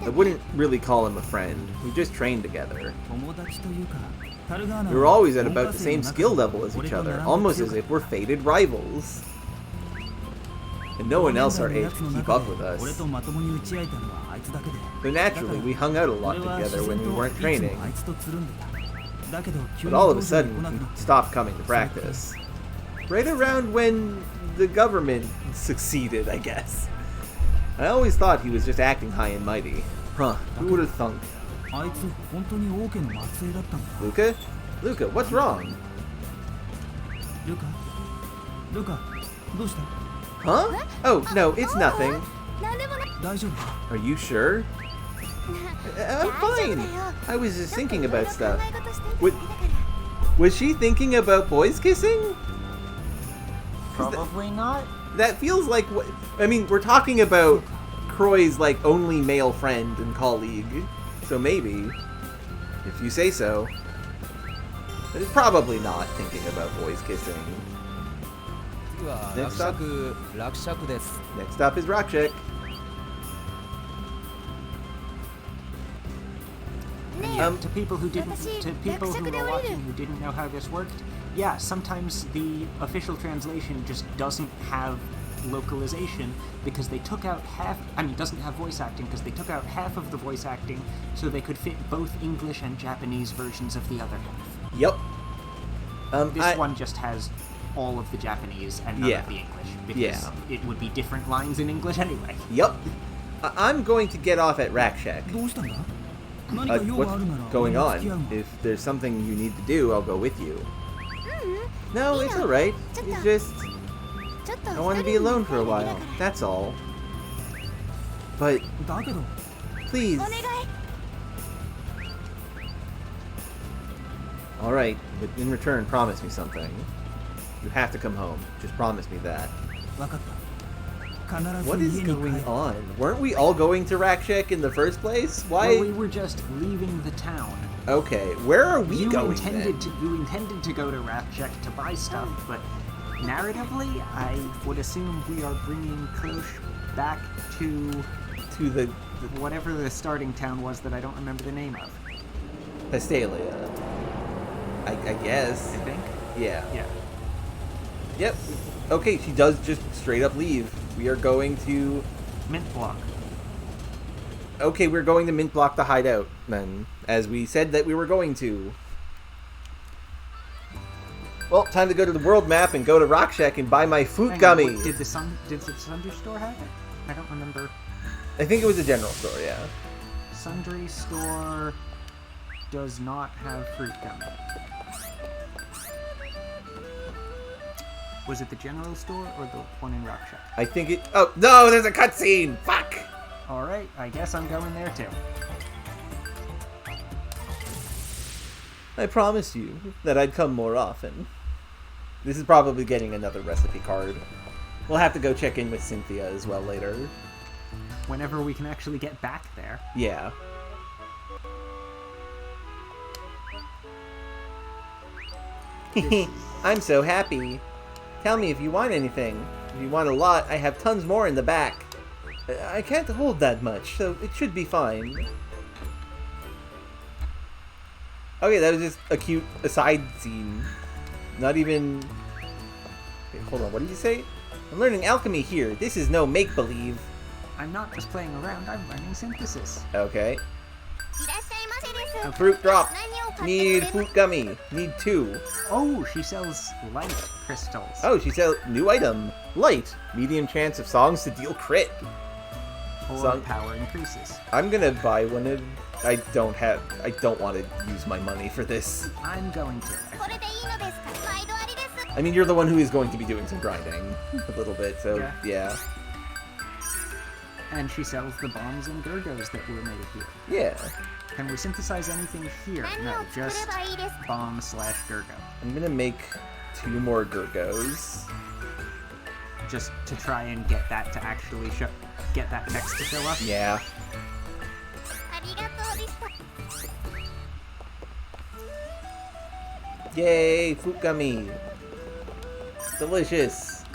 I wouldn't really call him a friend. We just trained together. We were always at about the same skill level as each other, almost as if we're fated rivals. And no one else our age could keep up with us. So naturally, we hung out a lot together when we weren't training. But all of a sudden, we stopped coming to practice. Right around when the government succeeded, I guess. I always thought he was just acting high and mighty. Huh, who would have thunk? Luca? Luca, what's wrong? Huh? Oh, no, it's nothing. Are you sure? I'm fine. I was just thinking about stuff. Was she thinking about boys kissing? Probably not. That feels like what... I mean, we're talking about Croy's, like, only male friend and colleague. So maybe, if you say so. But it's probably not thinking about boys kissing. Next stop is Rakshak. To people who were watching who didn't know how this worked, yeah, sometimes the official translation just doesn't have localization because they took out doesn't have voice acting because they took out half of the voice acting so they could fit both English and Japanese versions of the other half. Yep. This one just has all of the Japanese and none of the English because it would be different lines in English anyway. Yep. I'm going to get off at Rakshak. What's going on? If there's something you need to do, I'll go with you. No, it's alright. It's just... I want to be alone for a while. That's all. But... Please. Alright, but in return, promise me something. You have to come home. Just promise me that. What is going on? Weren't we all going to Rakshak in the first place? Why? Well, we were just leaving the town. Okay, where are we going You intended to go to Rakshak to buy stuff, but narratively, I would assume we are bringing Klosh back to the whatever the starting town was that I don't remember the name of. Hestalia. I guess. I think? Yeah. Yeah. Yep. Okay, she does just straight up leave. We are going to... Mint Block. Okay, we're going to Mint Block the hideout, then. As we said that we were going to. Well, time to go to the world map and go to Rakshak and buy my fruit gummy. Did the Sundry store have it? I don't remember. I think it was a general store, yeah. Sundry store does not have fruit gummy. Was it the general store or the one in Rakshak? I think it... Oh, no! There's a cutscene! Fuck! Alright, I guess I'm going there too. I promised you that I'd come more often. This is probably getting another recipe card. We'll have to go check in with Cynthia as well later. Whenever we can actually get back there. Yeah. I'm so happy. Tell me if you want anything. If you want a lot, I have tons more in the back. I can't hold that much, so it should be fine. Okay, that was just a cute aside scene. Not even... Wait, hold on, what did you say? I'm learning alchemy here. This is no make-believe. I'm not just playing around, I'm learning synthesis. Okay. Fruit drop. Need fruit gummy. Need 2. Oh, she sells light crystals. Oh, she sells new item. Light. Medium chance of songs to deal crit. Or power increases. I'm gonna buy one of... I don't want to use my money for this. I'm going to. I mean, you're the one who is going to be doing some grinding. A little bit, so yeah. And she sells the bombs and Gurgos that were made here. Yeah. Can we synthesize anything here? No, just bomb/Gurgo. I'm gonna make 2 more Gurgos. Just to try and get that to actually get that text to show up? Yeah. Yay, fruit gummy. Delicious.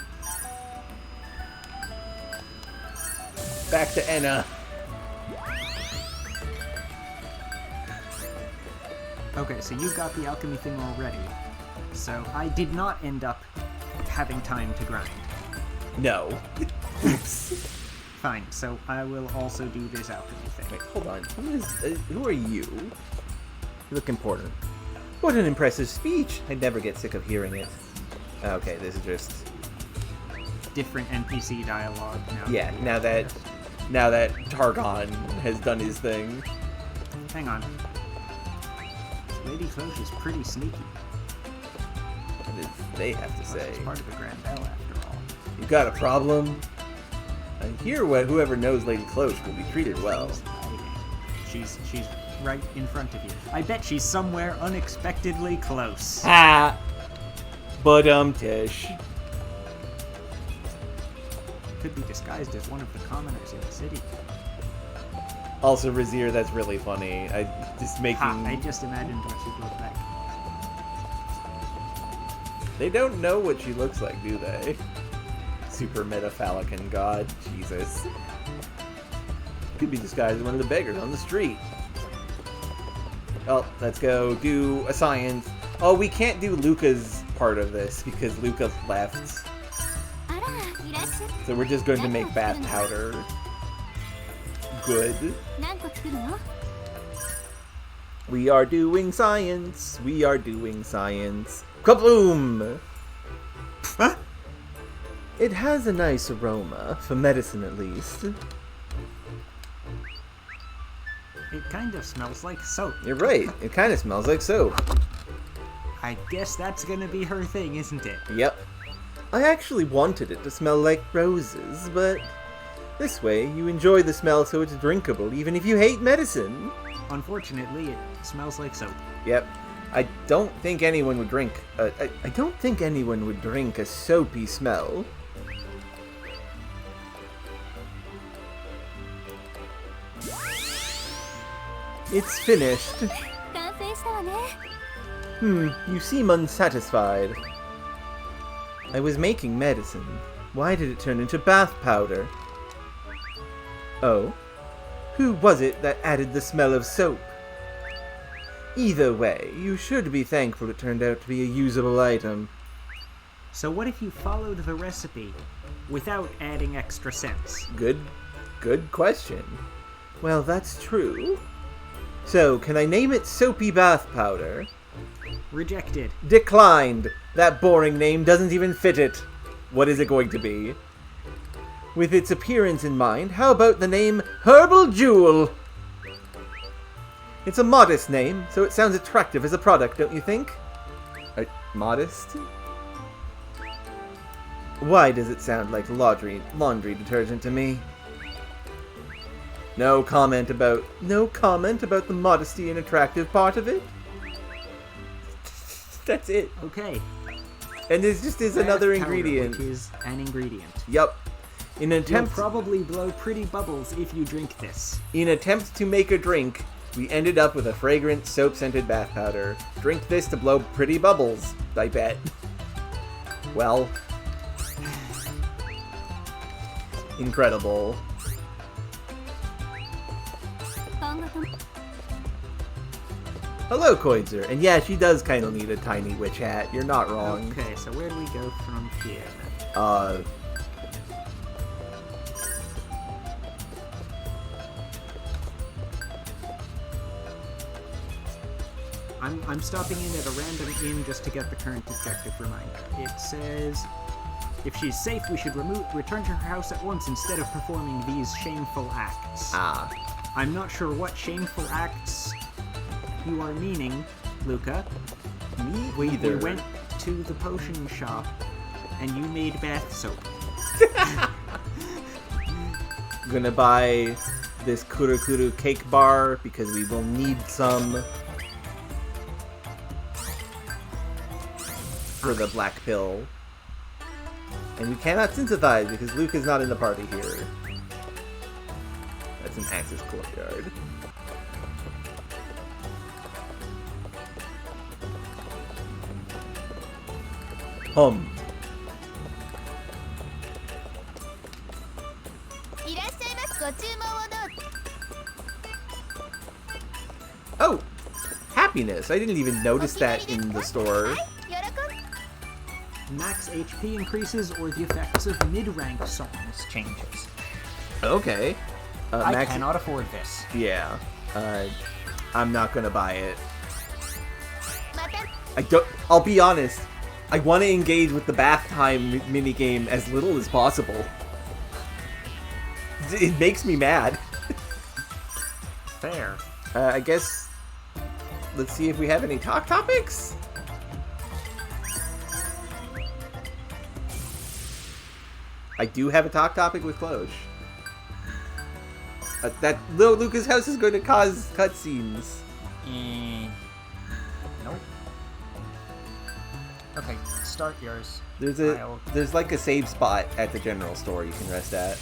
Back to Enna. Okay, so you got the alchemy thing already. So I did not end up having time to grind. No. Oops. Fine, so I will also do this alchemy thing. Wait, hold on. Who are you? You look important. What an impressive speech! I'd never get sick of hearing it. Okay, this is just... different NPC dialogue now. Yeah, now that Targon has done his thing. Hang on. Lady Klosh is pretty sneaky. did they have to say? It's part of the Grand Bell, after all. You got a problem? I hear whoever knows Lady Cloche will be treated well. She's right in front of you. I bet she's somewhere unexpectedly close. Ha! Tish. Could be disguised as one of the commoners in the city. Also, Razir, that's really funny. I just imagined what she'd look like. They don't know what she looks like, do they? Super metaphalican god. Jesus. Could be disguised as one of the beggars on the street. Oh, let's go do a science. Oh, we can't do Luca's part of this because Luca left. So we're just going to make bath powder. Good. We are doing science. We are doing science. Kabloom! Huh? It has a nice aroma, for medicine at least. It kind of smells like soap. You're right. It kind of smells like soap. I guess that's gonna be her thing, isn't it? Yep. I actually wanted it to smell like roses, but this way you enjoy the smell so it's drinkable even if you hate medicine. Unfortunately, it smells like soap. Yep. I don't think anyone would drink I don't think anyone would drink a soapy smell. It's finished. You seem unsatisfied. I was making medicine. Why did it turn into bath powder? Oh? Who was it that added the smell of soap? Either way, you should be thankful it turned out to be a usable item. So what if you followed the recipe without adding extra scents? Good question. Well, that's true. So, can I name it Soapy Bath Powder? Rejected. Declined. That boring name doesn't even fit it. What is it going to be? With its appearance in mind, how about the name Herbal Jewel? It's a modest name, so it sounds attractive as a product, don't you think? Modest? Why does it sound like laundry detergent to me? No comment about the modesty and attractive part of it? That's it. Okay. And this just is another ingredient. Which is an ingredient. Yup. You'll probably blow pretty bubbles if you drink this. In attempt to make a drink, we ended up with a fragrant, soap-scented bath powder. Drink this to blow pretty bubbles, I bet. Well. Incredible. Hello, Koizer. And yeah, she does kind of need a tiny witch hat. You're not wrong. Okay, so where do we go from here? I'm stopping in at a random inn just to get the current objective reminder. It says, if she's safe, we should return to her house at once instead of performing these shameful acts. I'm not sure what shameful acts you are meaning, Luca. Me either. We went to the potion shop, and you made bath soap. I'm gonna buy this Kurukuru cake bar because we will need some for the black pill. And we cannot synthesize because Luke is not in the party here. That's an Axis courtyard. Oh! Happiness! I didn't even notice that in the store. Max HP increases or the effects of mid-rank songs changes. Okay. I cannot afford this. Yeah. I'm not gonna buy it. I'll be honest. I want to engage with the bath time minigame as little as possible. It makes me mad. Fair. I guess... Let's see if we have any talk topics? I do have a talk topic with Cloche. That little Luca's house is going to cause cutscenes. Nope. Okay, start yours. There's like a save spot at the general store you can rest at.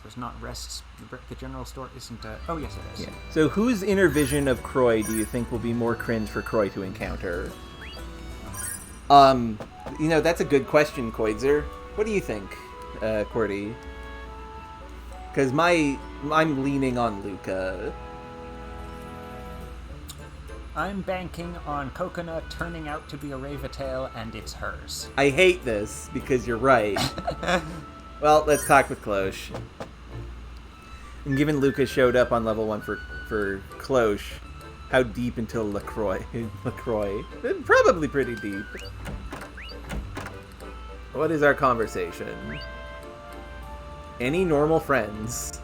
There's not rests. The general store isn't a... Oh, yes, it is. Yeah. So whose inner vision of Croy do you think will be more cringe for Croy to encounter? That's a good question, Koidzer. What do you think, Cordy? Because I'm leaning on Luca. I'm banking on Coconut turning out to be a Ravatail, and it's hers. I hate this, because you're right. Well, let's talk with Cloche. And given Luca showed up on level 1 for Cloche, how deep into LaCroix? Probably pretty deep. What is our conversation? Any normal friends?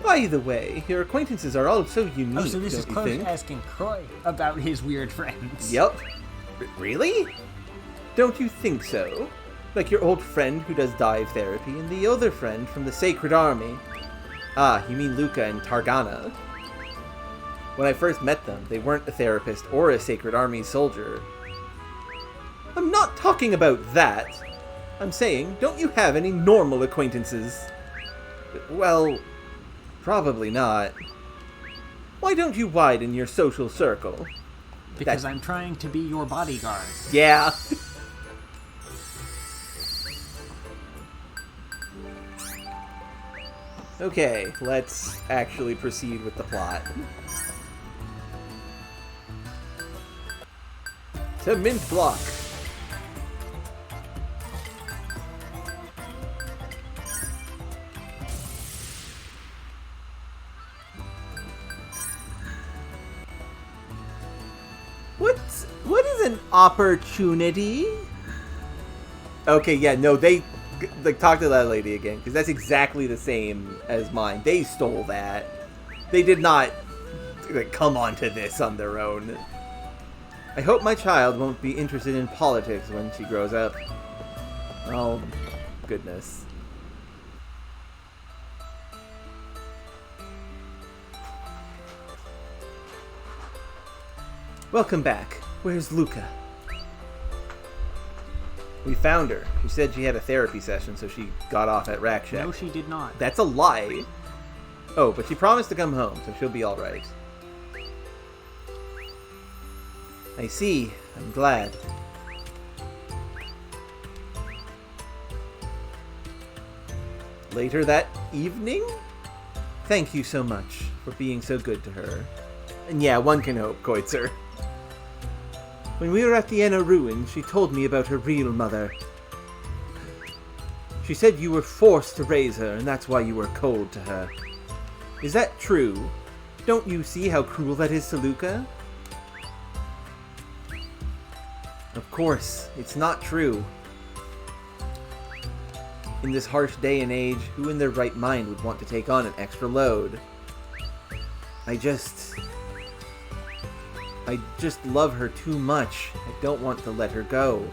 By the way, your acquaintances are all so unique. Oh, so this is Cloche asking Croy about his weird friends. Yep. Really? Don't you think so? Like your old friend who does dive therapy and the other friend from the Sacred Army. Ah, you mean Luca and Targana. When I first met them, they weren't a therapist or a Sacred Army soldier. I'm not talking about that. I'm saying, don't you have any normal acquaintances? Well, probably not. Why don't you widen your social circle? Because I'm trying to be your bodyguard. Yeah. Okay, let's actually proceed with the plot. To Mint Block. What is an opportunity? Okay, yeah, no, they talk to that lady again, because that's exactly the same as mine. They stole that. They did not come onto this on their own. I hope my child won't be interested in politics when she grows up. Oh, goodness. Welcome back. Where's Luca? We found her. She said she had a therapy session, so she got off at Rack Shack. No, she did not. That's a lie. Oh, but she promised to come home, so she'll be alright. I see. I'm glad. Later that evening? Thank you so much for being so good to her. And yeah, one can hope, Koitzer. When we were at the Enna ruins, she told me about her real mother. She said you were forced to raise her, and that's why you were cold to her. Is that true? Don't you see how cruel that is to Luca? Of course, it's not true. In this harsh day and age, who in their right mind would want to take on an extra load? I just love her too much. I don't want to let her go.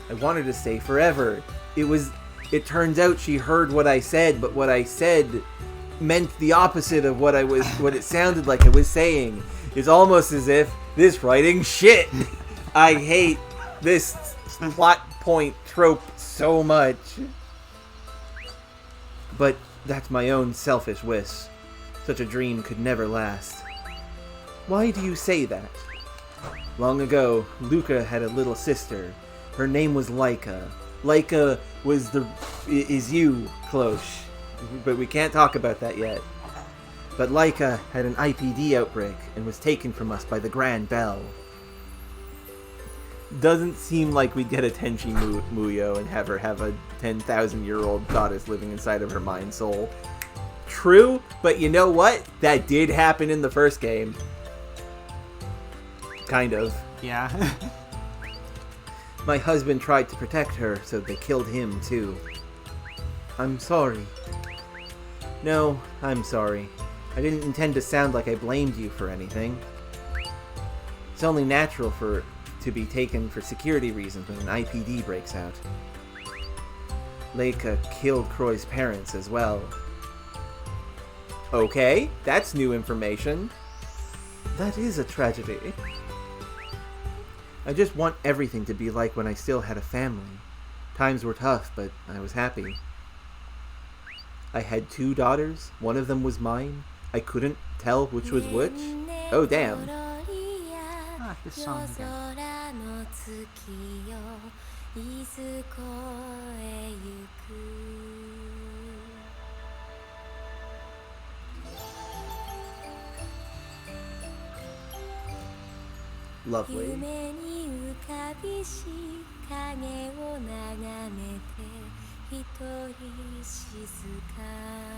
I want her to stay forever. It turns out she heard what I said, but what I said meant the opposite of what it sounded like I was saying. It's almost as if this writing shit. I hate this plot point trope so much. But that's my own selfish wish. Such a dream could never last. Why do you say that? Long ago, Luca had a little sister. Her name was Laika. Laika is you, Cloche. But we can't talk about that yet. But Laika had an IPD outbreak and was taken from us by the Grand Bell. Doesn't seem like we'd get a Tenchi Muyo and have her have a 10,000-year-old goddess living inside of her mind soul. True, but you know what? That did happen in the first game. Kind of. Yeah. My husband tried to protect her, so they killed him too. I'm sorry. No, I'm sorry. I didn't intend to sound like I blamed you for anything. It's only natural to be taken for security reasons when an IPD breaks out. Leica killed Croy's parents as well. Okay, that's new information. That is a tragedy. I just want everything to be like when I still had a family. Times were tough, but I was happy. I had 2 daughters. One of them was mine. I couldn't tell which was which. Oh, damn. Ah, this song again. Lovely.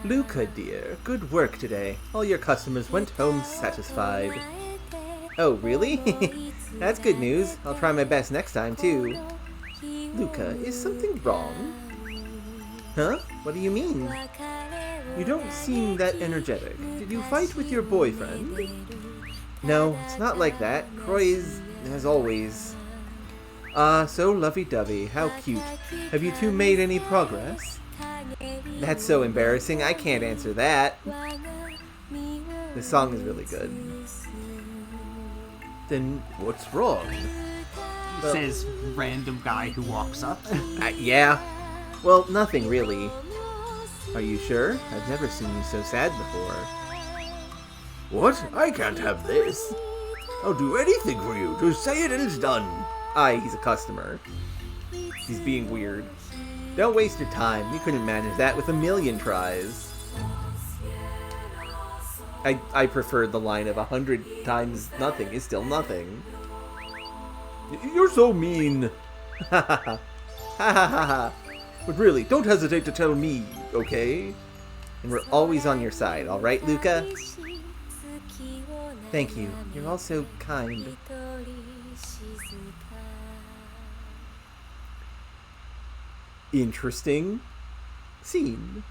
Luca, dear, good work today. All your customers went home satisfied. Oh, really? That's good news. I'll try my best next time, too. Luca, is something wrong? Huh? What do you mean? You don't seem that energetic. Did you fight with your boyfriend? No, it's not like that. Croy is, as always. Ah, so lovey-dovey. How cute. Have you two made any progress? That's so embarrassing. I can't answer that. This song is really good. Then what's wrong? Well, says random guy who walks up. Yeah. Well, nothing really. Are you sure? I've never seen you so sad before. What? I can't have this. I'll do anything for you. Just say it and it's done. Aye, he's a customer. He's being weird. Don't waste your time. You couldn't manage that with 1,000,000 tries. I preferred the line of 100 times nothing is still nothing. You're so mean. Ha ha ha. Ha ha ha ha. But really, don't hesitate to tell me, okay? And we're always on your side, alright, Luca? Thank you. You're all so kind. Interesting scene.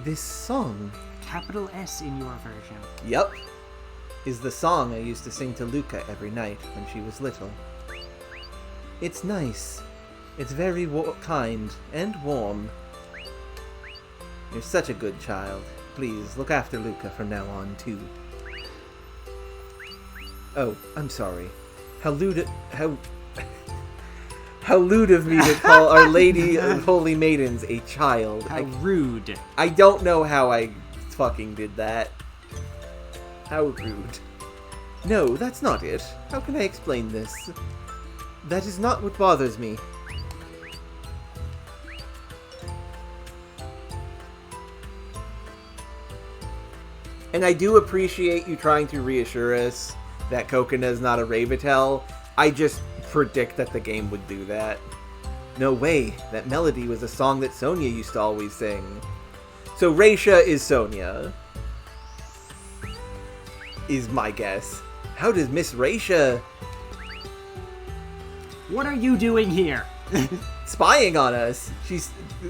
This song, Capital S in your version. yep, is the song I used to sing to Luca every night when she was little. It's nice. It's very kind and warm. You're such a good child. Please, look after Luca from now on, too. Oh, I'm sorry. How lewd of me to call Our Lady of Holy Maidens a child. How rude. I don't know how I fucking did that. How rude. No, that's not it. How can I explain this? That is not what bothers me. And I do appreciate you trying to reassure us that Kokona is not a Ravitel. I just predict that the game would do that. No way, that melody was a song that Sonia used to always sing. So Raisha is Sonia. Is my guess. How does Miss Raisha... What are you doing here? spying on us?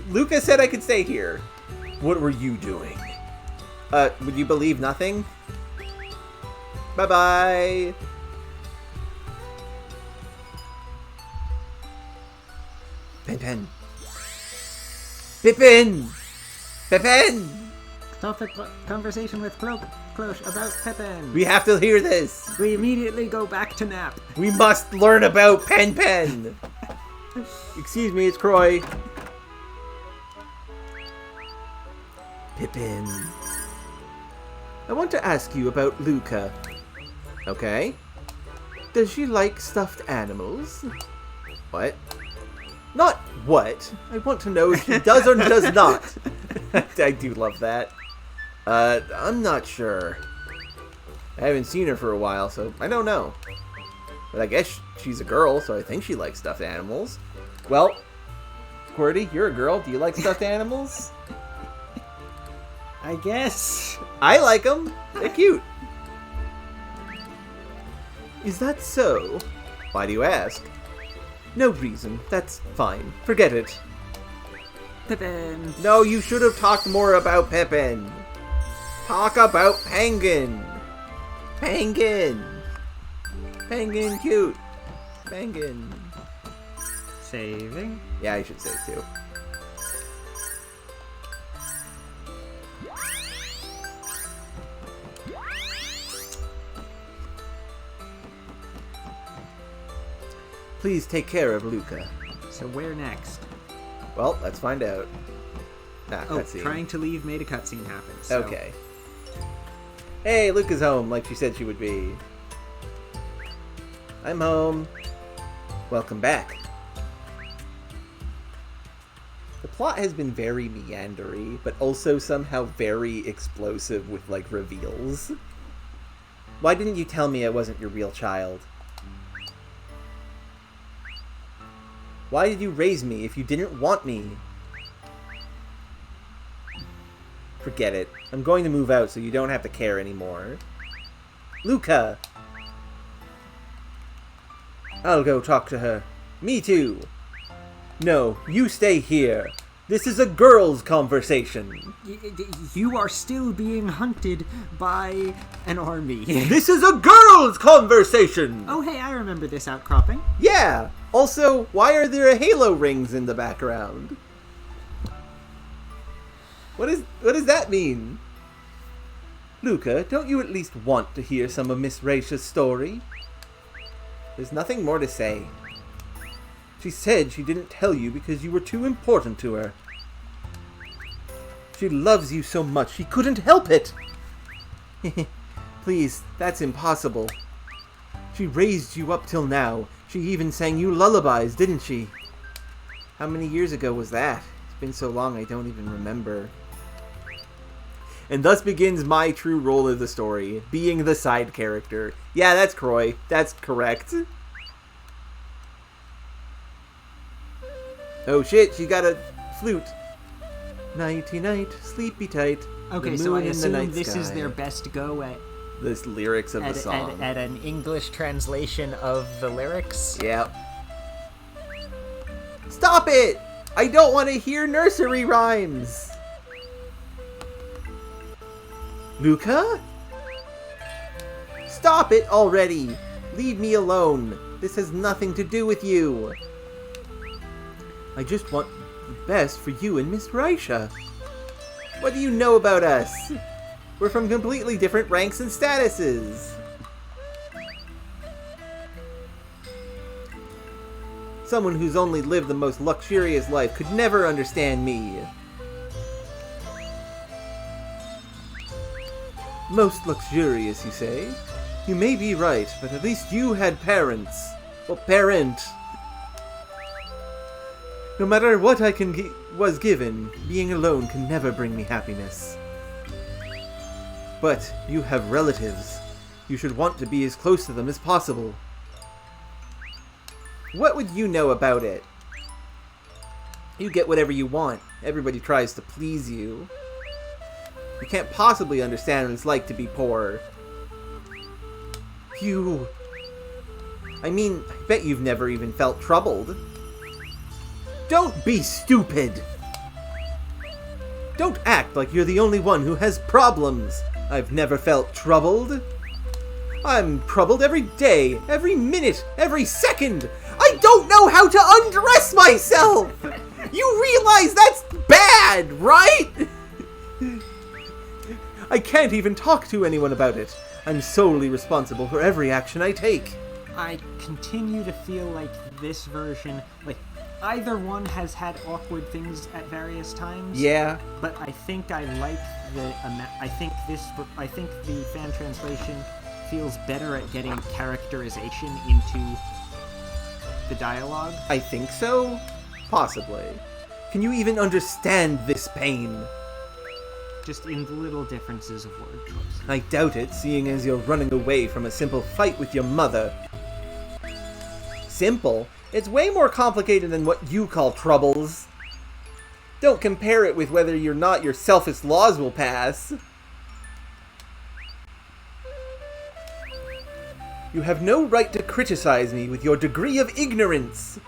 Luca said I could stay here. What were you doing? Would you believe nothing? Bye-bye! Pen. Pippin! Pippin! Topic conversation with Cloche about Pepin. We have to hear this! We immediately go back to nap. We must learn about Pen. Excuse me, it's Croy. Pippin. I want to ask you about Luca. Okay. Does she like stuffed animals? What? Not what. I want to know if she does or does not. I do love that. I'm not sure. I haven't seen her for a while, so I don't know. But I guess she's a girl, so I think she likes stuffed animals. Well, QWERTY, you're a girl. Do you like stuffed animals? I guess. I like them. They're cute. Is that so? Why do you ask? No reason. That's fine. Forget it. Pepin. No, you should have talked more about Pepin. Talk about Penguin. Penguin. Penguin, cute. Penguin. Saving. Yeah, I should save too. Please take care of Luca. So where next? Well, let's find out. Cutscene. Trying to leave made a cutscene happen. So. Okay. Hey, Luca's home, like she said she would be. I'm home. Welcome back. The plot has been very meandery, but also somehow very explosive with, like, reveals. Why didn't you tell me I wasn't your real child? Why did you raise me if you didn't want me? Forget it. I'm going to move out so you don't have to care anymore. Luca! I'll go talk to her. Me too. No, you stay here. This is a girl's conversation. You are still being hunted by an army. This is a girl's conversation! Oh hey, I remember this outcropping. Yeah! Also, why are there halo rings in the background? What does that mean? Luca, don't you at least want to hear some of Miss Raisha's story? There's nothing more to say. She said she didn't tell you because you were too important to her. She loves you so much she couldn't help it! Please, that's impossible. She raised you up till now. She even sang you lullabies, didn't she? How many years ago was that? It's been so long I don't even remember. And thus begins my true role of the story, being the side character. Yeah, that's Croy. That's correct. Oh shit, she got a flute. Nighty-night, sleepy tight. Okay, so I assume this is their best go at... This lyrics of the song. At an English translation of the lyrics? Yep. Stop it! I don't want to hear nursery rhymes! Luca? Stop it already! Leave me alone. This has nothing to do with you. I just want the best for you and Miss Raisha. What do you know about us? We're from completely different ranks and statuses. Someone who's only lived the most luxurious life could never understand me. Most luxurious, you say? You may be right, but at least you had parents. Well, parent. No matter what I was given, being alone can never bring me happiness. But you have relatives. You should want to be as close to them as possible. What would you know about it? You get whatever you want. Everybody tries to please you. You can't possibly understand what it's like to be poor. I mean, I bet you've never even felt troubled. Don't be stupid! Don't act like you're the only one who has problems. I've never felt troubled. I'm troubled every day, every minute, every second. I don't know how to undress myself! You realize that's bad, right? I can't even talk to anyone about it. I'm solely responsible for every action I take. I continue to feel like this version, like, either one has had awkward things at various times. Yeah. But I think I like the I think the fan translation feels better at getting characterization into the dialogue. I think so? Possibly. Can you even understand this pain? Just in the little differences of word choice. I doubt it, seeing as you're running away from a simple fight with your mother. Simple? It's way more complicated than what you call troubles. Don't compare it with whether or not your selfish laws will pass. You have no right to criticize me with your degree of ignorance.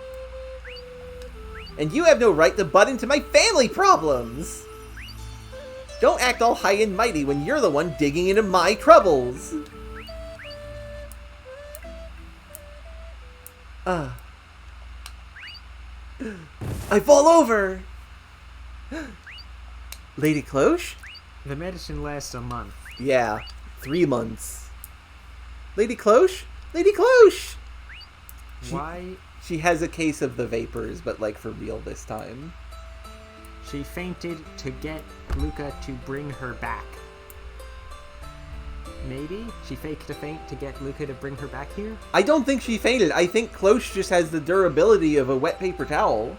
And you have no right to butt into my family problems. Don't act all high and mighty when you're the one digging into my troubles. I fall over! Lady Cloche? The medicine lasts a month. Yeah, 3 months. Lady Cloche? Lady Cloche! Why? She has a case of the vapors, but like for real this time. She fainted to get Luca to bring her back. Maybe? She faked a faint to get Luca to bring her back here? I don't think she fainted. I think Cloche just has the durability of a wet paper towel.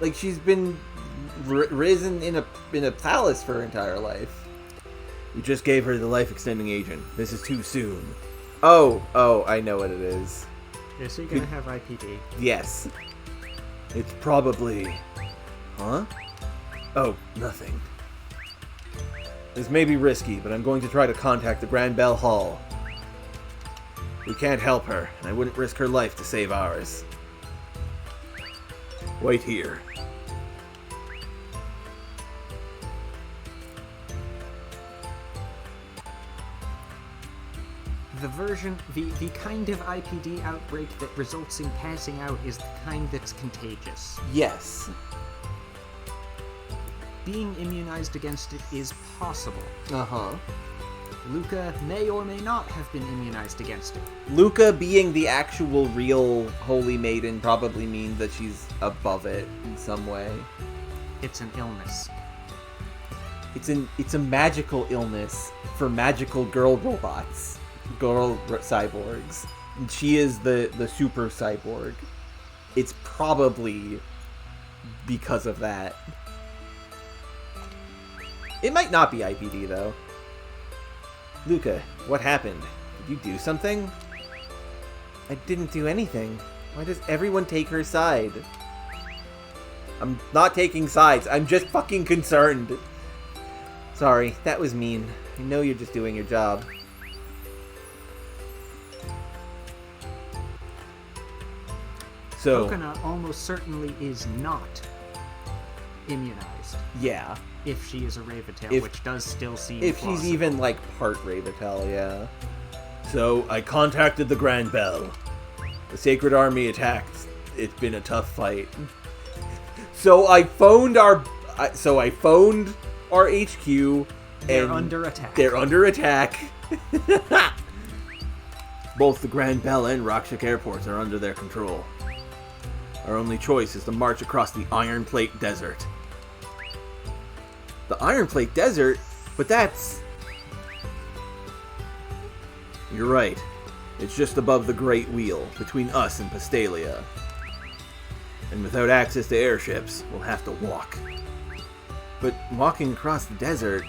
Like, she's been risen in a palace for her entire life. You just gave her the life-extending agent. This is too soon. Oh, I know what it is. Is he gonna have IPD? Yes. It's probably... Huh? Oh, nothing. This may be risky, but I'm going to try to contact the Grand Bell Hall. We can't help her, and I wouldn't risk her life to save ours. Wait here. The kind of IPD outbreak that results in passing out is the kind that's contagious. Yes. Being immunized against it is possible. Uh-huh. Luca may or may not have been immunized against it. Luca being the actual real Holy Maiden probably means that she's above it in some way. It's an illness. It's a magical illness for magical girl robots. Girl cyborgs. And she is the super cyborg. It's probably because of that. It might not be IPD, though. Luca, what happened? Did you do something? I didn't do anything. Why does everyone take her side? I'm not taking sides. I'm just fucking concerned. Sorry, that was mean. I know you're just doing your job. So, Coconut almost certainly is not immunized. Yeah. If she is a Raventail, which does still seem If plausible. she's even, like, part Raventail, yeah. So, I contacted the Grand Bell. The Sacred Army attacked. It's been a tough fight. So I phoned our HQ, and they're under attack. They're under attack. Both the Grand Bell and Rakshak airports are under their control. Our only choice is to march across the Iron Plate Desert. The Iron Plate Desert? But that's... You're right. It's just above the Great Wheel, between us and Pastalia. And without access to airships, we'll have to walk. But walking across the desert...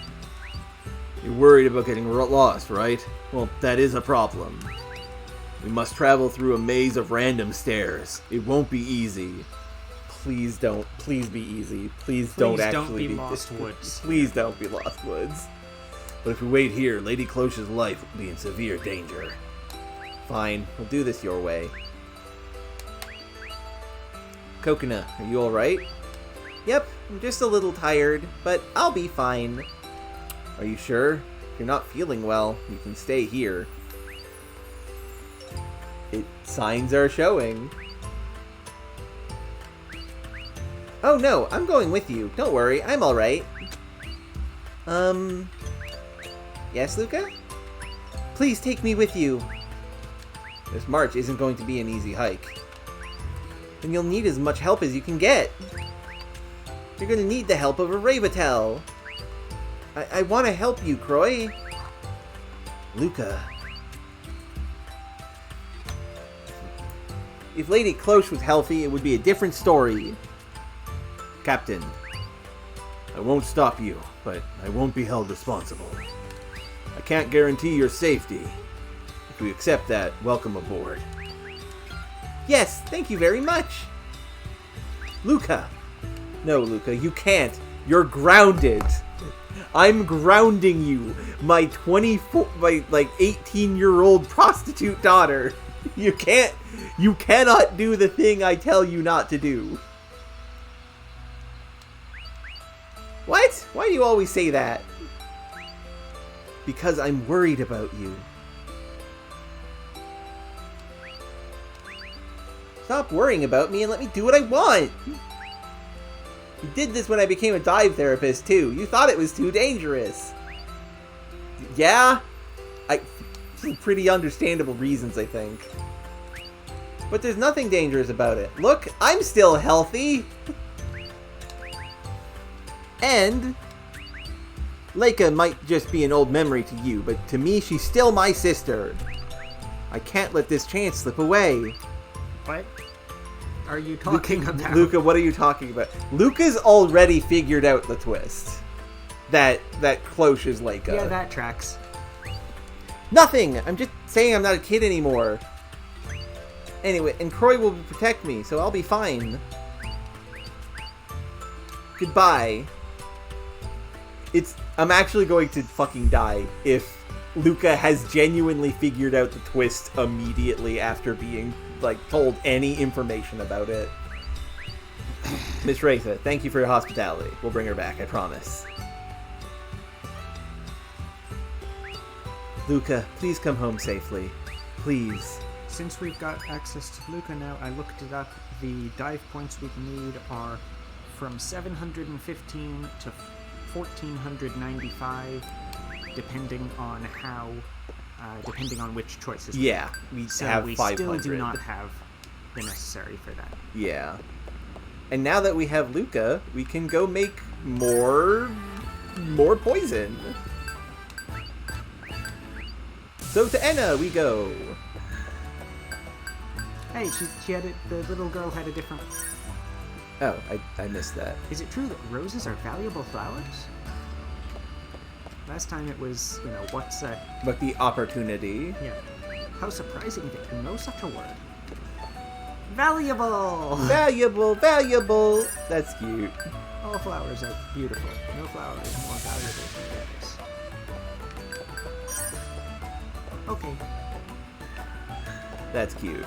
You're worried about getting lost, right? Well, that is a problem. We must travel through a maze of random stairs. It won't be easy. Please don't. Please be easy. Please don't actually be Lost Woods. Please don't be Lost Woods. But if we wait here, Lady Cloche's life will be in severe danger. Fine, we'll do this your way. Coconut, are you alright? Yep, I'm just a little tired, but I'll be fine. Are you sure? If you're not feeling well, you can stay here. Signs are showing. Oh no, I'm going with you. Don't worry, I'm alright. Yes, Luca? Please take me with you. This march isn't going to be an easy hike. And you'll need as much help as you can get. You're gonna need the help of a Raventail. I want to help you, Croy. Luca. If Lady Cloche was healthy, it would be a different story. Captain, I won't stop you, but I won't be held responsible. I can't guarantee your safety. If you accept that, welcome aboard. Yes, thank you very much. Luca. No, Luca, you can't. You're grounded. I'm grounding you. My 18-year-old prostitute daughter. You cannot do the thing I tell you not to do. What? Why do you always say that? Because I'm worried about you. Stop worrying about me and let me do what I want! You did this when I became a dive therapist, too. You thought it was too dangerous. Yeah? For pretty understandable reasons, I think. But there's nothing dangerous about it. Look, I'm still healthy! And Leica might just be an old memory to you, but to me, she's still my sister. I can't let this chance slip away. What are you talking about? Luca, what are you talking about? Luca's already figured out the twist. That Cloche is Leica. Yeah, that tracks. Nothing! I'm just saying I'm not a kid anymore. Anyway, and Croy will protect me, so I'll be fine. Goodbye. I'm actually going to fucking die if Luca has genuinely figured out the twist immediately after being, like, told any information about it. Miss Raitha, thank you for your hospitality. We'll bring her back, I promise. Luca, please come home safely. Please. Since we've got access to Luca now, I looked it up. The dive points we need are from 715 to 1495, depending on which choices. Yeah, we have 500. We still do not have the necessary for that. Yeah. And now that we have Luca, we can go make more poison. So to Enna we go. Hey, she had it. The little girl had a different. Oh, I missed that. Is it true that roses are valuable flowers? Last time it was, what's that? But the opportunity. Yeah. How surprising that you know such a word. Valuable! Valuable! That's cute. All flowers are beautiful. No flower is more valuable than theirs. Okay. That's cute.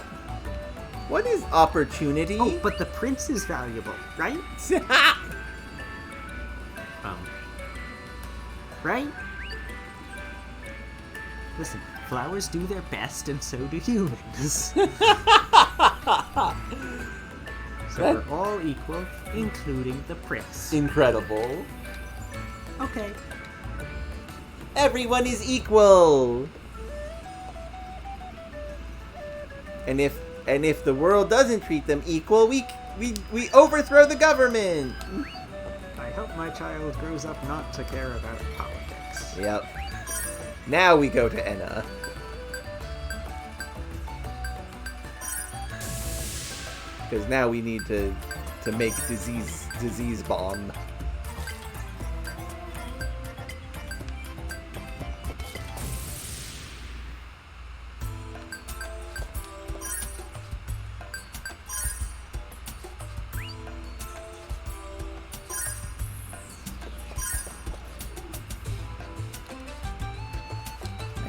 What is opportunity? Oh, but the prince is valuable, right? Right? Listen, flowers do their best, and so do humans. So we're all equal, including the prince. Incredible. Okay. Everyone is equal. And if the world doesn't treat them equal, we overthrow the government. I hope my child grows up not to care about politics. Yep. Now we go to Enna. Because now we need to make disease bomb.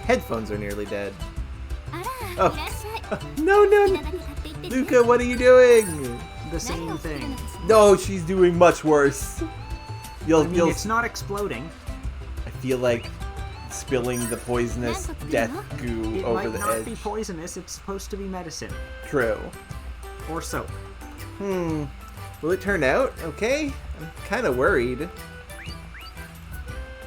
Headphones are nearly dead. Oh. No. Luca, what are you doing? The same thing. No, she's doing much worse. It's not exploding. I feel like spilling the poisonous death goo over the edge. It might not be poisonous, it's supposed to be medicine. True. Or soap. Will it turn out okay? I'm kind of worried.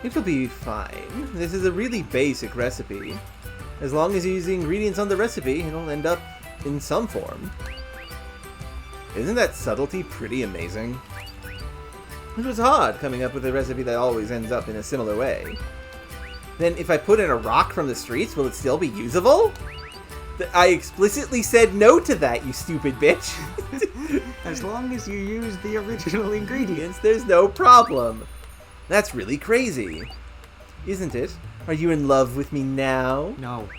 It'll be fine. This is a really basic recipe. As long as you use the ingredients on the recipe, it'll end up in some form. Isn't that subtlety pretty amazing? It was hard coming up with a recipe that always ends up in a similar way. Then if I put in a rock from the streets, will it still be usable? I explicitly said no to that, you stupid bitch. As long as you use the original ingredients, there's no problem. That's really crazy. Isn't it? Are you in love with me now? No.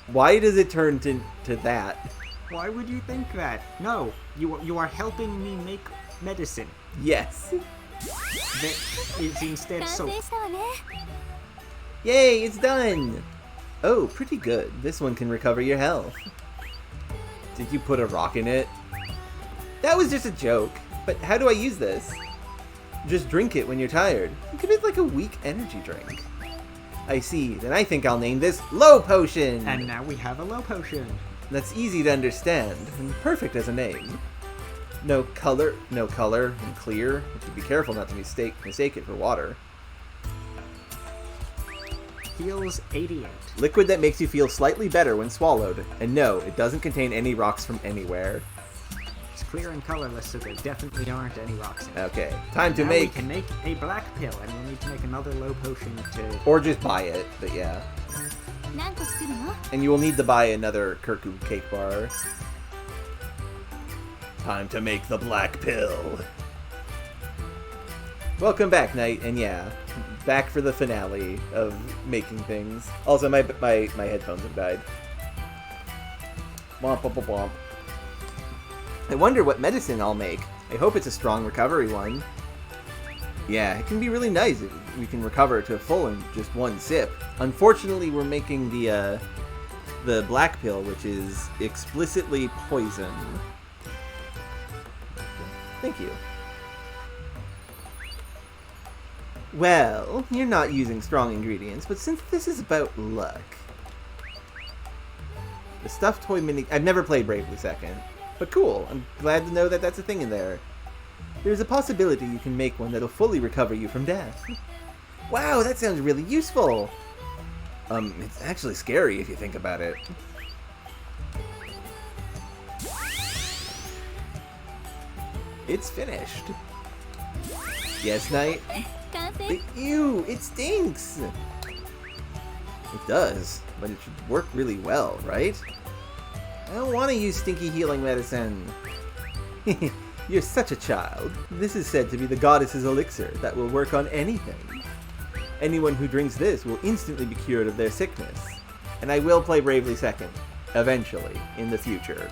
Why does it turn to that? Why would you think that? No. You are helping me make medicine. Yes. That is instead soap. Yay, it's done! Oh, pretty good. This one can recover your health. Did you put a rock in it? That was just a joke. But how do I use this? Just drink it when you're tired. Think of it like a weak energy drink. I see. Then I think I'll name this Low Potion. And now we have a low potion. that's easy to understand and perfect as a name. No color, and clear. You have to be careful not to mistake it for water. Feels 88. Liquid that makes you feel slightly better when swallowed. And no, it doesn't contain any rocks from anywhere. It's clear and colorless, so there definitely aren't any rocks in it. Okay, time to now make... we can make a black pill, and we'll need to make another low potion to... Or just buy it, but yeah. And you will need to buy another Kirku cake bar. Time to make the black pill. Welcome back, Knight, and yeah, back for the finale of making things. Also, my headphones have died. Womp womp womp. I wonder what medicine I'll make. I hope it's a strong recovery one. Yeah, it can be really nice if we can recover to full in just one sip. Unfortunately, we're making the black pill, which is explicitly poison. Thank you. Well, you're not using strong ingredients, but since this is about luck... The stuffed toy mini... I've never played Bravely Second, but cool. I'm glad to know that that's a thing in there. There's a possibility you can make one that'll fully recover you from death. Wow, that sounds really useful! It's actually scary if you think about it. It's finished. Yes, Knight? Ew, it stinks! It does, but it should work really well, right? I don't want to use stinky healing medicine. You're such a child. This is said to be the goddess's elixir that will work on anything. Anyone who drinks this will instantly be cured of their sickness. And I will play Bravely Second, eventually, in the future.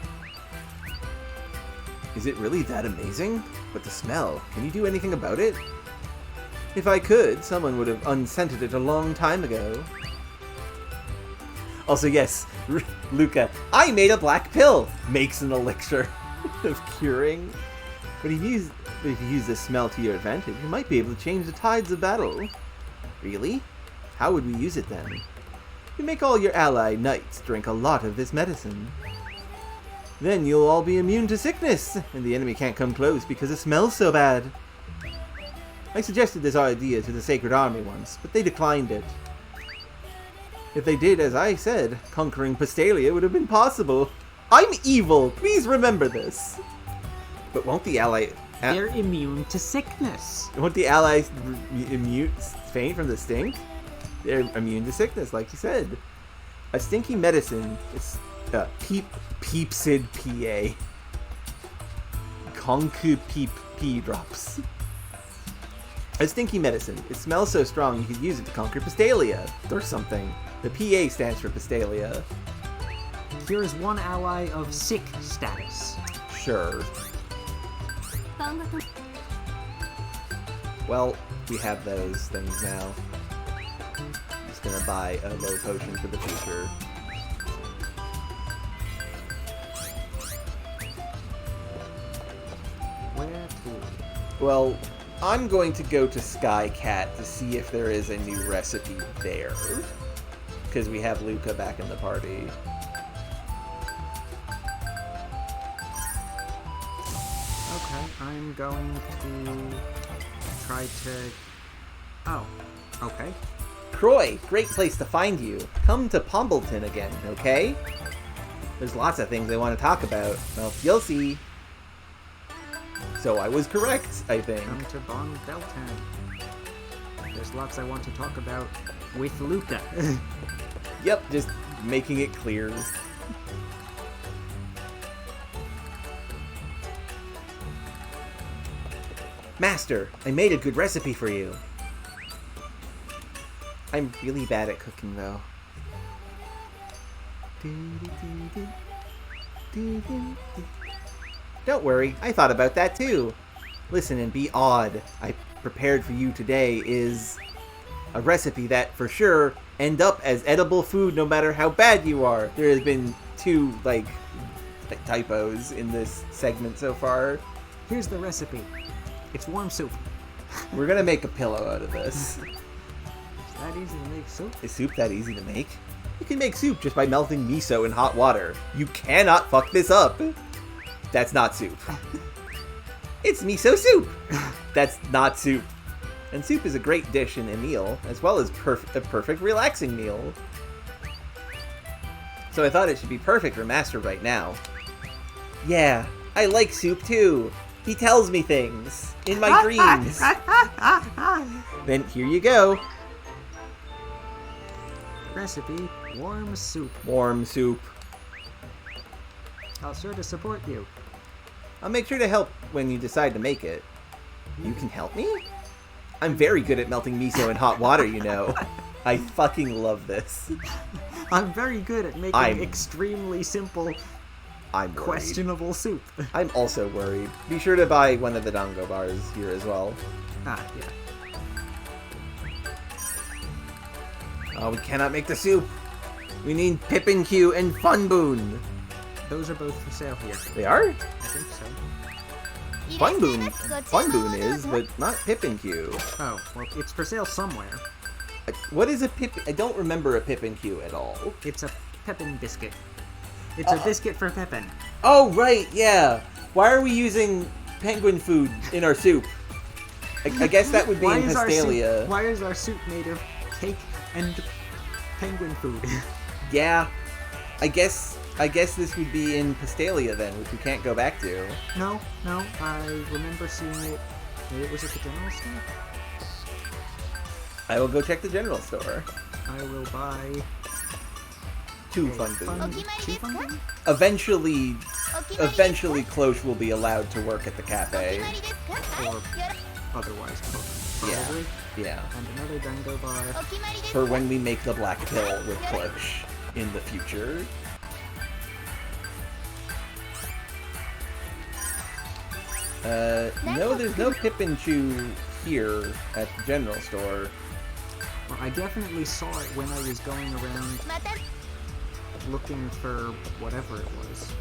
Is it really that amazing? But the smell, can you do anything about it? If I could, someone would have unscented it a long time ago. Also, yes, Luca, I made a black pill! Makes an elixir of curing. But if you use this smell to your advantage, you might be able to change the tides of battle. Really? How would we use it then? You make all your ally knights drink a lot of this medicine. Then you'll all be immune to sickness, and the enemy can't come close because it smells so bad. I suggested this idea to the Sacred Army once, but they declined it. If they did as I said, conquering Pastalia would have been possible. I'm evil! Please remember this! But won't the ally... They're immune to sickness. Won't the allies faint from the stink? They're immune to sickness, like you said. A stinky medicine is... Peepsid PA. Konku Peep P drops. A stinky medicine. It smells so strong you could use it to conquer Pastalia. Or something. The PA stands for Pastalia. Here is one ally of sick status. Sure. Well, we have those things now. I'm just gonna buy a low potion for the future. Where to? Well, I'm going to go to Skycat to see if there is a new recipe there. Because we have Luca back in the party. Okay, I'm going to try to... Oh, okay. Croy, great place to find you. Come to Pombleton again, okay? There's lots of things I want to talk about. Well, you'll see. So I was correct, I think. Come to Bon Beltan. There's lots I want to talk about with Luca. Yep, just making it clear. Master, I made a good recipe for you. I'm really bad at cooking, though. Don't worry, I thought about that too. Listen and be odd. I prepared for you today is a recipe that, for sure, end up as edible food no matter how bad you are. There has been two, typos in this segment so far. Here's the recipe. It's warm soup. We're gonna make a pillow out of this. Is that easy to make soup? Is soup that easy to make? You can make soup just by melting miso in hot water. You cannot fuck this up. That's not soup. It's miso soup. That's not soup. And soup is a great dish in a meal, as well as a perfect relaxing meal. So I thought it should be perfect for Master right now. Yeah, I like soup too. He tells me things in my dreams. Then here you go. Recipe, warm soup. Warm soup. I'll sure to support you. I'll make sure to help when you decide to make it. You can help me? I'm very good at melting miso in hot water, you know. I fucking love this. I'm very good at making extremely simple, questionable soup. I'm also worried. Be sure to buy one of the dango bars here as well. Ah, yeah. Oh, we cannot make the soup. We need Pippin Q and Fun Boon. Those are both for sale here. They are? I think so. Fun Boon is, but not Pippin Q. Oh, well, it's for sale somewhere. What is a Pippin? I don't remember a Pippin Q at all. It's a Pippin biscuit. It's a biscuit for Pippin. Oh, right, yeah. Why are we using penguin food in our soup? I guess that would be in Pastalia. Why is our soup made of cake and penguin food? Yeah. I guess this would be in Pastalia then, which we can't go back to. No. I remember seeing it. Maybe it was at the general store? I will go check the general store. I will buy... Two Fun Boon. Two Fun Boon? Eventually Cloche will be allowed to work at the cafe. Or otherwise, probably. Yeah. And another dango bar. For when we make the black pill with Cloche in the future. No, there's no Pippin Chew here at the general store. Well, I definitely saw it when I was going around looking for whatever it was.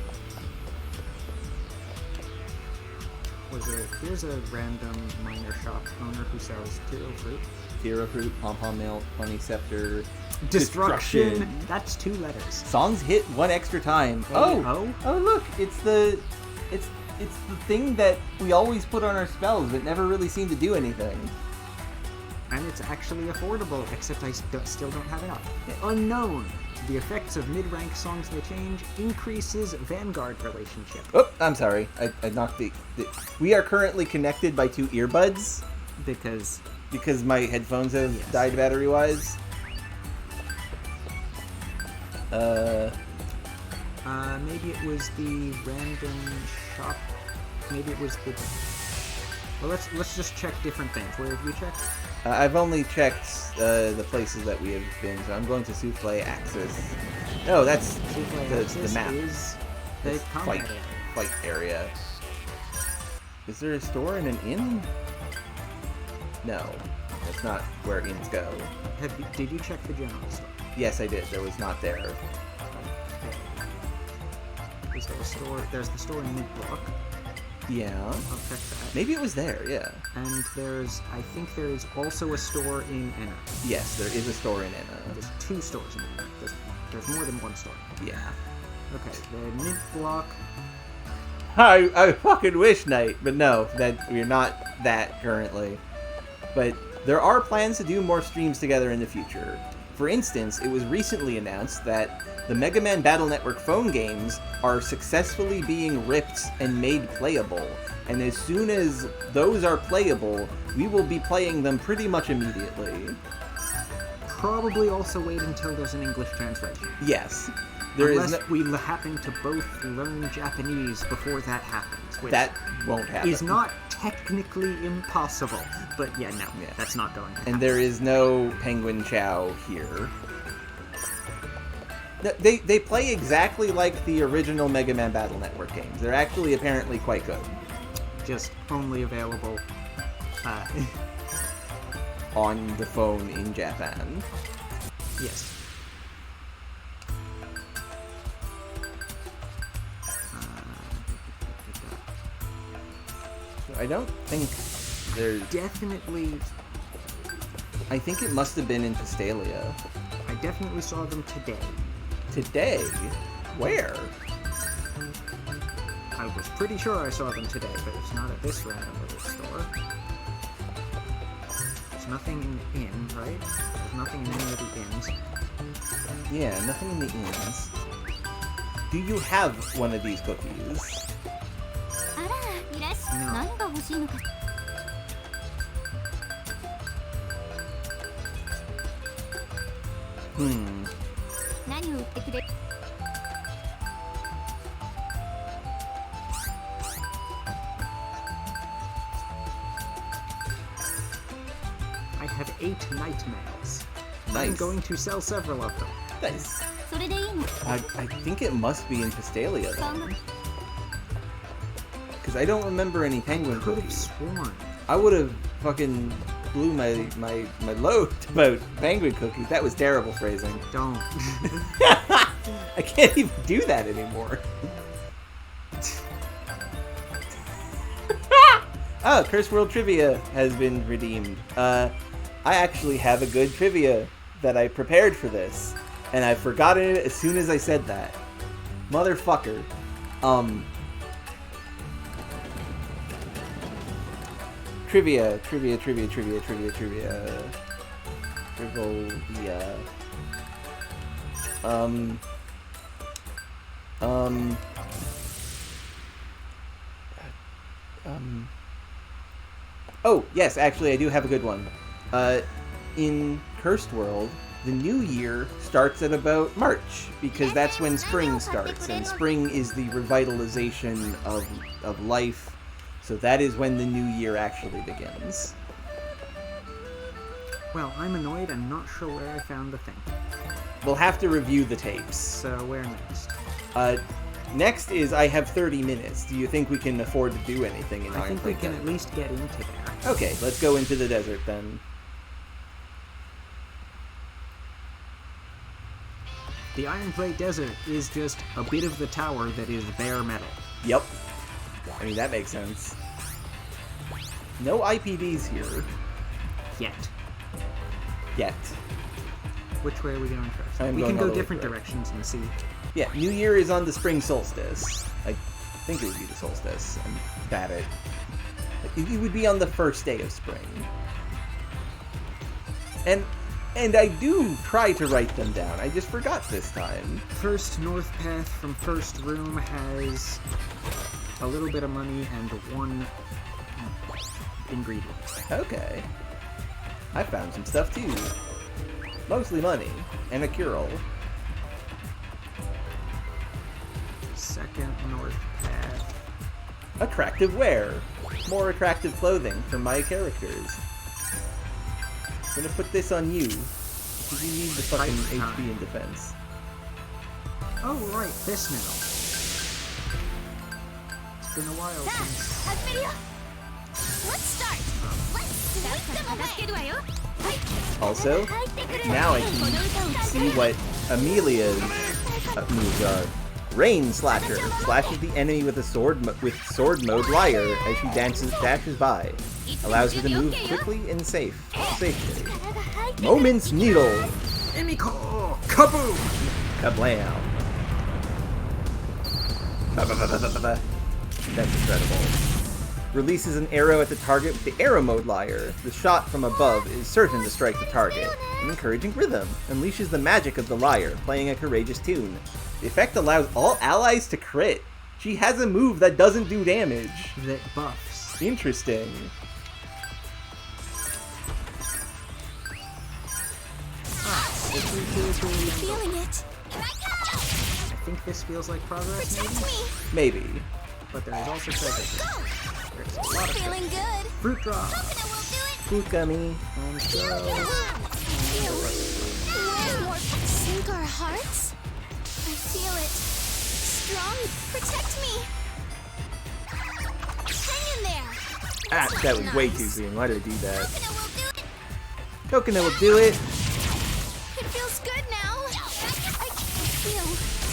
Here's a random minor shop owner who sells Tiro Fruit. Tiro Fruit, Pom-Pom Milk, Funny Scepter, Destruction. That's 2 letters. Songs hit 1 extra time. Oh, look, it's the thing that we always put on our spells but never really seem to do anything. And it's actually affordable, except I still don't have enough. Unknown. The effects of mid-rank songs they change increases Vanguard relationship. Oh, I'm sorry. I knocked the... We are currently connected by 2 earbuds. Because my headphones have died battery-wise. Maybe it was the random shop. Maybe it was the... Well, let's just check different things. Where did we check? I've only checked the places that we have been, so I'm going to Souffle Axis. No, that's the map. Is the combat fight area. Is there a store and an inn? No, that's not where inns go. Did you check the general store? Yes, I did. There was not there. Is there a store? There's the store in Mid-Block. Yeah. I'll check that. Maybe it was there, yeah. And I think there's also a store in Enna. Yes, there is a store in Enna. There's 2 stores in Enna. There's more than 1 store. Yeah. Okay, the Mid-Block. I fucking wish, Knight, but no, that we're not that currently. But there are plans to do more streams together in the future. For instance, it was recently announced that the Mega Man Battle Network phone games are successfully being ripped and made playable, and as soon as those are playable, we will be playing them pretty much immediately. Probably also wait until there's an English translation. Yes. Unless we happen to both learn Japanese before that happens. Which that won't happen. Is not technically impossible, but that's not going to happen. And there is no Penguin Chow here. They play exactly like the original Mega Man Battle Network games. They're actually apparently quite good. Just only available on the phone in Japan. Yes. I don't think there's... Definitely... I think it must have been in Pastalia. I I definitely saw them today. Today? Where? I was pretty sure I saw them today, but it's not at this random little store. There's nothing in the inn, right? There's nothing in any of the inns. Yeah, nothing in the inns. Do you have one of these cookies? No. I have 8 nightmares. Nice. I'm going to sell several of them. Nice. I think it must be in Pistalia then. Because I don't remember any penguin Could have cookies. sworn. I would have fucking blew my load about penguin cookies. That was terrible phrasing. Don't. I can't even do that anymore. Oh, Curse World Trivia has been redeemed. I actually have a good trivia that I prepared for this, and I forgot it as soon as I said that. Motherfucker. Trivia. Oh, yes, actually, I do have a good one. In Cursed World, the new year starts at about March, because that's when spring starts, and spring is the revitalization of life, so that is when the new year actually begins. Well, I'm annoyed and not sure where I found the thing. We'll have to review the tapes. So, where next? Next is I have 30 minutes. Do you think we can afford to do anything in Iron I think we Plate can Desert? at least get into there. Okay, let's go into the desert then. The Iron Plate Desert is just a bit of the tower that is bare metal. Yep. I mean, that makes sense. No IPDs here. Yet. Yet. Which way are we going first? I'm We going can all go the way different through. directions and see. Yeah, New Year is on the spring solstice. I think it would be the solstice. I'm bad at it. It would be on the first day of spring. And I do try to write them down. I just forgot this time. First north path from first room has a little bit of money and 1 ingredient. Okay. I found some stuff too. Mostly money and a cure-all. Second north path. Attractive wear. More attractive clothing for my characters. I'm gonna put this on you. Because you need the fucking Fight time. HP and defense. Oh, right, this now. It's been a while since... Let's start. Let's sweep them away. Also, now I can see what Amelia's moves are. Rain Slasher slashes the enemy with a sword sword mode Liar as she dashes by. Allows her to move quickly and safely. Moment's Needle. Emiko! Kaboom! Kablam. That's incredible. Releases an arrow at the target with the arrow mode Liar. The shot from above is certain to strike the target. An encouraging rhythm unleashes the magic of the Liar, playing a courageous tune. The effect allows all allies to crit. She has a move that doesn't do damage. That buffs. Interesting. Feeling it. I think this feels like progress, Protect maybe? me. Maybe. But there is also treasure. There's a lot of Feeling good. fruit drop. Coconut will do it. Fukami. More sink our hearts. I feel it. Strong. Protect me. Hang in there. Ah, that was way too soon. Why did I do that? Coconut will do it. Coconut will do it. It feels good now. I can feel.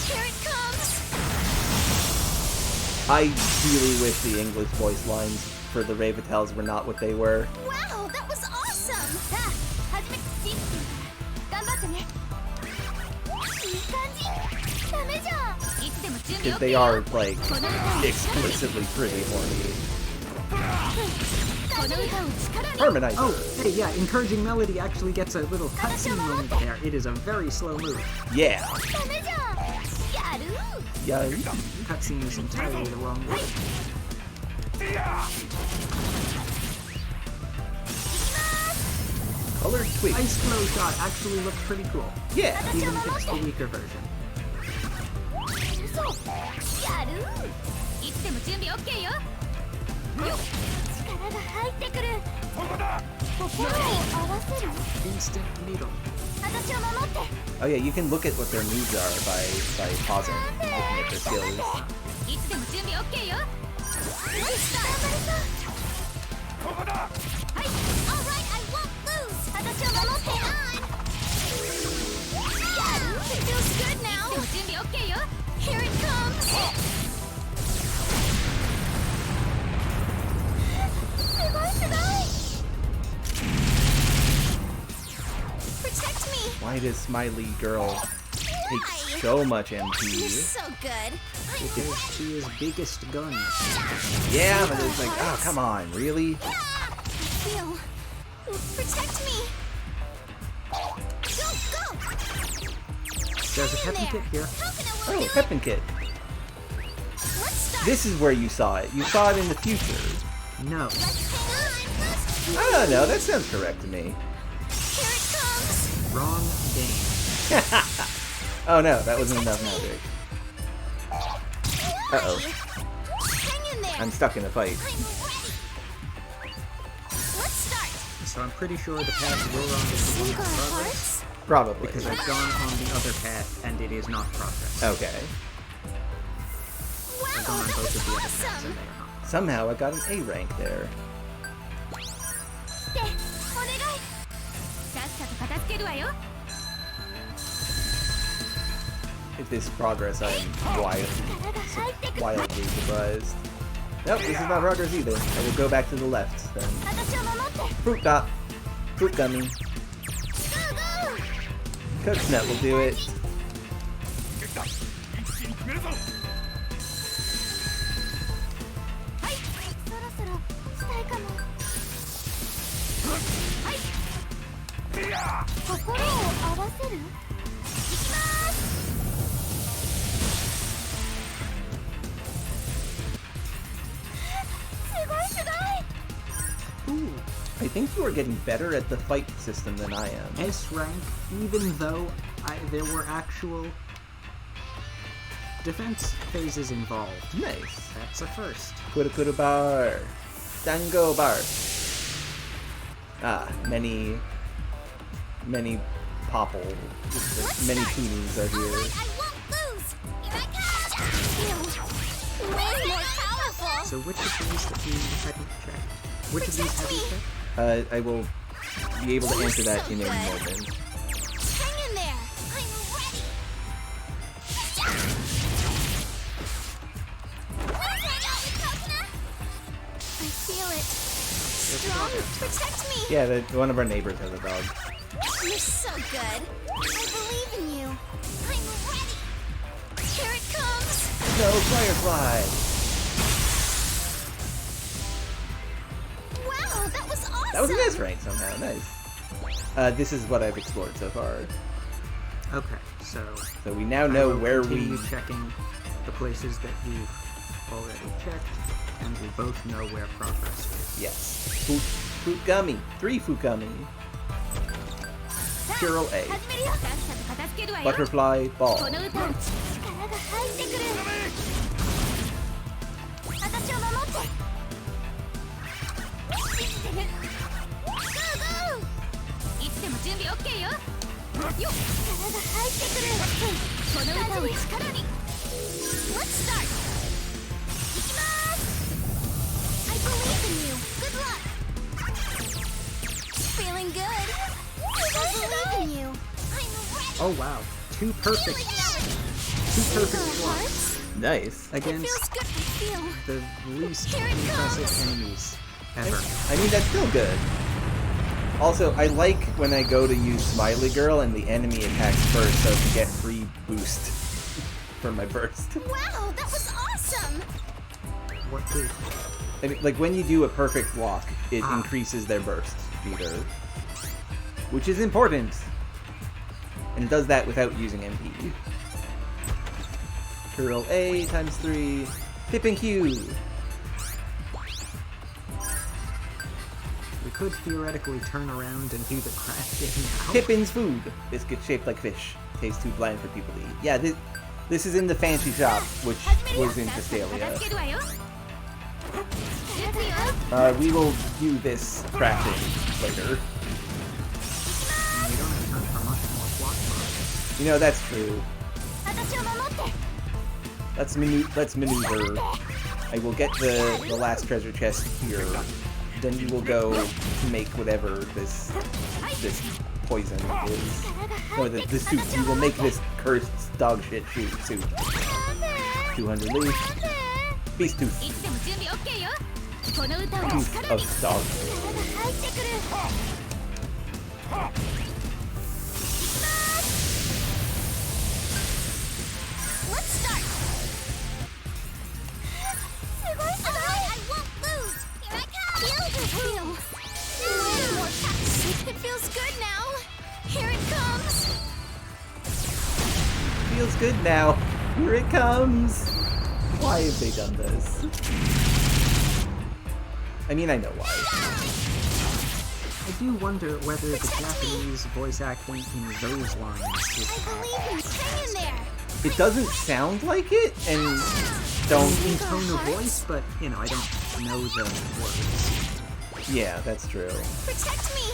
Here it comes. I really wish the English voice lines for the Ravitels were not what they were. Wow, that was awesome. Because they are, like, explicitly pretty horny. Harmonizer. Oh, hey, yeah, encouraging melody actually gets a little cutscene moment there. It is a very slow move. Yeah. Yeah. Cutscene is entirely the wrong word. Colored twig. Ice Glow shot actually looks pretty cool. Yeah. Even if it's the weaker version. Instant needle. Oh yeah, you can look at what their moves are by pausing, looking at their skills. Alright, I won't lose! It feels good now! Here it comes! Protect me! Why does Smiley Girl take so much MP? You're so good! Because she is biggest gun. Yeah, but it's like, oh, come on, really? Feel. Protect me! Go, go! There's a Pepin kit here. Oh, Pepin kit. Let's start. This is where you saw it. You saw it in the future. No. Hang on. I don't know, that sounds correct to me. Here it comes. Wrong game. Oh no, that wasn't enough magic. Uh-oh. Hang in there. I'm stuck in a fight. I'm ready. Let's start. So I'm pretty sure the path we're on is the one in progress. Hearts. Probably. Because I've gone on the other path and it is not progress. Okay. I've gone Wow, on that both was of the other paths awesome. and they are not. Somehow I got an A rank there. If this is progress, I'm wildly surprised. Nope, this is not progress either. I will go back to the left then. Fruit dot. Fruit gummy. Cook's nut will do it. Ooh. I think you are getting better at the fight system than I am. S rank, even though there were actual defense phases involved. Nice. That's a first. Kura bar. Dango bar. Ah, many popple. Many peonies are here. Alright, I won't lose. Here I come. Way more powerful. So which of these that we hadn't checked? Which of these have you checked? I will be able to answer that in a moment. Hang in there. I'm ready. I feel it. Strong. Protect me. Yeah, one of our neighbors has a dog. You're so good. I believe in you. I'm ready. Here it comes. No, Firefly! Wow, that was awesome. That was an S rank somehow, nice. This is what I've explored so far. Okay, so So we now know where we... continue checking the places that we've already checked, and we both know where progress is. Yes. Fruit gummy. 3 fruit gummy. Purel A. Butterfly ball. Let's start. I believe in you. Good luck. Feeling good. I believe in you. I'm ready. Oh wow, 2 perfects. 2 perfect ones Nice. It against feels good. I feel. the least Here it impressive comes. enemies ever. I mean, that's still good. Also, I like when I go to use Smiley Girl and the enemy attacks first, so to get free boost for my burst. Wow, that was awesome! What did? I mean, like when you do a perfect block, it increases their burst meter, which is important, and it does that without using MP. Curl A times 3, Pip and Q. We could theoretically turn around and do the crafting now. Pippin's food. Biscuit shaped like fish. Tastes too bland for people to eat. Yeah, this is in the fancy shop, which was in Castalia. We will do this crafting later. We don't have time for much more block mode. You know, that's true. Let's maneuver. I will get the last treasure chest here. Then you will go to make whatever this poison is. No, the soup. You will make this cursed dog shit soup. 200 leaf. Beast tooth. Tooth of dog. Let's start! I won't lose! Here I come! Feel the feel! More touch! It feels good now! Here it comes! Feels good now. Here it comes. Why have they done this? I mean, I know why. I do wonder whether the Japanese voice acting in those lines is I believe in hang in there! It doesn't sound like it, and don't... in tone of voice, but, you know, I don't know the words. Yeah, that's true. Protect me!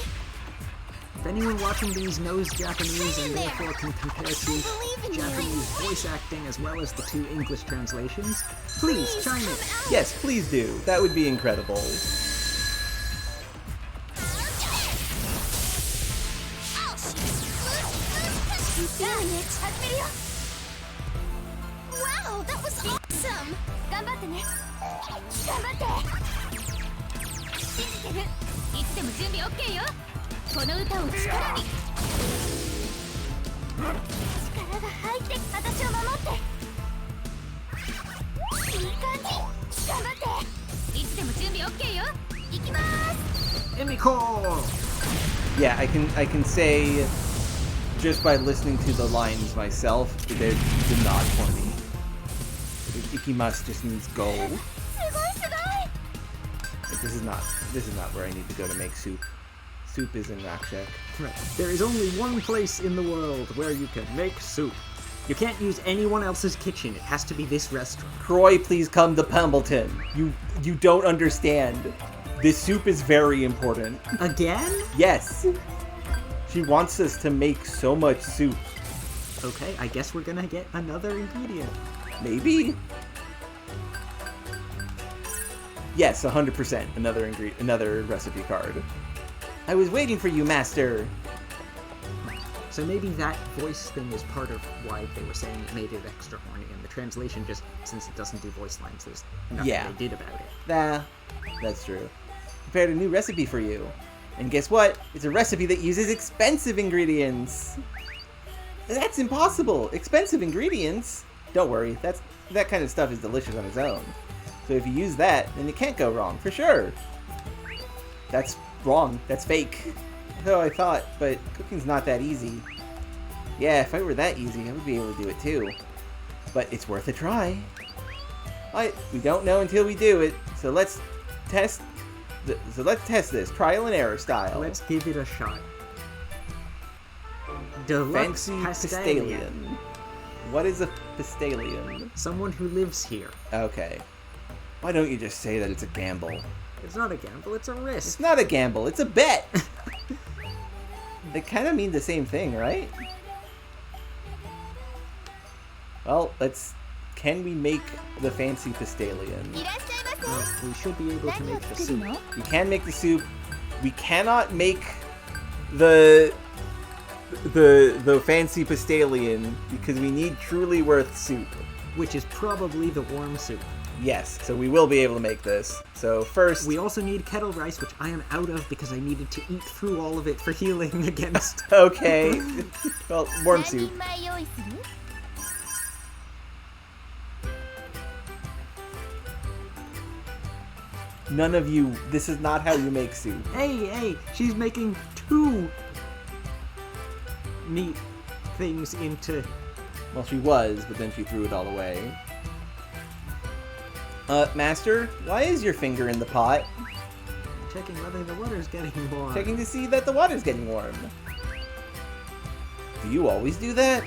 If anyone watching these knows Japanese and therefore can compare to Japanese voice acting as well as the 2 English translations, please chime in. Yes, please do. That would be incredible. You feeling it? Wow, that was awesome! 頑張ってね。頑張って。信じてる。いつでも準備 OK よ。この歌を力に。力が入って私を守って。いい感じ。頑張って。いつでも準備 OK よ。行きます。Emiko! Yeah, I can say just by listening to the lines myself, they're not for me. Ikimasu just means go. This is not where I need to go to make soup. Soup is in Rakshak. Right. There is only one place in the world where you can make soup. You can't use anyone else's kitchen. It has to be this restaurant. Croy, please come to Pembleton. You don't understand. This soup is very important. Again? Yes. She wants us to make so much soup. Okay, I guess we're gonna get another ingredient. Maybe? Yes, 100%. Another recipe card. I was waiting for you, Master. So maybe that voice thing is part of why they were saying it made it extra horny, and the translation just, since it doesn't do voice lines, there's nothing they did about it. Nah, that's true. Prepared a new recipe for you. And guess what? It's a recipe that uses expensive ingredients. That's impossible. Expensive ingredients? Don't worry, that kind of stuff is delicious on its own. So if you use that, then it can't go wrong, for sure. That's wrong. That's fake. So I thought, but cooking's not that easy. Yeah, if it were that easy, I would be able to do it too. But it's worth a try. We don't know until we do it, so let's test this, trial and error style. Let's give it a shot. Deluxe Fancy Pastalian. Pastalian. What is a Pastalian? Someone who lives here. Okay. Why don't you just say that it's a gamble? It's not a gamble, it's a risk. It's not a gamble, it's a bet! They kind of mean the same thing, right? Well, can we make the fancy Pastalian? Well, we should be able to make the soup. We can make the soup. We cannot make the fancy Pastalian because we need truly worth soup. Which is probably the warm soup. Yes, so we will be able to make this. So first... We also need kettle rice, which I am out of because I needed to eat through all of it for healing against... Okay. Well, warm soup. None of you... This is not how you make soup. Hey, she's making 2 meat things into... Well, she was, but then she threw it all away. Master, why is your finger in the pot? Checking whether the water's getting warm. Checking to see that the water's getting warm. Do you always do that?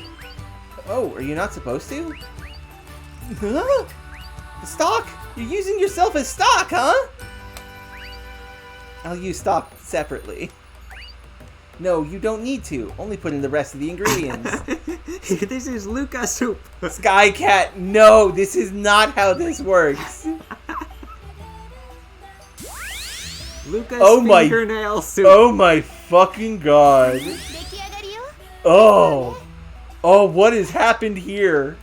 Oh, are you not supposed to? Huh? Stock? You're using yourself as stock, huh? I'll use stock separately. No, you don't need to. Only put in the rest of the ingredients. This is Luca soup. Sky Cat, no, this is not how this works. Luca's fingernail soup. Oh my fucking god. Oh, what has happened here?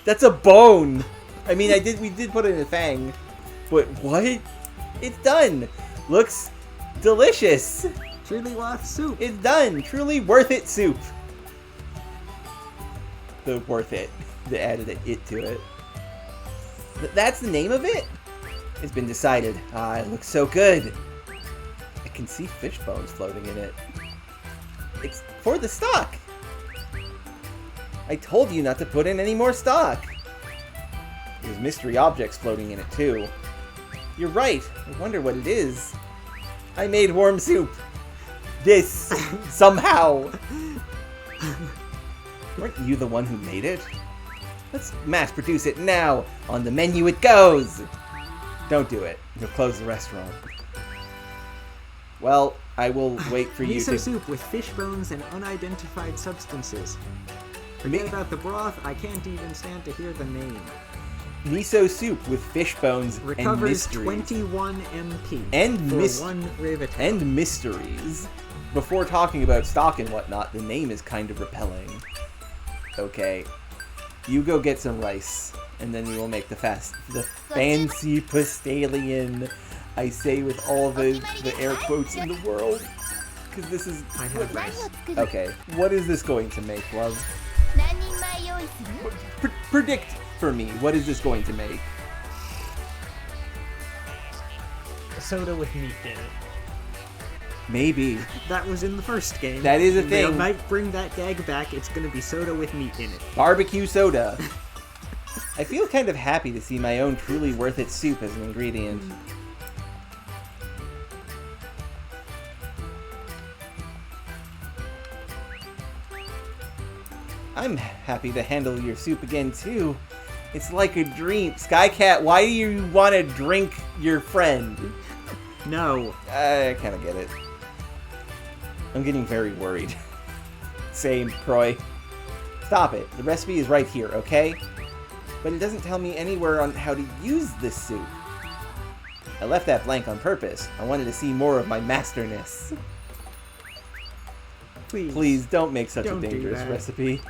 That's a bone. I mean, we did put in a fang, but what? It's done. Looks delicious. Truly worth soup. It's done. Truly worth it soup. The worth it. They added an it to it. That's the name of it? It's been decided. Ah, it looks so good. I can see fish bones floating in it. It's for the stock. I told you not to put in any more stock. There's mystery objects floating in it too. You're right. I wonder what it is. I made warm soup. This, somehow. Weren't you the one who made it? Let's mass produce it now. On the menu it goes. Don't do it. You'll close the restaurant. Well, I will wait for you to... Miso soup with fish bones and unidentified substances. Forget about the broth. I can't even stand to hear the name. Miso soup with fish bones and mysteries. Recovers 21 MP and for 1 Ravitel. And mysteries. Before talking about stock and whatnot, the name is kind of repelling. Okay. You go get some rice, and then we will make the fancy Pastelian. I say with all the air quotes in the world. Because this is... I have rice. Okay. What is this going to make, love? Predict for me. What is this going to make? Soda with meat in it. Maybe. That was in the first game. That is a thing. They might bring that gag back. It's going to be soda with meat in it. Barbecue soda. I feel kind of happy to see my own truly worth it soup as an ingredient. I'm happy to handle your soup again, too. It's like a dream. Skycat, why do you want to drink your friend? No. I kind of get it. I'm getting very worried. Same, Croy. Stop it. The recipe is right here, okay? But it doesn't tell me anywhere on how to use this soup. I left that blank on purpose. I wanted to see more of my masterness. Please don't make such a dangerous recipe.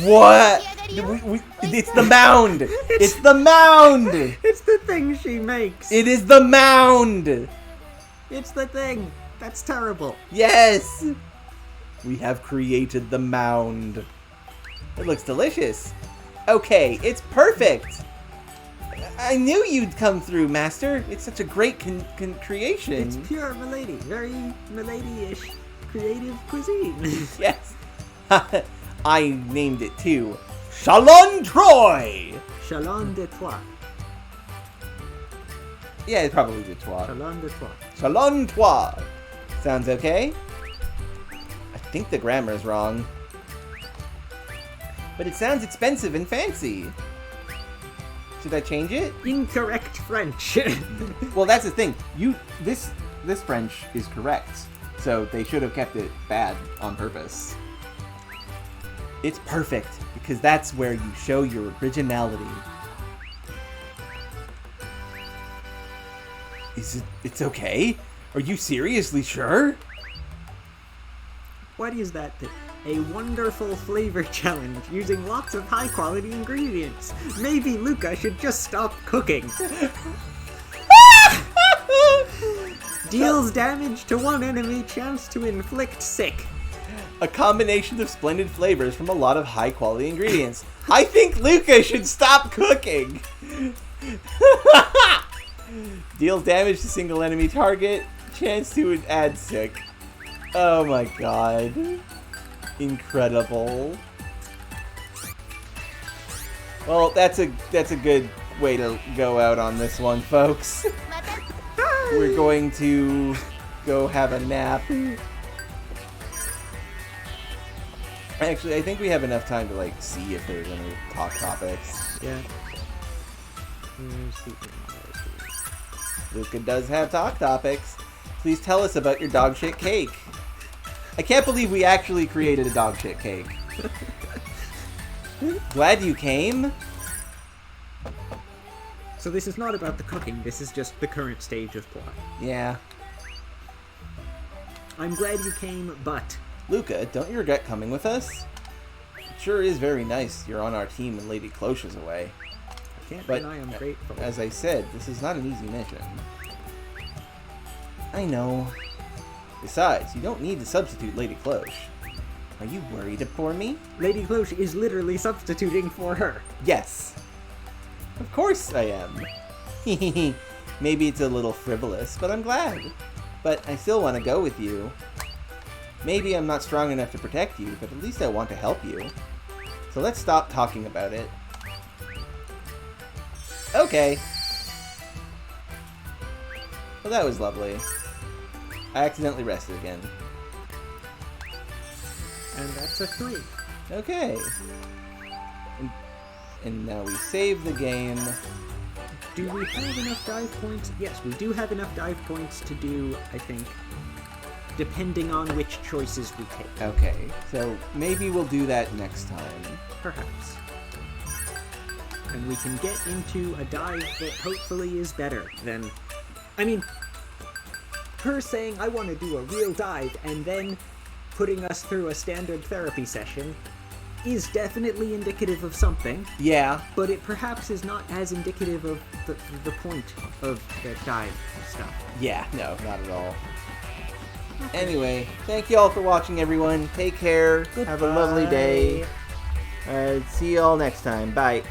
What? It's the mound! It's the mound! It's the thing she makes. It is the mound! It's the thing. That's terrible. Yes! We have created the mound. It looks delicious. Okay, it's perfect. I knew you'd come through, Master. It's such a great creation. It's pure Milady. Very Milady-ish creative cuisine. Yes. I named it too. Chalon Troy! Chalon de Trois. Yeah, it's probably de Trois. Chalon de Trois. Chalon Trois. Sounds okay? I think the grammar is wrong. But it sounds expensive and fancy. Should I change it? Incorrect French. Well, that's the thing. This French is correct. So they should have kept it bad on purpose. It's perfect, because that's where you show your originality. It's okay? Are you seriously sure? What is that? a wonderful flavor challenge using lots of high-quality ingredients. Maybe Luca should just stop cooking. Deals damage to one enemy, chance to inflict sick. A combination of splendid flavors from a lot of high-quality ingredients. I think Luca should stop cooking! Deals damage to single enemy target, chance to add sick. Oh my god. Incredible. Well, that's a good way to go out on this one, folks. We're going to go have a nap. Actually, I think we have enough time to, like, see if there's any talk topics. Yeah. Luca does have talk topics. Please tell us about your dog shit cake. I can't believe we actually created a dog shit cake. Glad you came. So this is not about the cooking, this is just the current stage of plot. Yeah. I'm glad you came, but... Luca, don't you regret coming with us? It sure is very nice you're on our team when Lady Cloche is away. I can't But, deny I'm grateful. as I said, this is not an easy mission. I know. Besides, you don't need to substitute Lady Cloche. Are you worried for me? Lady Cloche is literally substituting for her. Yes. Of course I am. Maybe it's a little frivolous, but I'm glad. But I still want to go with you. Maybe I'm not strong enough to protect you, but at least I want to help you. So let's stop talking about it. Okay. Well, that was lovely. I accidentally rested again. And that's a 3. Okay. And now we save the game. Do we have enough dive points? Yes, we do have enough dive points to do, I think, depending on which choices we take. Okay, so maybe we'll do that next time. Perhaps. And we can get into a dive that hopefully is better than... I mean, her saying, I want to do a real dive, and then putting us through a standard therapy session is definitely indicative of something. Yeah. But it perhaps is not as indicative of the point of the dive stuff. Yeah, no, not at all. Okay. Anyway, thank you all for watching, everyone. Take care. Goodbye. Have a lovely day. See you all next time. Bye.